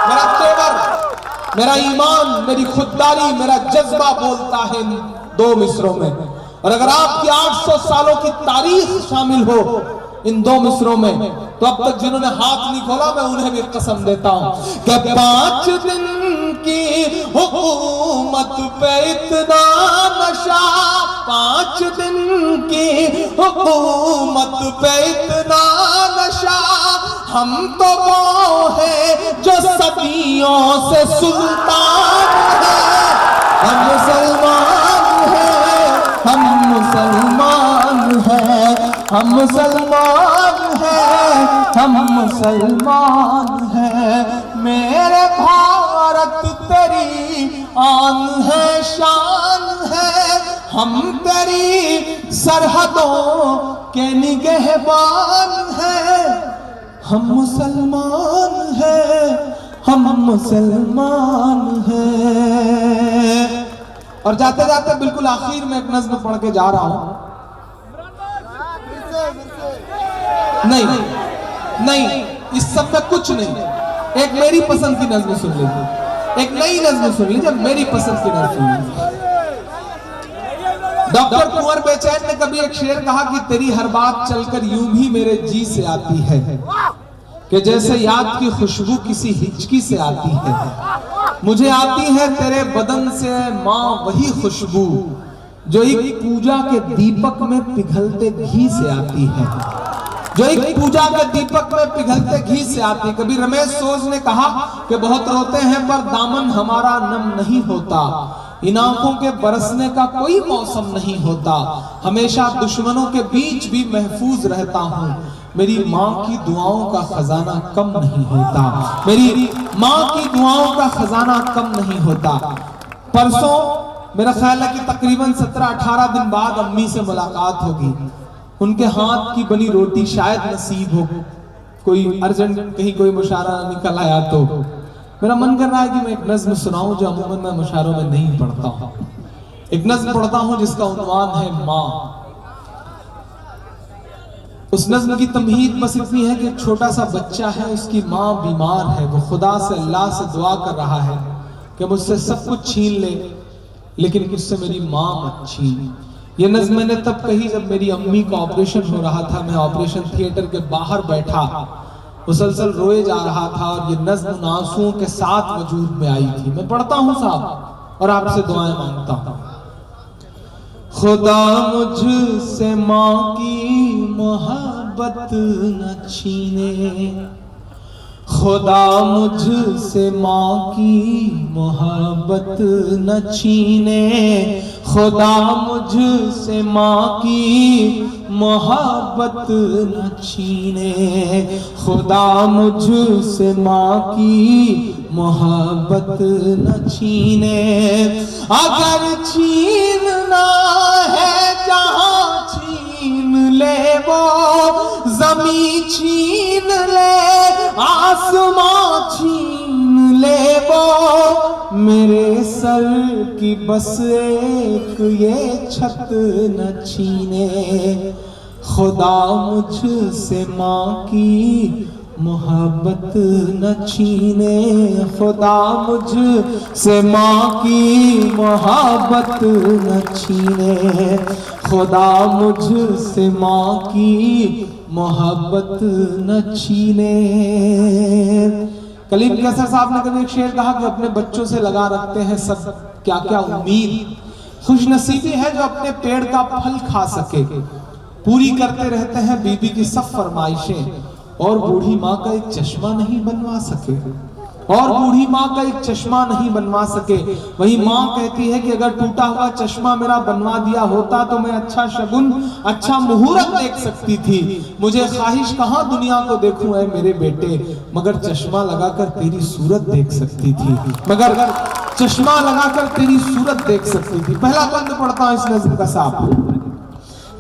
मेरा तेवर, मेरा ईमान, मेरी खुददारी, मेरा जज्बा बोलता है इन 2 मिसरों में। और अगर आपकी 800 सालों की तारीख शामिल हो इन 2 मिसरों में, तो अब तक जिन्होंने हाथ नहीं खोला मैं उन्हें भी कसम देता हूं कि 5 दिन की हुकूमत पे इतना नशा, 5 दिन की हुकूमत पे इतना नशा। हम तो वो हैं जो सदियों से सुल्तान है, हम मुसलमान हैं, हम मुसलमान हैं, हम मुसलमान हैं, हम मुसलमान हैं। मेरे भारत तेरी आन है, शान है, हम तेरी सरहदों के निगहबान हैं। हम मुसलमान हैं, हम मुसलमान हैं। और जाते जाते बिल्कुल आखिर में एक नज़्म पढ़ के जा रहा हूं। नहीं नहीं, इस सब में कुछ नहीं। एक मेरी पसंद की नज़्म सुन लीजिए, एक नई नज़्म सुन लीजिए, मेरी पसंद की नज़्म सुन लीजिए। डॉक्टर कुंवर बेचैन ने कभी एक शेर कहा कि तेरी हर बात चलकर यूं भी मेरे जी से आती है, कि जैसे याद की खुशबू किसी हिचकी से आती है, मुझे आती है तेरे बदन से माँ वही खुशबू जो एक पूजा के दीपक में पिघलते घी से आती है, जो एक पूजा के दीपक में पिघलते घी से आती है। कभी रमेश सोज ने कहा कि बहुत रोते हैं पर दामन हमारा नम नहीं होता, इन आंखों के बरसने का कोई मौसम नहीं होता, हमेशा दुश्मनों के बीच भी महफूज रहता हूँ, मेरी माँ की दुआओं का खजाना कम नहीं होता, मेरी माँ की दुआओं का खजाना कम नहीं होता। परसों मेरा ख्याल है कि तकरीबन 17-18 दिन बाद अम्मी से मुलाकात होगी, उनके हाथ की बनी रोटी शायद नसीब हो, कोई अर्जेंट कहीं कोई मुशायरा निकल आया तो मेरा मन कर रहा है कि मैं एक नज्म सुनाऊं जो अमूमन मैं मुशायरों में नहीं पढ़ता हूं। एक नज्म पढ़ता हूं जिसका उन्वान है माँ। उस नज्म की तमहीद बस इतनी है कि एक छोटा सा बच्चा है, उसकी माँ बीमार है, वो खुदा से अल्लाह से दुआ कर रहा है कि मुझसे सब कुछ छीन ले लेकिन मुझसे मेरी माँ मत छीन। ये नज्म मैंने तब कही जब मेरी अम्मी का ऑपरेशन हो रहा था, मैं ऑपरेशन थिएटर के बाहर बैठा मुसलसल रोए जा रहा था और ये नज्म आंसुओं के साथ वजूद में आई थी। मैं पढ़ता हूँ साहब और आपसे दुआएं मांगता हूँ। खुदा मुझसे माँ की मोहब्बत न छीने, खुदा मुझसे माँ की मोहब्बत न छीने, खुदा मुझसे माँ की मोहब्बत न छीने, खुदा मुझसे माँ की मोहब्बत न छीने। अगर छीनना है जहाँ छीन ले वो, जमी छीन ले आसमां छीन ले वो, मेरे सर की बस एक ये छत न छीने, खुदा मुझसे माँ की मोहब्बत न छीने, खुदा मुझसे माँ की मोहब्बत न छीने, खुदा मुझसे माँ की मोहब्बत न छीने। कलीम कैसर साहब ने कभी एक शेर कहा कि अपने बच्चों से लगा रखते हैं सब क्या क्या उम्मीद, खुशनसीबी है जो अपने पेड़ का फल खा सके, पूरी करते रहते हैं बीबी की सब फरमाइशें, और बूढ़ी माँ का एक चश्मा नहीं बनवा सके, और बूढ़ी माँ का एक चश्मा नहीं बनवा सके। वही माँ कहती है कि अगर टूटा हुआ चश्मा मेरा बनवा दिया होता तो मैं अच्छा शगुन अच्छा मुहूर्त देख सकती थी, मुझे ख्वाहिश कहाँ दुनिया को देखूं ऐ मेरे बेटे, मगर चश्मा लगाकर तेरी सूरत देख सकती थी, मगर चश्मा लगाकर तेरी सूरत देख सकती थी। पहला बंद पढ़ता हूं इस नज़्म का साहब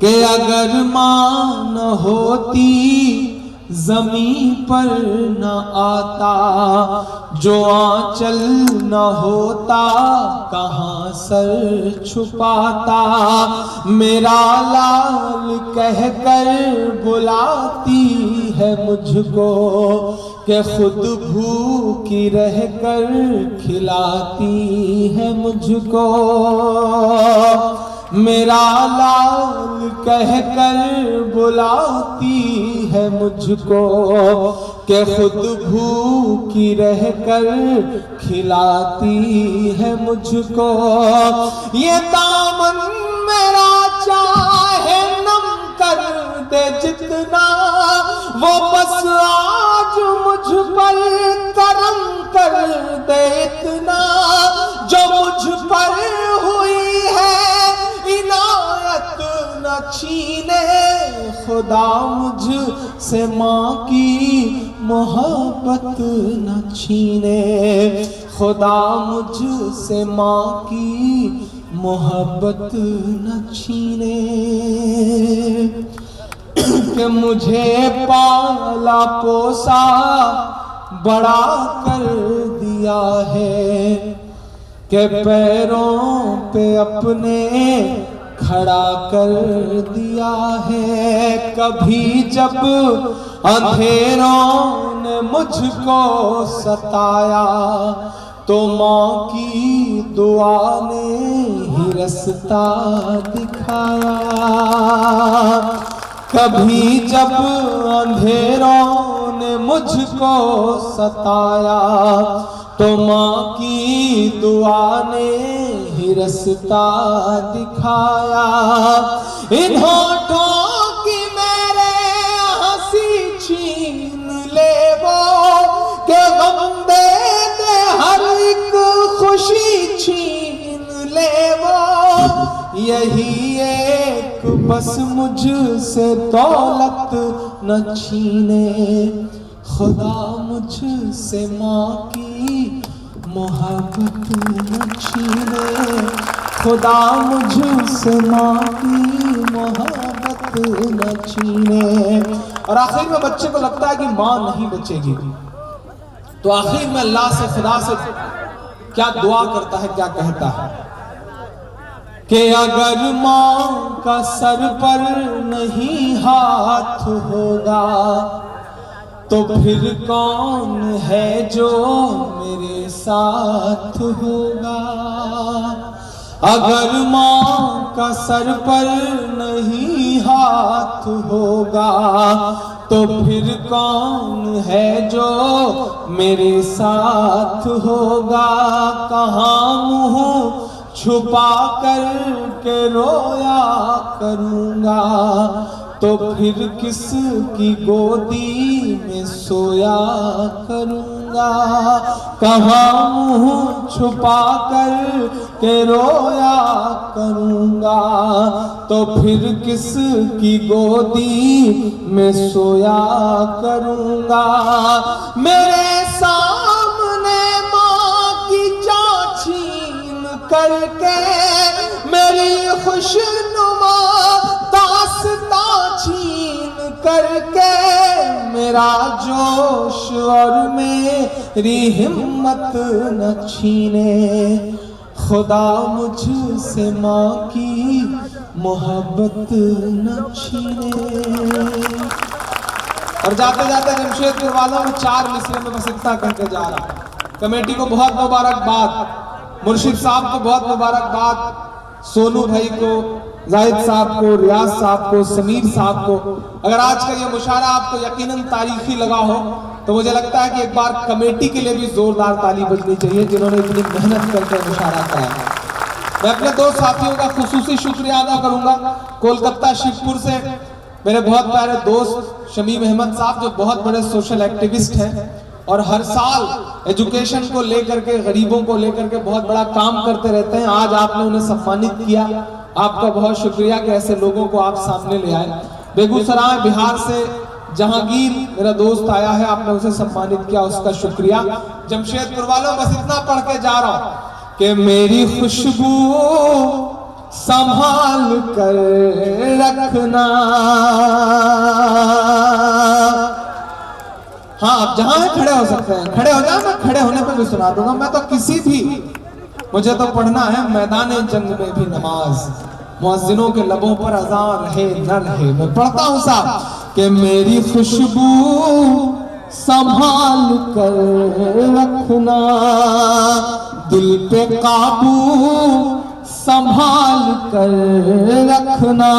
कि अगर माँ न होती जमीन पर न आता, जो आंचल न होता कहाँ सर छुपाता, मेरा लाल कहकर बुलाती है मुझको कि खुद भूखी रहकर खिलाती है मुझको, मेरा लाल कहकर बुलाती है मुझको कि खुद भूखी रहकर खिलाती है मुझको, ये दामन मेरा चाहे नम कर दे जितना, वो बस आज मुझ पर करम कर दे इतना, जो मुझ पर हुई है इनायत न छीने, खुदा मुझसे माँ की मोहब्बत न छीने, खुदा मुझसे माँ की मोहब्बत न छीने। कि मुझे पाला पोसा बड़ा कर दिया है, के पैरों पे अपने खड़ा कर दिया है, कभी जब अंधेरों ने मुझको सताया तो माँ की दुआ ने ही रास्ता दिखाया, कभी जब अंधेरों ने ने मुझको सताया, तो माँ की दुआ ने ही रास्ता दिखाया। इन होठों की मेरे हंसी छीन ले वो, के गम दे दे हर एक खुशी छीन ले वो। यही एक बस मुझसे दौलत न छीने, खुदा मुझसे माँ की मोहब्बत न छीने, खुदा मुझसे माँ की मोहब्बत न छीने। और आखिर में बच्चे को लगता है कि माँ नहीं बचेगी, तो आखिर में अल्लाह से, खुदा से क्या दुआ करता है, क्या कहता है कि अगर माँ का सर पर नहीं हाथ होगा, तो फिर कौन है जो मेरे साथ होगा। अगर माँ का सर पर नहीं हाथ होगा, तो फिर कौन है जो मेरे साथ होगा। कहाँ मुँह छुपा कर के रोया करूँगा, तो फिर किसकी गोदी में सोया करूँगा। कहाँ मुँह छुपा कर के रोया करूँगा, तो फिर किसकी गोदी में सोया करूँगा। मेरे सामने माँ की छीन करके मेरी खुशनुमा दास्तां छीन करके, मेरा जोश और मेरी हिम्मत न छीने, खुदा मुझसे माँ की मोहब्बत न छीने। और जाते जाते जमशेदपुर वालों में 4 मिसरे में बस इतना करके जा रहा। कमेटी को बहुत मुबारकबाद, मुर्शिद साहब को बहुत मुबारकबाद, सोनू भाई को, जाहिद साहब को, रियाज साहब को, समीर साहब को। अगर आज का ये मुशायरा आपको यकीनन तारीखी लगा हो, तो मुझे लगता है कि एक बार कमेटी के लिए भी जोरदार ताली बजनी चाहिए, जिन्होंने इतनी मेहनत करके मुशायरा कराया। मैं अपने 2 साथियों का खुसूसी शुक्रिया अदा करूंगा। कोलकाता शिवपुर से मेरे बहुत प्यारे दोस्त शमीम अहमद साहब, जो बहुत बड़े सोशल एक्टिविस्ट हैं और हर साल एजुकेशन को लेकर के, गरीबों को लेकर के बहुत बड़ा काम करते रहते हैं। आज आपने उन्हें सम्मानित किया, आपका बहुत शुक्रिया कि ऐसे लोगों को आप सामने ले आए। बेगूसराय बिहार से जहांगीर मेरा दोस्त आया है, आपने उसे सम्मानित किया, उसका शुक्रिया। जमशेदपुर वालों, बस इतना पढ़ के जा रहा हूं कि मेरी खुशबू संभाल कर रखना। हाँ, आप जहां खड़े हो सकते हैं, खड़े हो जाए, मैं खड़े होने पे भी सुना दूंगा। मैं तो किसी भी, मुझे तो पढ़ना है मैदान जंग में भी नमाज, मुअज्जिनों के लबों पर अज़ान रहे न रहे। मैं पढ़ता हूँ साहब कि मेरी खुशबू संभाल कर रखना, दिल पे काबू संभाल कर रखना।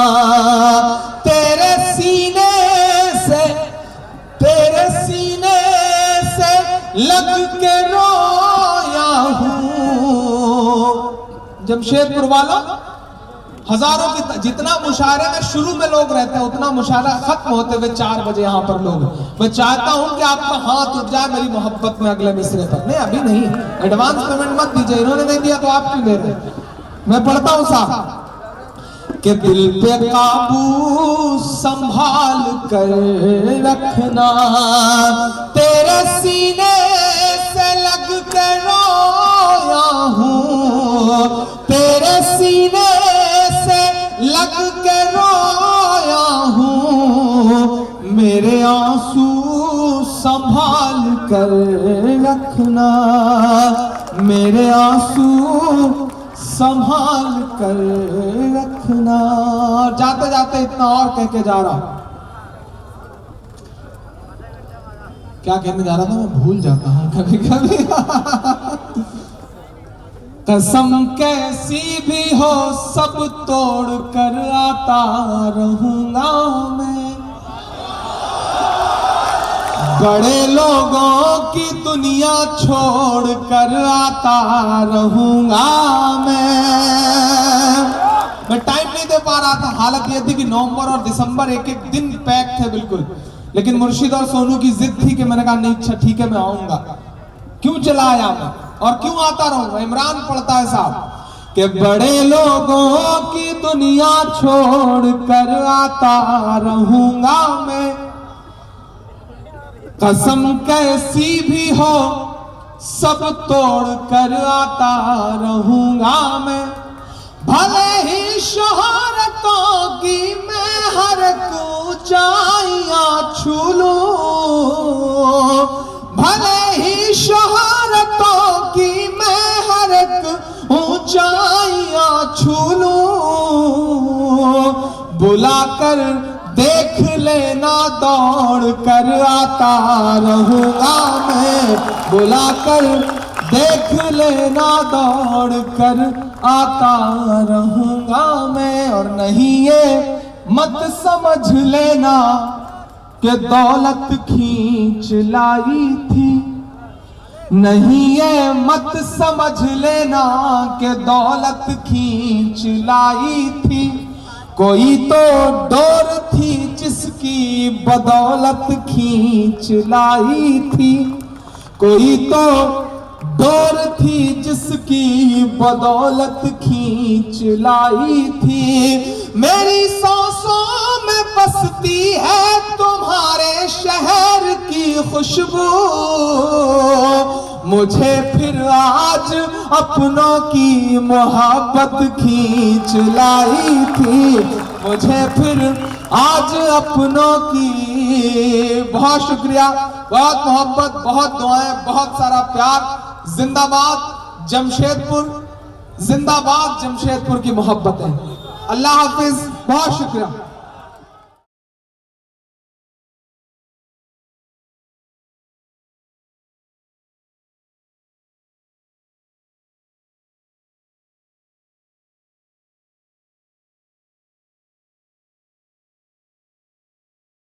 तेरे सीने से लग के रोया हूँ। जमशेदपुर वालों, हजारों की जितना मुशायरे में शुरू में लोग रहते हैं, उतना मुशायरा खत्म होते हुए 4 बजे यहाँ पर लोग। मैं चाहता हूँ कि आपका हाथ उठ जाए मेरी मोहब्बत में अगले मिसरे पर। नहीं, अभी नहीं, एडवांस पेमेंट मत दीजिए, इन्होंने नहीं दिया तो आप क्यों दे रहे। मैं पढ़ता हूँ साहब कि दिल पे काबू संभाल कर रखना, तेरे सीने से लग के रोया हूँ, तेरे सीने से लग के रोया हूँ। मेरे आंसू संभाल कर रखना, मेरे आंसू संभाल कर रखना। जाते जाते इतना और कह के जा रहा, क्या कहने जा रहा था मैं भूल जाता हूं कभी कभी। कसम कैसी भी हो सब तोड़ कर आता रहूंगा मैं, बड़े लोगों की दुनिया छोड़ कर आता रहूंगा मैं टाइम नहीं दे पा रहा था। हालत यह थी कि नवंबर और दिसंबर एक एक दिन पैक थे बिल्कुल, लेकिन मुर्शिद और सोनू की जिद थी कि मैंने कहा नहीं अच्छा ठीक है मैं आऊंगा। क्यों चला आया मैं और क्यों आता रहूंगा। इमरान पढ़ता है साहब कि बड़े लोगों की दुनिया छोड़ कर आता रहूंगा मैं, कसम कैसी भी हो सब तोड़ कर आता रहूंगा मैं। भले ही शोहरतों की मैं हर ऊंचाइयां छू लूं, भले ही शोहरतों की मैं हर ऊंचाइयां छू लूं, बुलाकर देख लेना दौड़ कर आता रहूंगा मैं, बुलाकर देख लेना दौड़ कर आता रहूंगा मैं। और नहीं ये मत समझ लेना कि दौलत खींच लाई थी, नहीं ये मत समझ लेना कि दौलत खींच लाई थी, कोई तो डोर थी जिसकी बदौलत खींच लाई थी, कोई तो डोर थी जिसकी बदौलत खींच लाई थी। मेरी सांसों में बसती है तुम्हारे शहर की खुशबू, मुझे फिर आज अपनों की मोहब्बत खींच लाई थी, मुझे फिर आज अपनों की। बहुत शुक्रिया, बहुत मोहब्बत, बहुत दुआएं, बहुत सारा प्यार। जिंदाबाद जमशेदपुर, जिंदाबाद जमशेदपुर की मोहब्बत है। अल्लाह हाफिज, बहुत शुक्रिया।